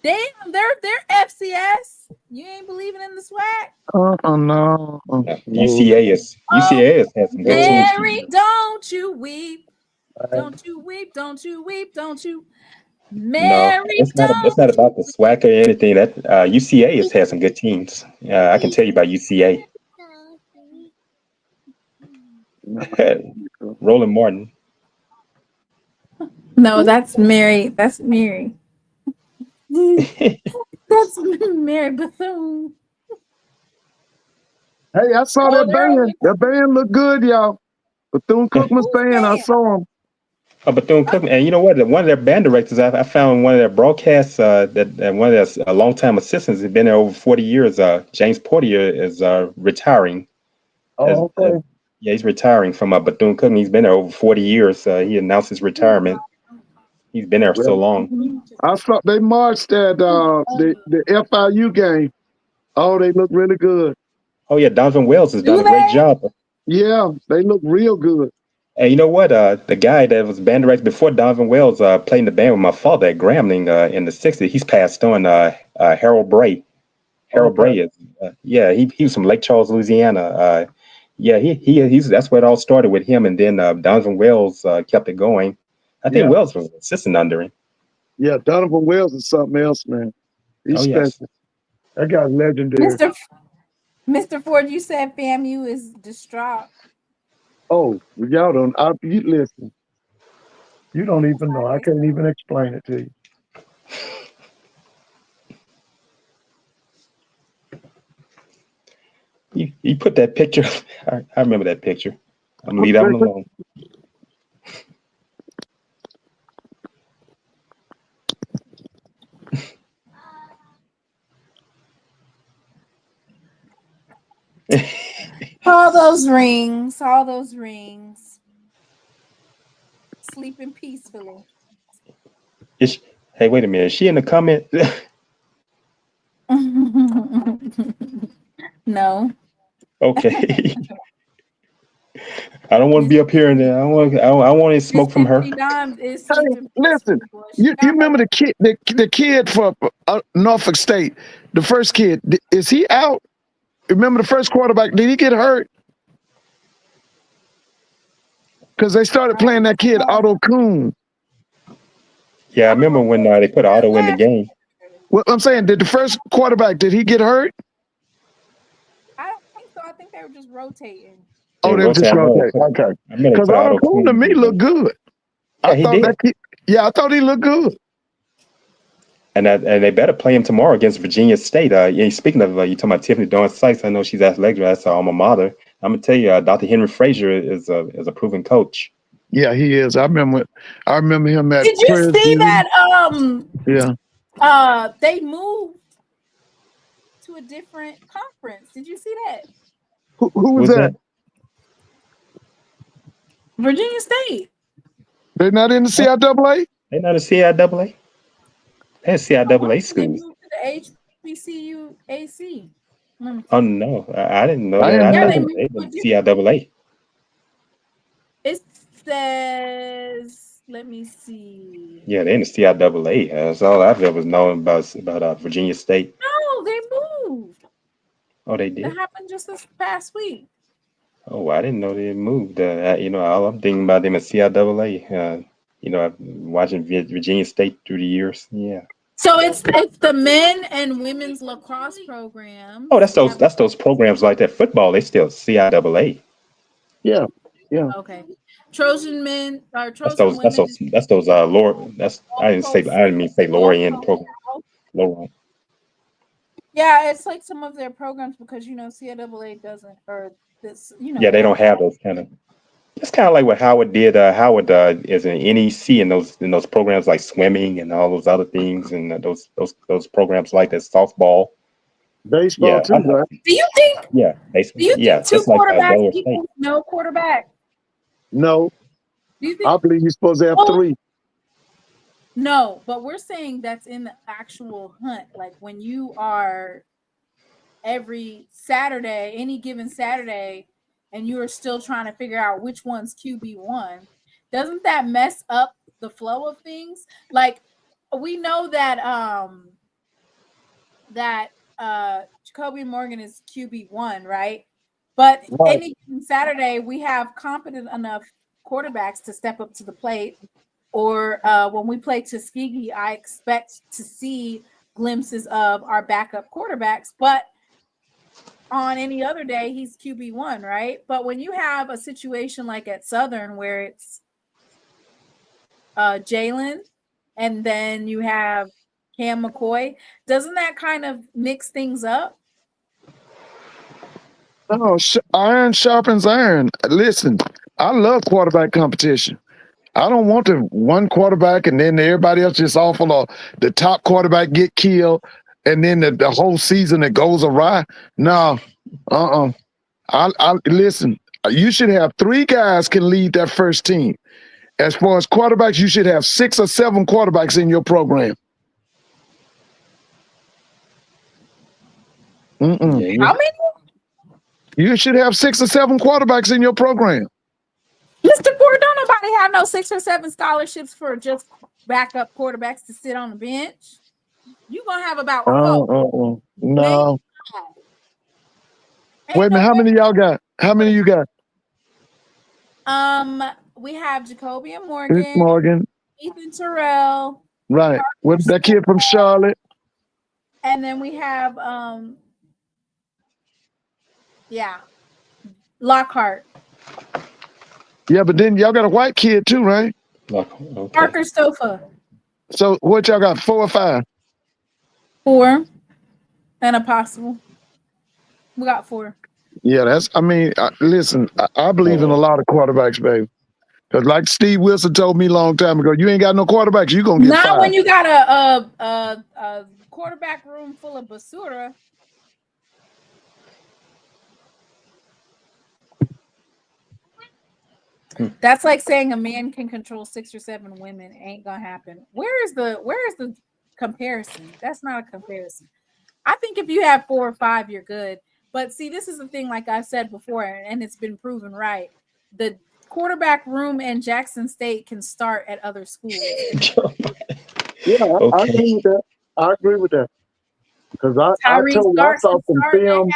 Damn, they're FCS. You ain't believing in the SWAC? No. UCA has had some good teams. Mary, don't you weep. Don't you weep, don't you weep, don't you. No, Mary, it's don't not about the SWAC or anything. That UCA has had some good teams. I can tell you about UCA. Roland Martin. No, that's Mary. That's Mary. That's Mary Bethune. Hey, I saw that band. That band looked good, y'all. Bethune-Cookman's band, I saw them. Oh, Bethune-Cookman, and you know what? One of their band directors, I found one of their broadcasts. That one of their longtime assistants has been there over 40 years. James Portier is retiring. Oh, okay. Yeah, he's retiring from Bethune-Cookman. He's been there over 40 years. He announced his retirement. He's been there so long. I saw they marched at the FIU game. Oh, they look really good. Oh yeah, Donovan Wells has done a great job. Yeah, they look real good. And you know what? The guy that was band director before Donovan Wells played in the band with my father at Grambling in the 60s. He's passed on. Harold Bray. Harold Bray is he was from Lake Charles, Louisiana. He's that's where it all started with him, and then Donovan Wells kept it going. I think Wells was an assistant under him. Yeah, Donovan Wells is something else, man. He's special. That guy's legendary. Mr. Ford, you said FAMU is distraught. Oh, y'all don't. You listen. You don't even know. I can't even explain it to you. You put that picture. I remember that picture. I'm gonna leave that one alone. All those rings. Sleeping peacefully. Hey, wait a minute. Is she in the comment? No. Okay. I don't want to be up here and I want any smoke from her. Hey, listen, you remember the kid from Norfolk State, the first kid, is he out? Remember the first quarterback, did he get hurt? Because they started playing that kid, Otto Kuhn. Yeah, I remember when they put Otto in the game. Well, I'm saying, did the first quarterback, did he get hurt? I don't think so. I think they were just rotating. Oh, they were just rotating. Okay. Because Otto Kuhn to me looked good. Yeah, he did. I thought he looked good. And they better play him tomorrow against Virginia State. Speaking of, you talking about Tiffany Dawn Sykes, I know she's athletic. That's her alma mater. I'm gonna tell you, Dr. Henry Frazier is a proven coach. Yeah, he is. I remember him at. Did you see that? Yeah. They moved to a different conference. Did you see that? Who was that? Virginia State. They're not in the CIAA? They're not in CIAA? They're CIAA schools. They moved to the HBCU AC. Oh no, I didn't know that. They were CIAA. It says, let me see. Yeah, they're in the CIAA. That's all I've ever known about Virginia State. No, they moved. Oh, they did? That happened just this past week. Oh, I didn't know they moved. All I'm thinking about them at CIAA. Watching Virginia State through the years. Yeah. So it's the men and women's lacrosse program. Oh, that's those programs like that. Football, they still CIAA. Yeah. Okay. Trojan men or Trojan women. That's those lower. I didn't mean to say lower end program. Lower. Yeah, it's like some of their programs because CIAA doesn't or this Yeah, they don't have those kind of. It's kind of like what Howard did. Howard is an NEC in those programs like swimming and all those other things, and those programs like that, softball, baseball too. Right? Do you think? Yeah, baseball. Do you think two quarterbacks equals no quarterback? No. Do you think? I believe you're supposed to have 3. No, but we're saying that's in the actual hunt. Like when you are every Saturday, any given Saturday. And you are still trying to figure out which one's QB1, doesn't that mess up the flow of things? Like we know that that Jacoby Morgan is QB1, right? But Right. any given Saturday, we have competent enough quarterbacks to step up to the plate. Or when we play Tuskegee, I expect to see glimpses of our backup quarterbacks. But on any other day, he's QB1, right? But when you have a situation like at Southern where it's Jalen and then you have Cam McCoy, doesn't that kind of mix things up? Oh, iron sharpens iron. Listen, I love quarterback competition. I don't want to one quarterback and then everybody else just awful or the top quarterback get killed and then the whole season it goes awry. No, I listen, you should have 3 guys can lead that first team. As far as quarterbacks, you should have 6 or 7 quarterbacks in your program. Yeah, How many? You should have 6 or 7 quarterbacks in your program. Mr. Ford, don't nobody have no 6 or 7 scholarships for just backup quarterbacks to sit on the bench. You're gonna have about 4. No. Ain't Wait a minute, how many y'all got? How many you got? We have Jacoby and Chris Morgan. Ethan Terrell, Right. What's that kid from Charlotte? and then we have Lockhart. Yeah, but then y'all got a white kid too, right? Okay. Parker Stofa. So what y'all got, 4 or 5? 4 and a possible. We got 4. Yeah, listen, I believe in a lot of quarterbacks, baby. Because like Steve Wilson told me a long time ago, you ain't got no quarterbacks, you're going to get Not fired. when you got a quarterback room full of basura. That's like saying a man can control 6 or 7 women. Ain't gonna happen. Where is the comparison? That's not a comparison. I think if you have 4 or 5, you're good. But see, this is the thing, like I said before, and it's been proven right. The quarterback room in Jackson State can start at other schools. Yeah, I agree with that. I agree with that. Because I told you, I saw some film.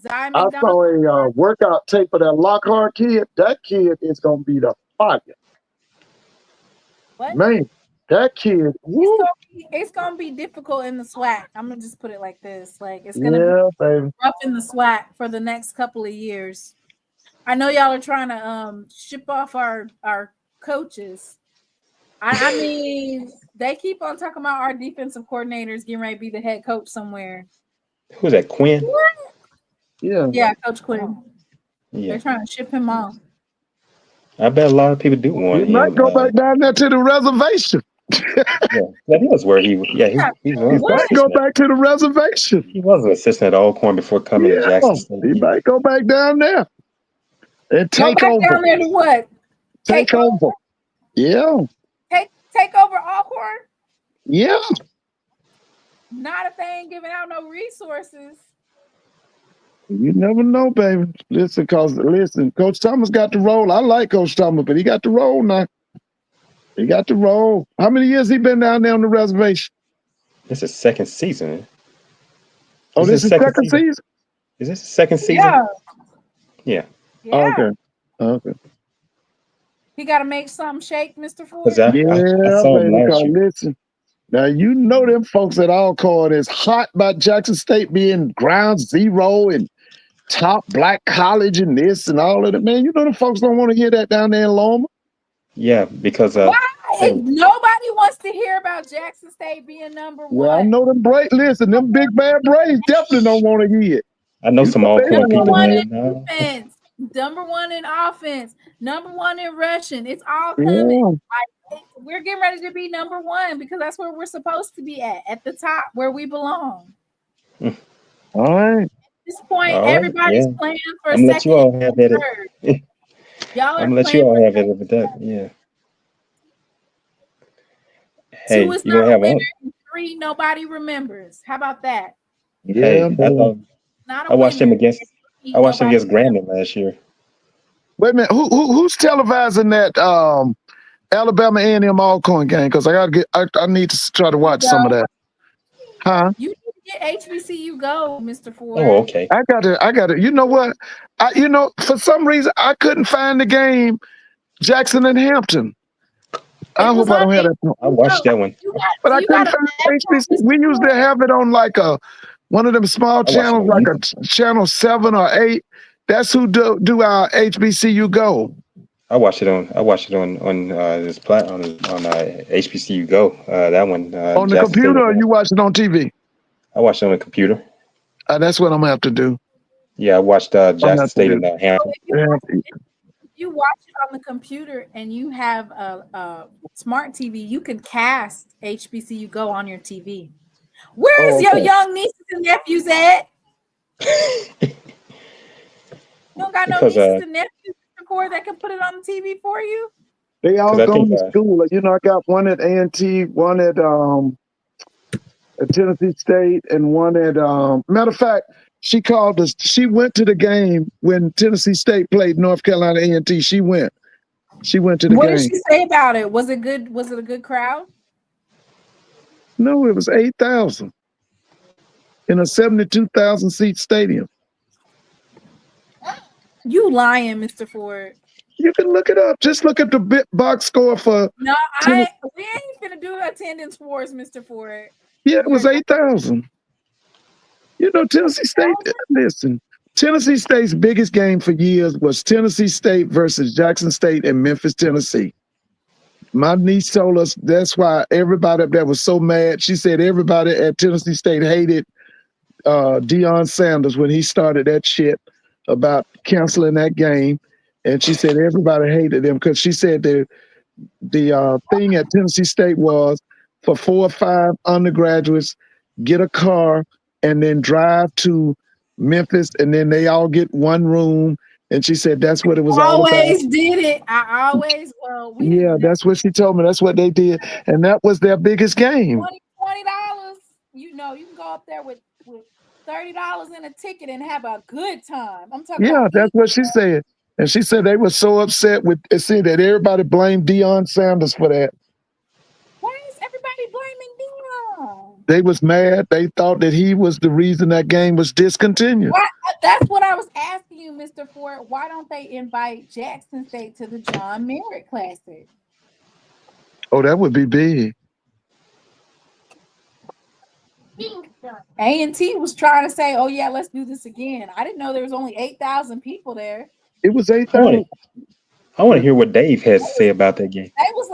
I saw a workout tape of that Lockhart kid. That kid is going to be the fire. What? Man, that kid. It's gonna be difficult in the SWAC. I'm gonna just put it like this: like it's gonna be baby. rough in the SWAC for the next couple of years. I know y'all are trying to ship off our coaches. I mean, they keep on talking about our defensive coordinators getting ready to be the head coach somewhere. Who's that, Quinn? Yeah, Coach Quinn. Yeah. They're trying to ship him off. I bet a lot of people do want You him. might go back down there to the reservation. Yeah, that was where he was. Yeah, he was. Might go back to the reservation. He was an assistant at Alcorn before coming to Jackson State. He might go back down there and take over. Down there to what? Take over. Yeah. Take over Alcorn? Yeah. Not if they ain't giving out no resources. You never know, baby. Listen, Coach Thomas got the role. I like Coach Thomas, but he got the role now. He got the role. How many years he been down there on the reservation? This is second season. Oh, this is second season? Is this the second season? Yeah. Okay. He got to make something shake, Mr. Ford. I saw baby. him last year. Listen. Now, you know them folks at Alcorn is hot by Jackson State being ground zero and top black college and this and all of that. Man, you know them folks don't want to hear that down there in Loma. Yeah, because Why? Nobody wants to hear about Jackson State being number 1. Well, I know them listen, them big bad Braves definitely don't want to hear it. I know some Alcorn people. Defense, number 1 in offense, number 1 in rushing. It's all coming. Like, we're getting ready to be number 1 because that's where we're supposed to be at the top where we belong. All right. At this point, everybody's playing for I'm second and third. Y'all I'm gonna let you all have it with that. Yeah. Hey, 2 is you not gonna a have winner, and 3 nobody remembers. How about that? Yeah. Not I watched him against Grambling last year. Wait a minute. Who's televising that Alabama A&M Alcorn game? Because I need to try to watch some of that. Huh? You need to get HBCU Go, Mr. Ford. Oh, okay. I got it. You know what? For some reason I couldn't find the game Jackson and Hampton. I hope I don't have that. I watched that one. But I You couldn't got find a HBC. We used to have it on like one of them small I watched it channels, on like a channel 7 or 8. That's who do our HBCU Go. I watched it on this on HBCU Go. That one On the Jackson State computer, or and you watch it on TV? I watched it on the computer. That's what I'm gonna have to do. Yeah, I watched Jackson State and Hampton. If you watch it on the computer and you have a smart TV, you can cast HBCU Go on your TV. Where's your young nieces and nephews at? You don't got no Because, nieces and nephews that can put it on the TV for you? They all 'Cause I go think, to school. I got one at A&T, one at Tennessee State, and one at matter of fact, she called us. She went to the game when Tennessee State played North Carolina A&T. She went to the What game. did she say about it? Was it good? Was it a good crowd? No, it was 8,000 in a 72,000 seat stadium. You lying, Mr. Ford. You can look it up. Just look at the box score for. No, we ain't finna do attendance wars, Mr. Ford. Yeah, it was 8,000. Tennessee State. Listen, Tennessee State's biggest game for years was Tennessee State versus Jackson State in Memphis, Tennessee. My niece told us that's why everybody up there was so mad. She said everybody at Tennessee State hated Deion Sanders when he started that shit about canceling that game. And she said everybody hated him because she said the thing at Tennessee State was for 4 or 5 undergraduates, get a car and then drive to Memphis, and then they all get one room. And she said that's what it was all about. Always did it. I always, that's what she told me. That's what they did. And that was their biggest game. $20. You can go up there with $30 in a ticket and have a good time. I'm talking about that's what she said. And she said they were so upset with seeing that everybody blamed Deion Sanders for that. Why is everybody blaming Deion? They was mad. They thought that he was the reason that game was discontinued. That's what I was asking you, Mr. Ford. Why don't they invite Jackson State to the John Merritt Classic? Oh, that would be big. A&T was trying to say, "Oh yeah, let's do this again." I didn't know there was only 8,000 people there. It was 8,000. I want to hear what Dave has to say about that game. They was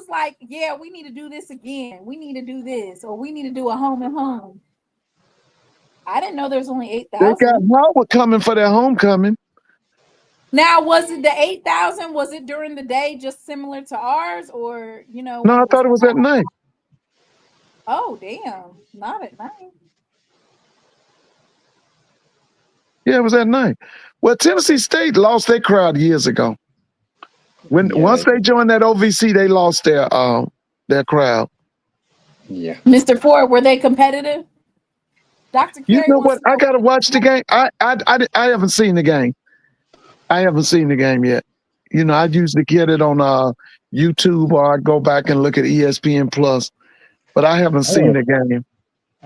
like, yeah, we need to do this again. We need to do this, or we need to do a home and home. I didn't know there was only 8,000. They got Howard coming for their homecoming. Now, was it the 8,000? Was it during the day, just similar to ours, or No, I thought it was at night. Oh, damn! Not at night. Yeah, it was at night. Well, Tennessee State lost their crowd years ago. Once they joined that OVC, they lost their crowd. Yeah. Mr. Ford, were they competitive? Dr. You Carey know what? I gotta watch the game. I haven't seen the game. I haven't seen the game yet. I usually get it on YouTube, or I go back and look at ESPN Plus, but I haven't seen the game.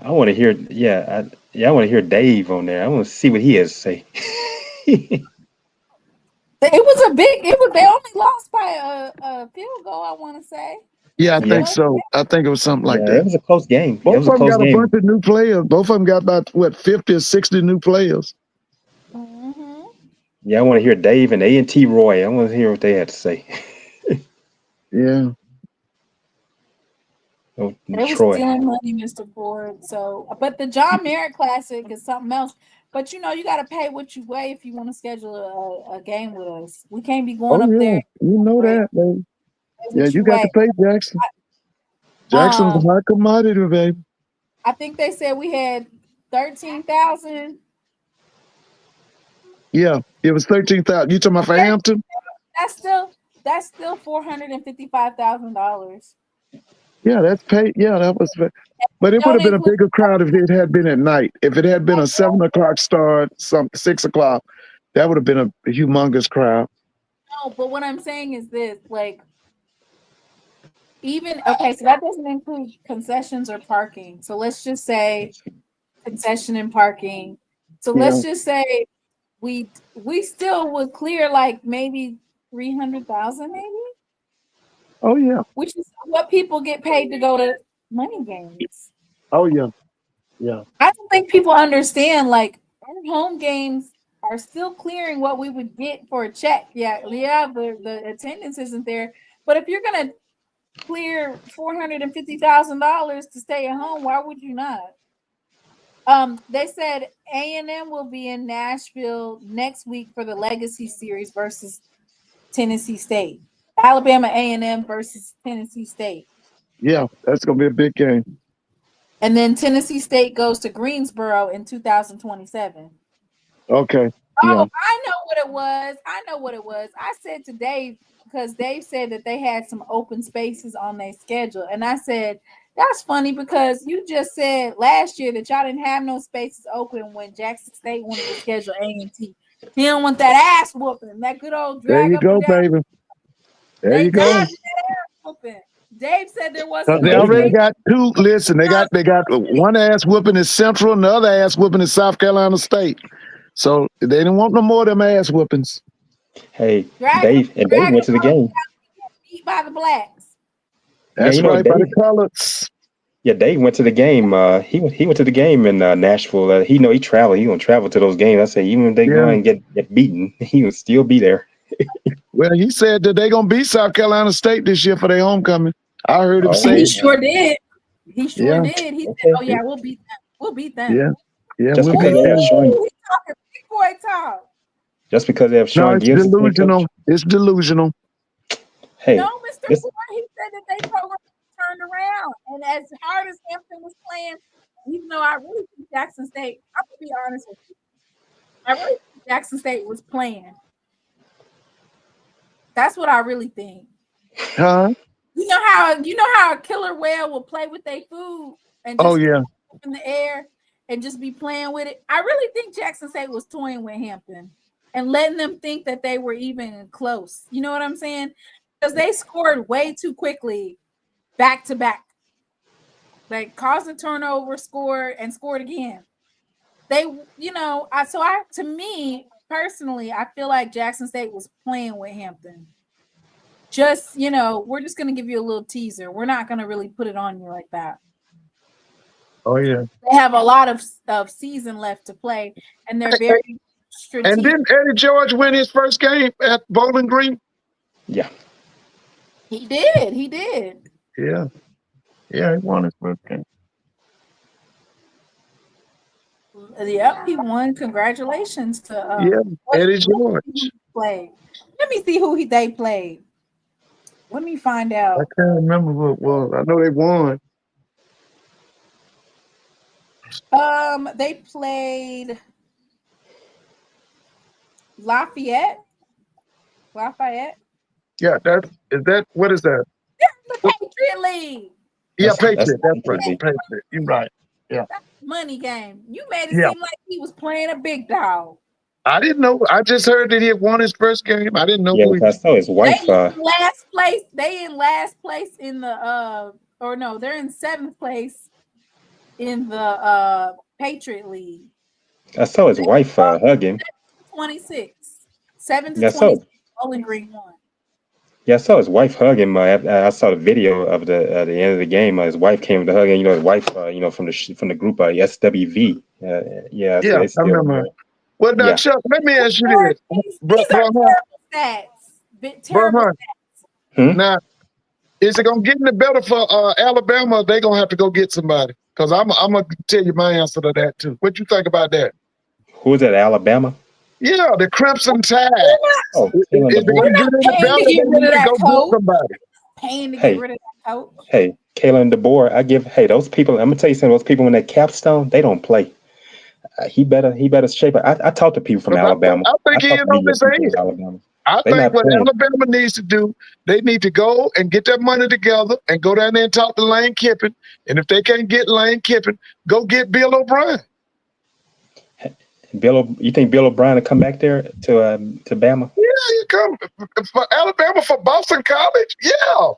I want to hear. I want to hear Dave on there. I want to see what he has to say. They only lost by a field goal, I want to say. Yeah, I think so. I think it was something like that. It was a close game. Both of them got a bunch of new players. Both of them got about 50 or 60 new players. Mm-hmm. Yeah, I want to hear Dave and A&T Roy. I want to hear what they had to say. Yeah. They were stealing money, Mr. Ford. So, but the John Merritt Classic is something else. But you got to pay what you weigh if you want to schedule a game with us. We can't be going up there. You know that, baby. Yeah, you got to pay Jackson. Jackson's a high commodity, baby. I think they said we had 13,000. Yeah, it was 13,000. You talking about for Hampton? That's still $455,000. Yeah, that's paid. Yeah, that was. But it would have been a bigger crowd if it had been at night. If it had been a 7 o'clock start, 6 o'clock, that would have been a humongous crowd. No, but what I'm saying is this: so that doesn't include concessions or parking. So let's just say concession and parking. So Yeah. let's just say we still would clear like maybe 300,000, maybe, Oh yeah. which is what people get paid to go to money games. Oh yeah. Yeah. I don't think people understand, like, our home games are still clearing what we would get for a check. Yeah, the attendance isn't there. But if you're gonna clear $450,000 to stay at home, why would you not? They said A&M will be in Nashville next week for the Legacy Series versus Tennessee State. Alabama A&M versus Tennessee State. Yeah, that's gonna be a big game. And then Tennessee State goes to Greensboro in 2027. Okay. Oh, Yeah. I know what it was. I said to Dave, because Dave said that they had some open spaces on their schedule. And I said, that's funny because you just said last year that y'all didn't have no spaces open when Jackson State wanted to schedule A&T. He don't want that ass whooping, that good old drag. There you up go, and down. baby. There They you go. not that ass whooping. Dave said there Because wasn't they no already space. got two. Listen, they got one ass whooping in Central and the other ass whooping in South Carolina State. So they didn't want no more of them ass whoopings. Hey, Drag Dave went to the game. beat by the blacks. That's you know, right, by the Dave- colors. Yeah, Dave went to the game. He went to the game in Nashville. He traveled. He gonna travel to those games. I say even if they go and get beaten, he will still be there. Well, he said that they're gonna beat South Carolina State this year for their homecoming. I heard him Oh, say He it. sure did. He sure Yeah. did. He Okay. said, "Oh yeah, we'll beat them. We'll beat them." Yeah. Yeah, Just we'll because beat they have them. Sean, He talking big boy talk. just because they have No, Sean it's Gibbs as head coach. delusional. It's delusional. Hey, No, Mr. this- Ford, he said that they program turned around. And as hard as Hampton was playing, even though I really think Jackson State, I'm gonna be honest with you, I really think Jackson State was playing. That's what I really think. Huh? You know how a killer whale will play with their food and just Oh yeah. up in the air and just be playing with it. I really think Jackson State was toying with Hampton and letting them think that they were even close. You know what I'm saying? Because they scored way too quickly, back to back. They caused a turnover, scored, and scored again. They, to me personally, I feel like Jackson State was playing with Hampton. Just, we're just going to give you a little teaser. We're not going to really put it on you like that. Oh yeah. They have a lot of season left to play, and they're very strategic. And didn't Eddie George win his first game at Bowling Green? yeah. He did. Yeah. Yeah, he won his first game. Yep, he won. Congratulations to Yeah, Eddie George. Played. Let me see who they played. Let me find out. I can't remember what it was. I know they won. They played Lafayette. Yeah, what is that? The Patriot League. Yeah, That's Patriot. That's right. Patriot. Patriot. You're right. Money game. You made it Yeah. seem like he was playing a big dog. I didn't know. I just heard that he had won his first game. I didn't know Yeah, who he because I saw his wife. They in last place. They in last place in the they're in 7th place in the Patriot League. I saw his wife hug him. 26. 7 to Yeah, 26. Bowling Green won. Yeah, I saw his wife hug him. I saw the video of the end of the game. His wife came to hug him. His wife, from the group SWV. Yeah, so Yeah, they I still, remember. Well, now, Yeah. Chuck, let me ask you this. These Bro, are Hunt, terrible stats. Terrible Hunt. stats. Now, is it gonna get any better for Alabama? Or they gonna have to go get somebody? Because I'm gonna tell you my answer to that too. What you think about that? who is that? Alabama? Yeah, the Crimson Tide. Oh, Is Kalen it DeBoer. gonna get any paying better? to They get rid need of to that go coach. get somebody. Paying to Hey. get rid of that coach. Hey, Kalen DeBoer. Those people. I'm gonna tell you something. Those people in that capstone, they don't play. He better shape it. I talked to people from Because Alabama. I think he talked is to on his people end. from Alabama. I They think not what playing. Alabama needs to do, they need to go and get that money together and go down there and talk to Lane Kiffin. And if they can't get Lane Kiffin, go get Bill O'Brien. You think Bill O'Brien will come back there to Bama? Yeah, you come for Alabama for Boston College. Yeah.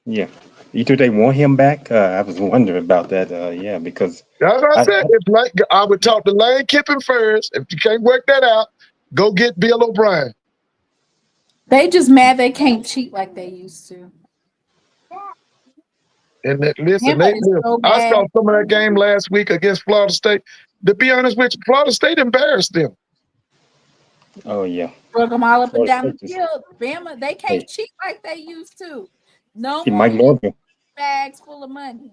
Yeah. You think they want him back? I was wondering about that. Yeah, because That's what I I, said. If like I would talk to Lane Kiffin first. If you can't work that out, go get Bill O'Brien. They just mad they can't cheat like they used to. And listen, Bama is so I bad. saw some of that game last week against Florida State. To be honest with you, Florida State embarrassed them. oh yeah, Drug them all up and Florida down the State just- field. Bama, they can't Hey. cheat like they used to. No see more Mike Norville. bags full of money.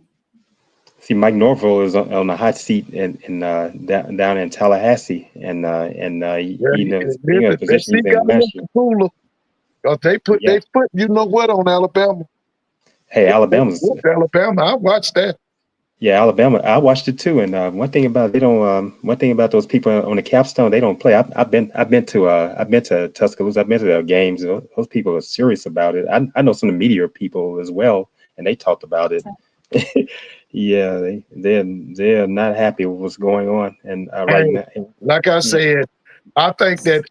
See, Mike Norville is on the hot seat in down in Tallahassee, and you know, being in a That position he's seat got in a last little year. cooler. They put you know what on Alabama. Hey, Alabama's Alabama. I watched that. yeah, Alabama. I watched it too, and one thing about they don't. One thing about those people on the capstone, they don't play. I've been to Tuscaloosa. I've been to their games. Those people are serious about it. I know some of the media people as well, and they talked about it. Yeah, they're not happy with what's going on, and right now, Like I said, I think that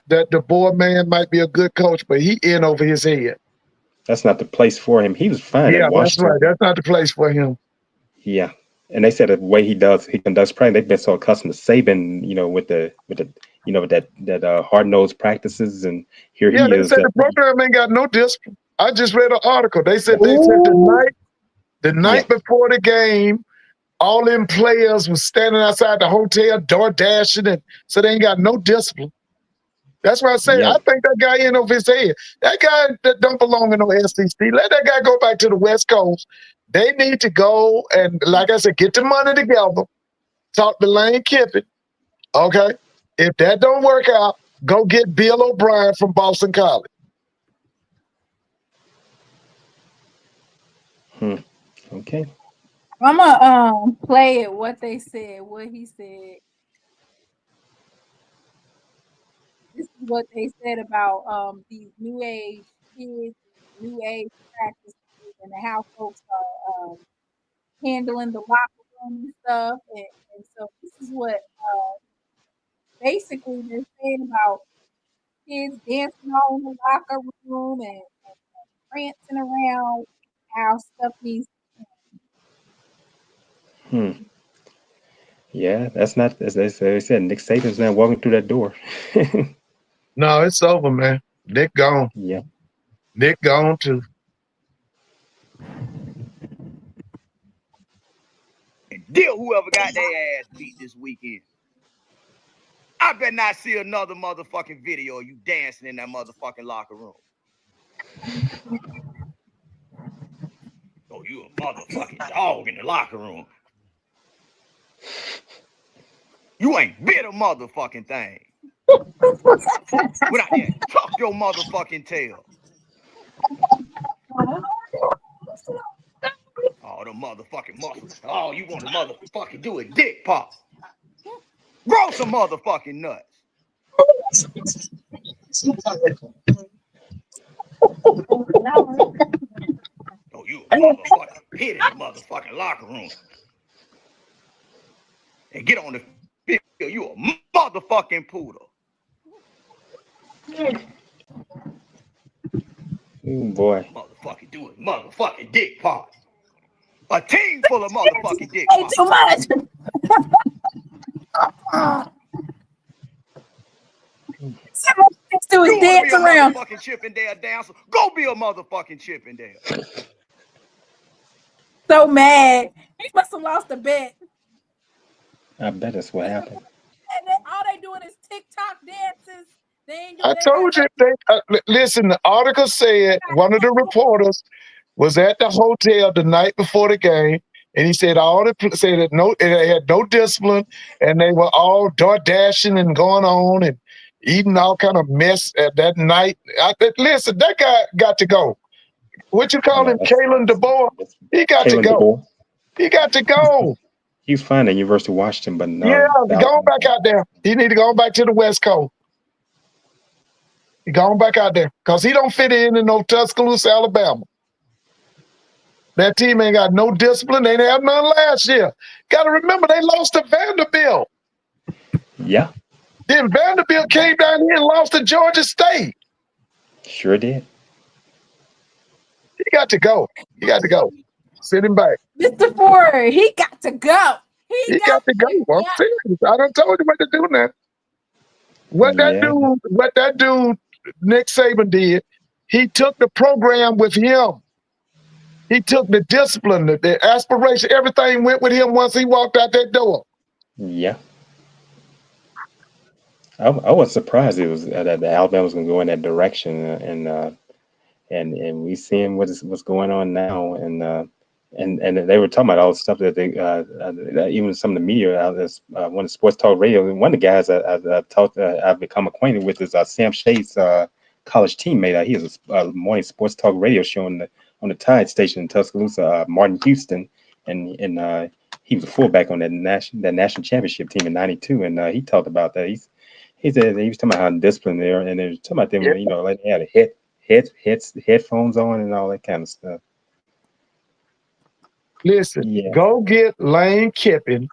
the board man might be a good coach, but he in over his head. that's not the place for him. He was fine Yeah, at that's Washington. right. That's not the place for him. Yeah, and they said the way he conducts practice, they've been so accustomed to Saban, you know, with that hard nosed practices, and here Yeah, he they is. said the program ain't got no discipline. I just read an article. They said the night before the game, all them players was standing outside the hotel, door dashing, and so they ain't got no discipline. That's why I say I think that guy in over his head. That guy that don't belong in no SEC. Let that guy go back to the West Coast. They need to go and, like I said, get the money together. Talk to Lane Kiffin. Okay, if that don't work out, go get Bill O'Brien from Boston College. Okay. I'm gonna play it what they said, what he said. This is what they said about these new age kids, new age practices, and how folks are handling the locker room and stuff. And so this is what basically they're saying about kids dancing all in the locker room and prancing around, how stuff needs. Yeah, that's not as they said. Nick Saban's not walking through that door. No, it's over, man. Nick gone. Yeah. Nick gone too. And deal whoever got their ass beat this weekend. I better not see another motherfucking video of you dancing in that motherfucking locker room. Oh, you a motherfucking dog in the locker room. You ain't bit a motherfucking thing. Went out there and tuck your motherfucking tail. Oh, the motherfucking muscles. All you want to motherfucking do is dick pop. Grow some motherfucking nuts. Oh, you a motherfucking hit in the motherfucking locker room. And get on the field. You a motherfucking poodle. Oh boy. Motherfucking do it. Motherfucking dick pop. A team full of motherfucking dick pop. Too much. Do is dance around. Motherfucking Chippendale dancer. Go be a motherfucking Chippendale. So mad. He must have lost a bet. I bet that's what happened. And then all they doing is TikTok dances. They ain't doing. I told you. Listen, the article said one of the reporters was at the hotel the night before the game, and he said said that they had no discipline, and they were all door dashing and going on and eating all kind of mess at that night. Listen, that guy got to go. What you call him, Kalen DeBoer? He got to go. He got to go. He was fine at University of Washington, but no. Yeah, going back out there. He need to go back to the West Coast. He going back out there because he don't fit in no Tuscaloosa, Alabama. That team ain't got no discipline. They didn't have none last year. Got to remember, they lost to Vanderbilt. Yeah. Then Vanderbilt came down here and lost to Georgia State. Sure did. He got to go. He got to go. Send him back. Mr. Ford, he got to go. He got to go. I'm serious. I done told you what to do now. What that dude, Nick Saban did, he took the program with him. He took the discipline, the aspiration, everything went with him once he walked out that door. Yeah. I was surprised it was that Alabama was going to go in that direction, and we seeing what's going on now, and they were talking about all the stuff that they even some of the media out there, one of the sports talk radio, one of the guys I've become acquainted with is Sam Shade's college teammate. He has a morning sports talk radio show on the Tide station in Tuscaloosa, Martin Houston, and he was a fullback on that national championship team in '92, and he talked about that. He said he was talking about how disciplined they are, and they were talking about them, like they had headphones on and all that kind of stuff. Listen, go get Lane Kiffin.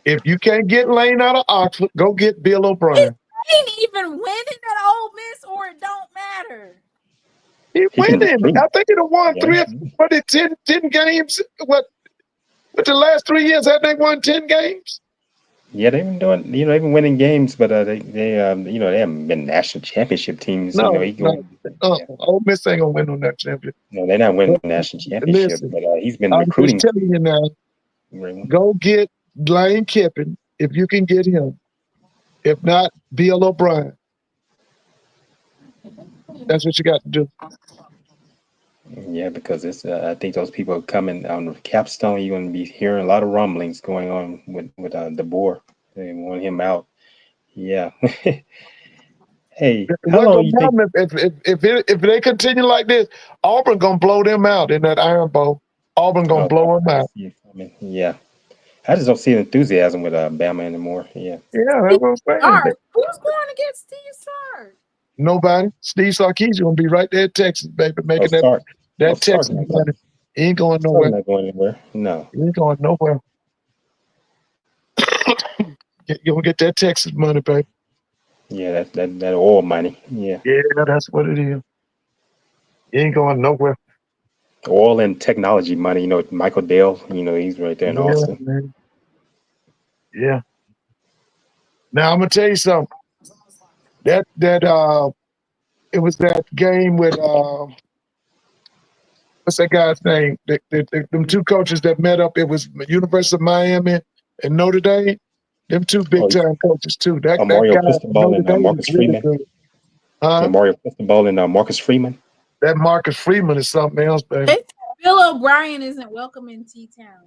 If you can't get Lane out of Oxford, go get Bill O'Brien. He ain't even winning at Ole Miss, or it don't matter. He winning. I think he done won 10 games. What the last 3 years have they won 10 games? Yeah, they've been doing, they've been winning games, but they haven't been national championship teams. No, Ole Miss ain't gonna win on that championship. No, they're not winning the national championship. Listen, but he's been I'm recruiting. just telling you now. Go get Lane Kiffin if you can get him. If not, Bill O'Brien. That's what you got to do. Yeah, because it's I think those people are coming on the capstone. You're going to be hearing a lot of rumblings going on with DeBoer. They want him out. Yeah. Hey, how long you think? If they continue like this, Auburn gonna blow them out in that Iron Bowl. Auburn gonna blow them out. Yeah. I just don't see enthusiasm with Bama anymore. Yeah. Yeah, that's what I'm saying. Who's going against Steve Sark? Nobody. Steve Sarkisian gonna be right there in Texas, baby, making that Texas money. He ain't going nowhere. Not going anywhere. No. He ain't going nowhere. You're gonna get that Texas money, baby. Yeah, that oil money. Yeah. Yeah, that's what it is. He ain't going nowhere. Oil and technology money. Michael Dell. He's right there in Austin. Man. Yeah. Now I'm gonna tell you something. That it was that game with what's that guy's name? Them two coaches that met up. It was University of Miami and Notre Dame. Them two big time coaches too. Mario Cristobal and Marcus Freeman. Mario Cristobal and Marcus Freeman. That Marcus Freeman is something else, baby. Bill O'Brien isn't welcome in T-Town.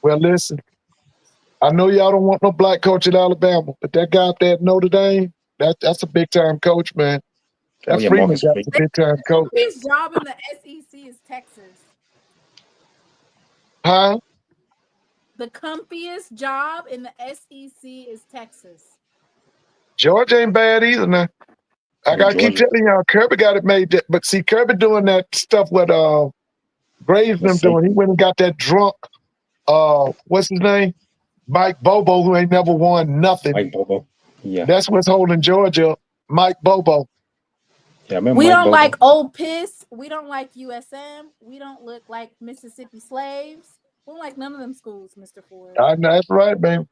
Well, listen. I know y'all don't want no black coach at Alabama, but that guy up there at Notre Dame, that's a big time coach, man. That Freeman's a big time coach. His job in the SEC is Texas. Huh? The comfiest job in the SEC is Texas. Georgia ain't bad either now. I gotta keep telling y'all, Kirby got it made. But see, Kirby doing that stuff with Graves them doing. He went and got that drunk. What's his name? Mike Bobo, who ain't never won nothing. Mike Bobo. Yeah. That's what's holding Georgia. Mike Bobo. Yeah, I remember we Mike don't Bobo. like Old Piss. We don't like USM. We don't look like Mississippi Slaves. We don't like none of them schools, Mr. Ford. I know that's right, man.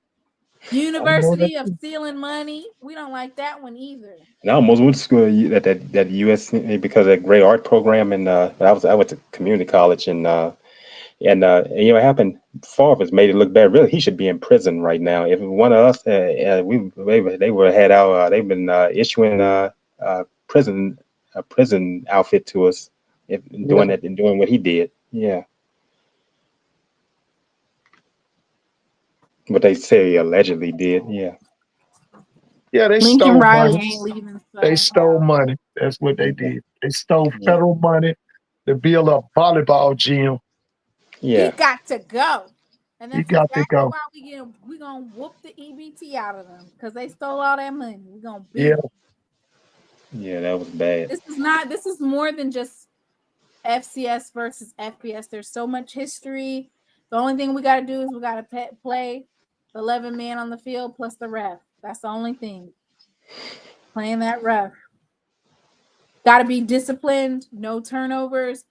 University of Stealing Money. We don't like that one either. And I almost went to school at that US because of that great art program, and I went to community college, and what happened? Favre's made it look bad. Really, he should be in prison right now. If one of us, they've been issuing a prison outfit to us, doing what he did. Yeah. What they say he allegedly did. Yeah. Yeah, they Lincoln stole Riley money. ain't leaving. They stole money. That's what they did. They stole federal money to build a volleyball gym. Yeah. He got to go. And that's He got to go. why we're going to whoop the EBT out of them because they stole all that money. We're going to beat Yeah. them. Yeah, that was bad. This is more than just FCS versus FBS. There's so much history. The only thing we got to do is we got to play the 11 men on the field plus the ref. That's the only thing. Playing that ref. Got to be disciplined, no turnovers.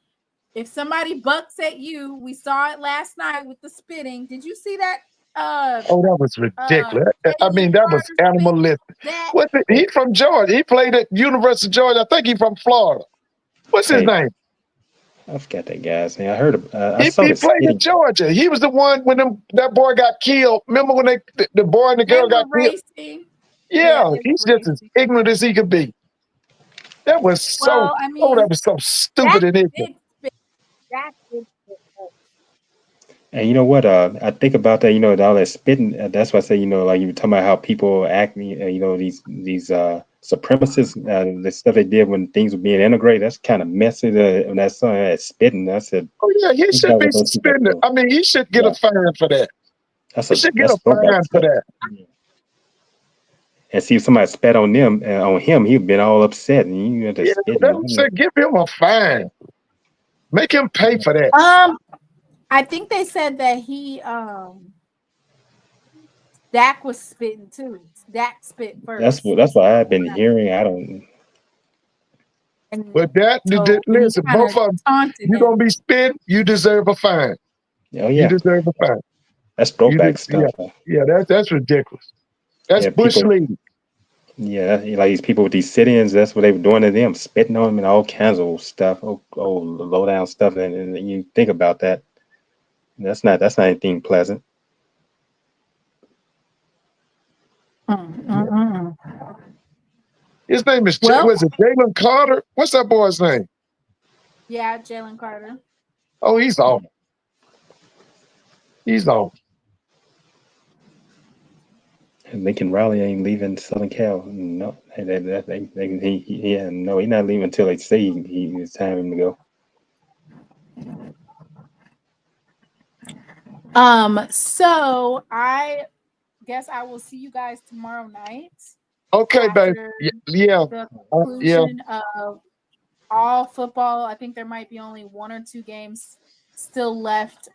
If somebody bucks at you, we saw it last night with the spitting. Did you see that? Oh, that was ridiculous. I mean, Jalen that was Carter spit? animalistic. That He from Georgia. He played at University of Georgia. I think he's from Florida. What's his Hey, name? I forgot that guy's name. I heard. I He saw this. played at Georgia. He was the one when that boy got killed. Remember when the boy and the they girl were got killed? racing. Yeah, they he's were just as racing. ignorant as he could be. That was so. Well, I mean, that was so stupid and ignorant. That's it. And you know what? I think about that. You know, all that spitting. That's why I say, you know, like you were talking about how people act. You know, these supremacists. The stuff they did when things were being integrated. That's kind of messy. When that son had spitting, I said, Oh yeah, he "These should guys be are gonna keep that suspended. going." I mean, he should get Yeah, a fine for that. He should get that's a throwback fine for stuff. that. And see, if somebody spat on them, on him, he'd been all upset, and you had to Yeah, spit. that said, give him a fine. Make him pay for that. I think they said that Dak was spitting too. Dak spit first. That's what I've been hearing. I don't. And But that, so he listen, kinda both of them, taunted you're him. gonna be spit, you deserve a fine. Oh You yeah, deserve a fine. that's throwback stuff. Yeah, that's ridiculous. That's Yeah, bush people. league. Yeah, like these people with these sit-ins, that's what they were doing to them, spitting on them and all kinds of stuff, low down stuff. And you think about that, that's not anything pleasant. His name is Well- was it Jalen Carter? What's that boy's name? Yeah, Jalen Carter. Oh, he's off. He's off. And Lincoln Riley ain't leaving Southern Cal. No, he's not leaving until they say it's time to go. So I guess I will see you guys tomorrow night. Okay, babe. after Yeah. The Yeah. conclusion of all football. I think there might be only 1 or 2 games still left.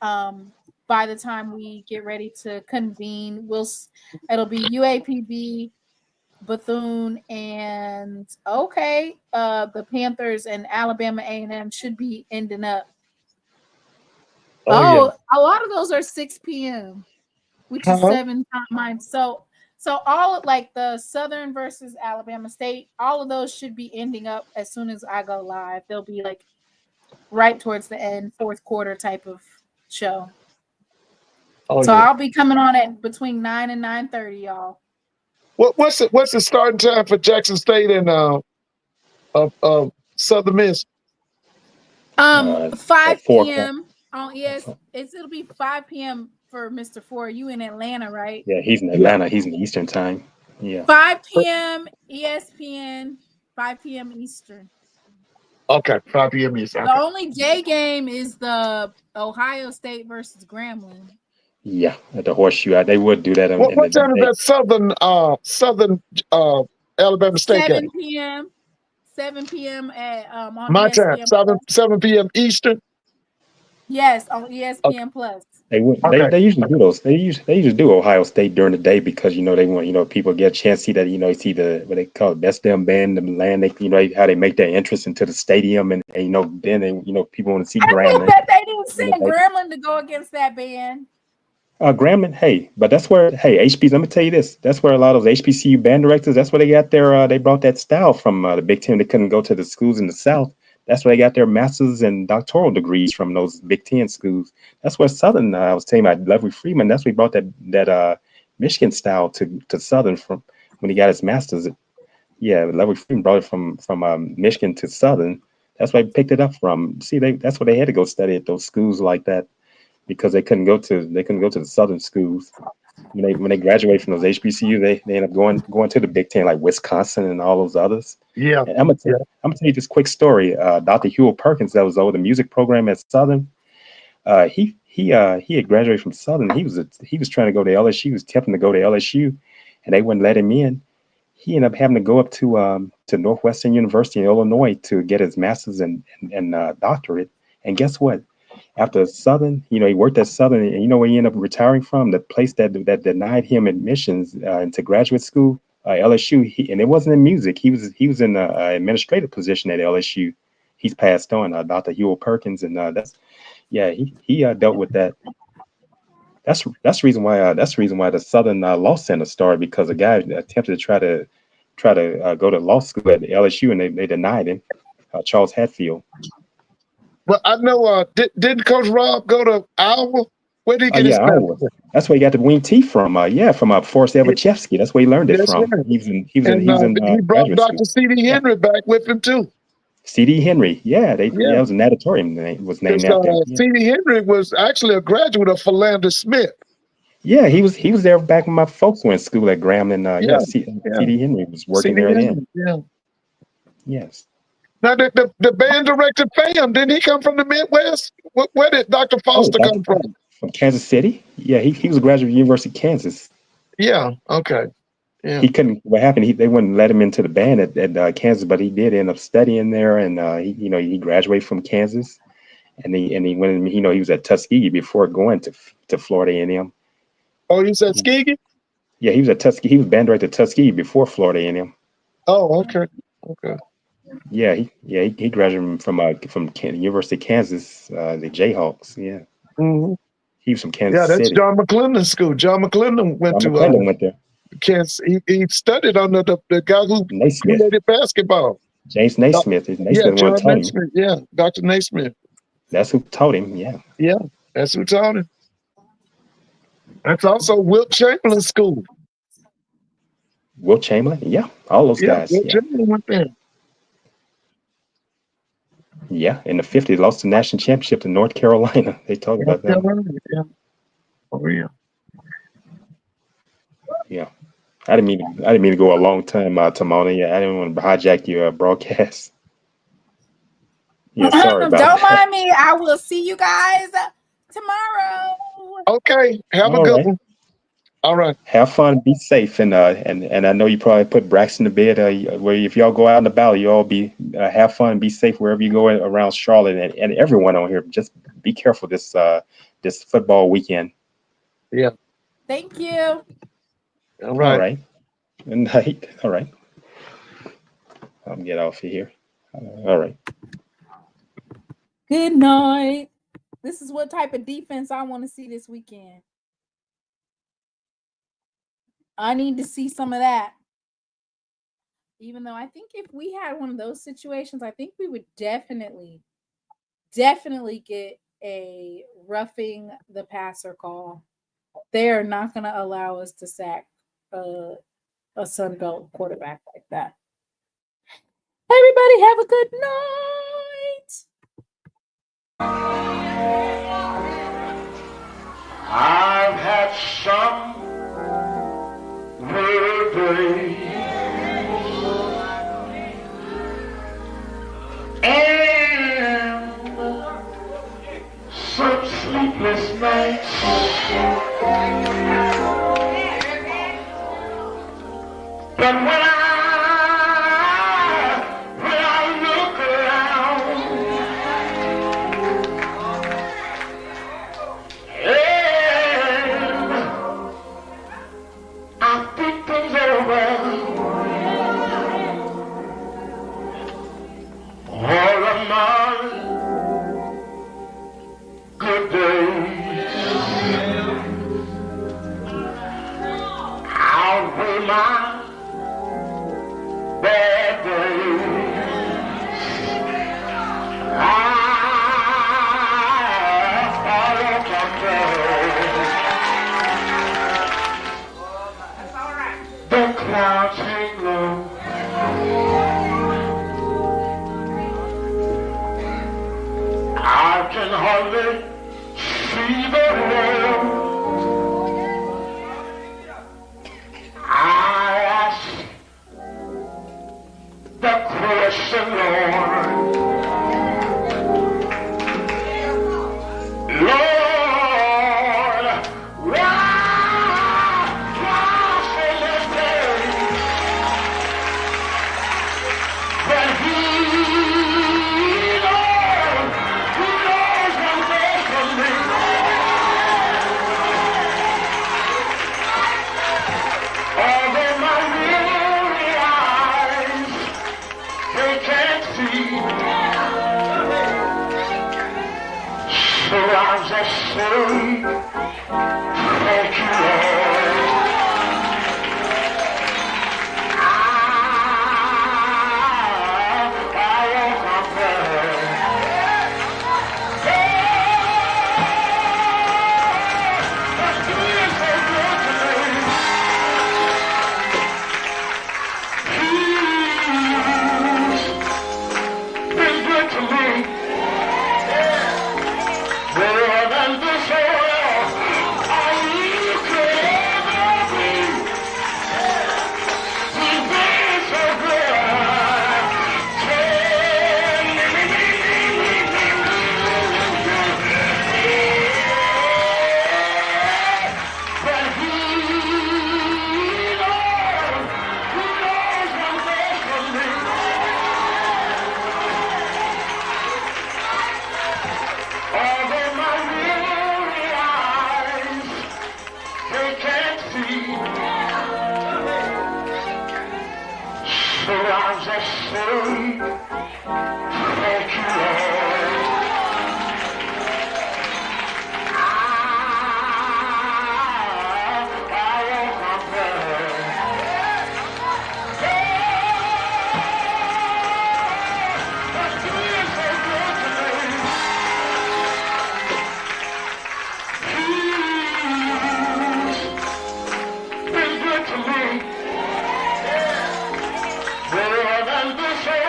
By the time we get ready to convene, it'll be UAPB, Bethune, and the Panthers and Alabama A&M should be ending up. Oh, A lot of those are 6 p.m., which is 7 times. So all like the Southern versus Alabama State, all of those should be ending up as soon as I go live. They'll be like right towards the end, fourth quarter type of show. I'll be coming on at between 9 and 9:30, y'all. What's the starting time for Jackson State and Southern Miss? 5 4 p.m. on it'll be 5 p.m. for Mr. Ford. You in Atlanta, right? Yeah, he's in Atlanta. He's in Eastern time. Yeah. 5 p.m. ESPN, 5 p.m. Eastern. Okay, 5 p.m. Eastern. The only day game is the Ohio State versus Grambling. Yeah, at the Horseshoe. They would do that. What time is that Southern Alabama State 7 game? p.m. 7 p.m. at on My ESPN time, 7 p.m. Eastern. Yes, on ESPN Plus. They would. Okay. They usually do those. They usually do Ohio State during the day because they want people to get a chance to see that see the what they call it, best damn band in the land. They how they make their entrance into the stadium and then they people want to see Grambling. I they didn't send Grambling to go against that band. Grambling, hey, but that's where HBCU. Let me tell you this. That's where a lot of those HBCU band directors. That's where they got their. They brought that style from the Big Ten. They couldn't go to the schools in the South. That's where they got their master's and doctoral degrees from those Big Ten schools. That's where Southern. I was telling you about Levery Freeman. That's where he brought that Michigan style to Southern from when he got his master's. Yeah, Levery Freeman brought it from Michigan to Southern. That's where he picked it up from. See, that's where they had to go study at those schools like that because they couldn't go to the Southern schools. When they graduate from those HBCU, they end up going to the Big Ten like Wisconsin and all those others. Yeah. And I'm gonna tell you this quick story. Dr. Hewell Perkins, that was over the music program at Southern. He had graduated from Southern. He was trying to go to LSU. He was attempting to go to LSU, and they wouldn't let him in. He ended up having to go up to Northwestern University in Illinois to get his master's and doctorate. And guess what? After Southern, he worked at Southern, and where he ended up retiring from? The place that denied him admissions into graduate school, LSU, and it wasn't in music. He was in an administrative position at LSU. He's passed on, Dr. Hewell Perkins, and he dealt with that. That's the reason why the Southern Law Center started, because a guy attempted to try to go to law school at LSU, and they denied him. Charles Hatfield. Well, I know. Didn't Coach Rob go to Iowa? Where did he get his Iowa. master's? That's where he got the wing T from. From Forrest Evachevsky. That's where he learned it That's from. right. He brought graduate Dr. school. C.D. Henry back with him too. C.D. Henry. It was an natatorium was named after him. C.D. Henry was actually a graduate of Philander Smith. Yeah, he was there back when my folks went to school at Graham, and C.D. Henry was working there then. Yeah. Yes. Now the band director FAM, didn't he come from the Midwest? Where did Dr. Foster come from? From Kansas City. Yeah, he was a graduate of the University of Kansas. Yeah. Okay. Yeah. He couldn't. What happened? They wouldn't let him into the band at Kansas, but he did end up studying there, and he graduated from Kansas, and he went in. He was at Tuskegee before going to Florida A&M. Oh, you said Tuskegee? Yeah, he was at Tuskegee. He was band director at Tuskegee before Florida A&M. Oh, okay. Okay. Yeah, he graduated from University of Kansas, the Jayhawks. Yeah. Mm-hmm. He was from Kansas City. Yeah, that's City. John McClendon's school. John McClendon went there. Kansas. He studied under the guy who created basketball. James Naismith. John Naismith. Yeah, Dr. Naismith. That's who taught him. Yeah. Yeah, that's who taught him. That's also Wilt Chamberlain's school. Wilt Chamberlain? Yeah, all those guys. Wilt Chamberlain went there. Yeah, in the 50s, lost the national championship to North Carolina. They talk about that. Yeah. Oh yeah. Yeah. I didn't mean to go a long time, Tamona. Yeah, I didn't want to hijack your broadcast. Yeah, sorry about Don't that. mind me. I will see you guys tomorrow. Okay. Have a good one. All right. Have fun. Be safe, and I know you probably put Braxton to bed. Where if y'all go out in the valley, you all have fun. Be safe wherever you go around Charlotte, and everyone on here. Just be careful this football weekend. Yeah. Thank you. All right. All right. Good night. All right. I'll get off of here. All right. Good night. This is what type of defense I want to see this weekend. I need to see some of that. Even though I think if we had one of those situations, I think we would definitely get a roughing the passer call. They are not going to allow us to sack a Sunbelt quarterback like that. Everybody have a good night. I've had some days and some sleepless nights. But when I look around, and I think things over, all of my good days outweigh my bad days. The clouds hang low. I can hardly see the road. I ask the question, Lord. Lord, why so much pain? But He knows what's best for me. Although my will Better than the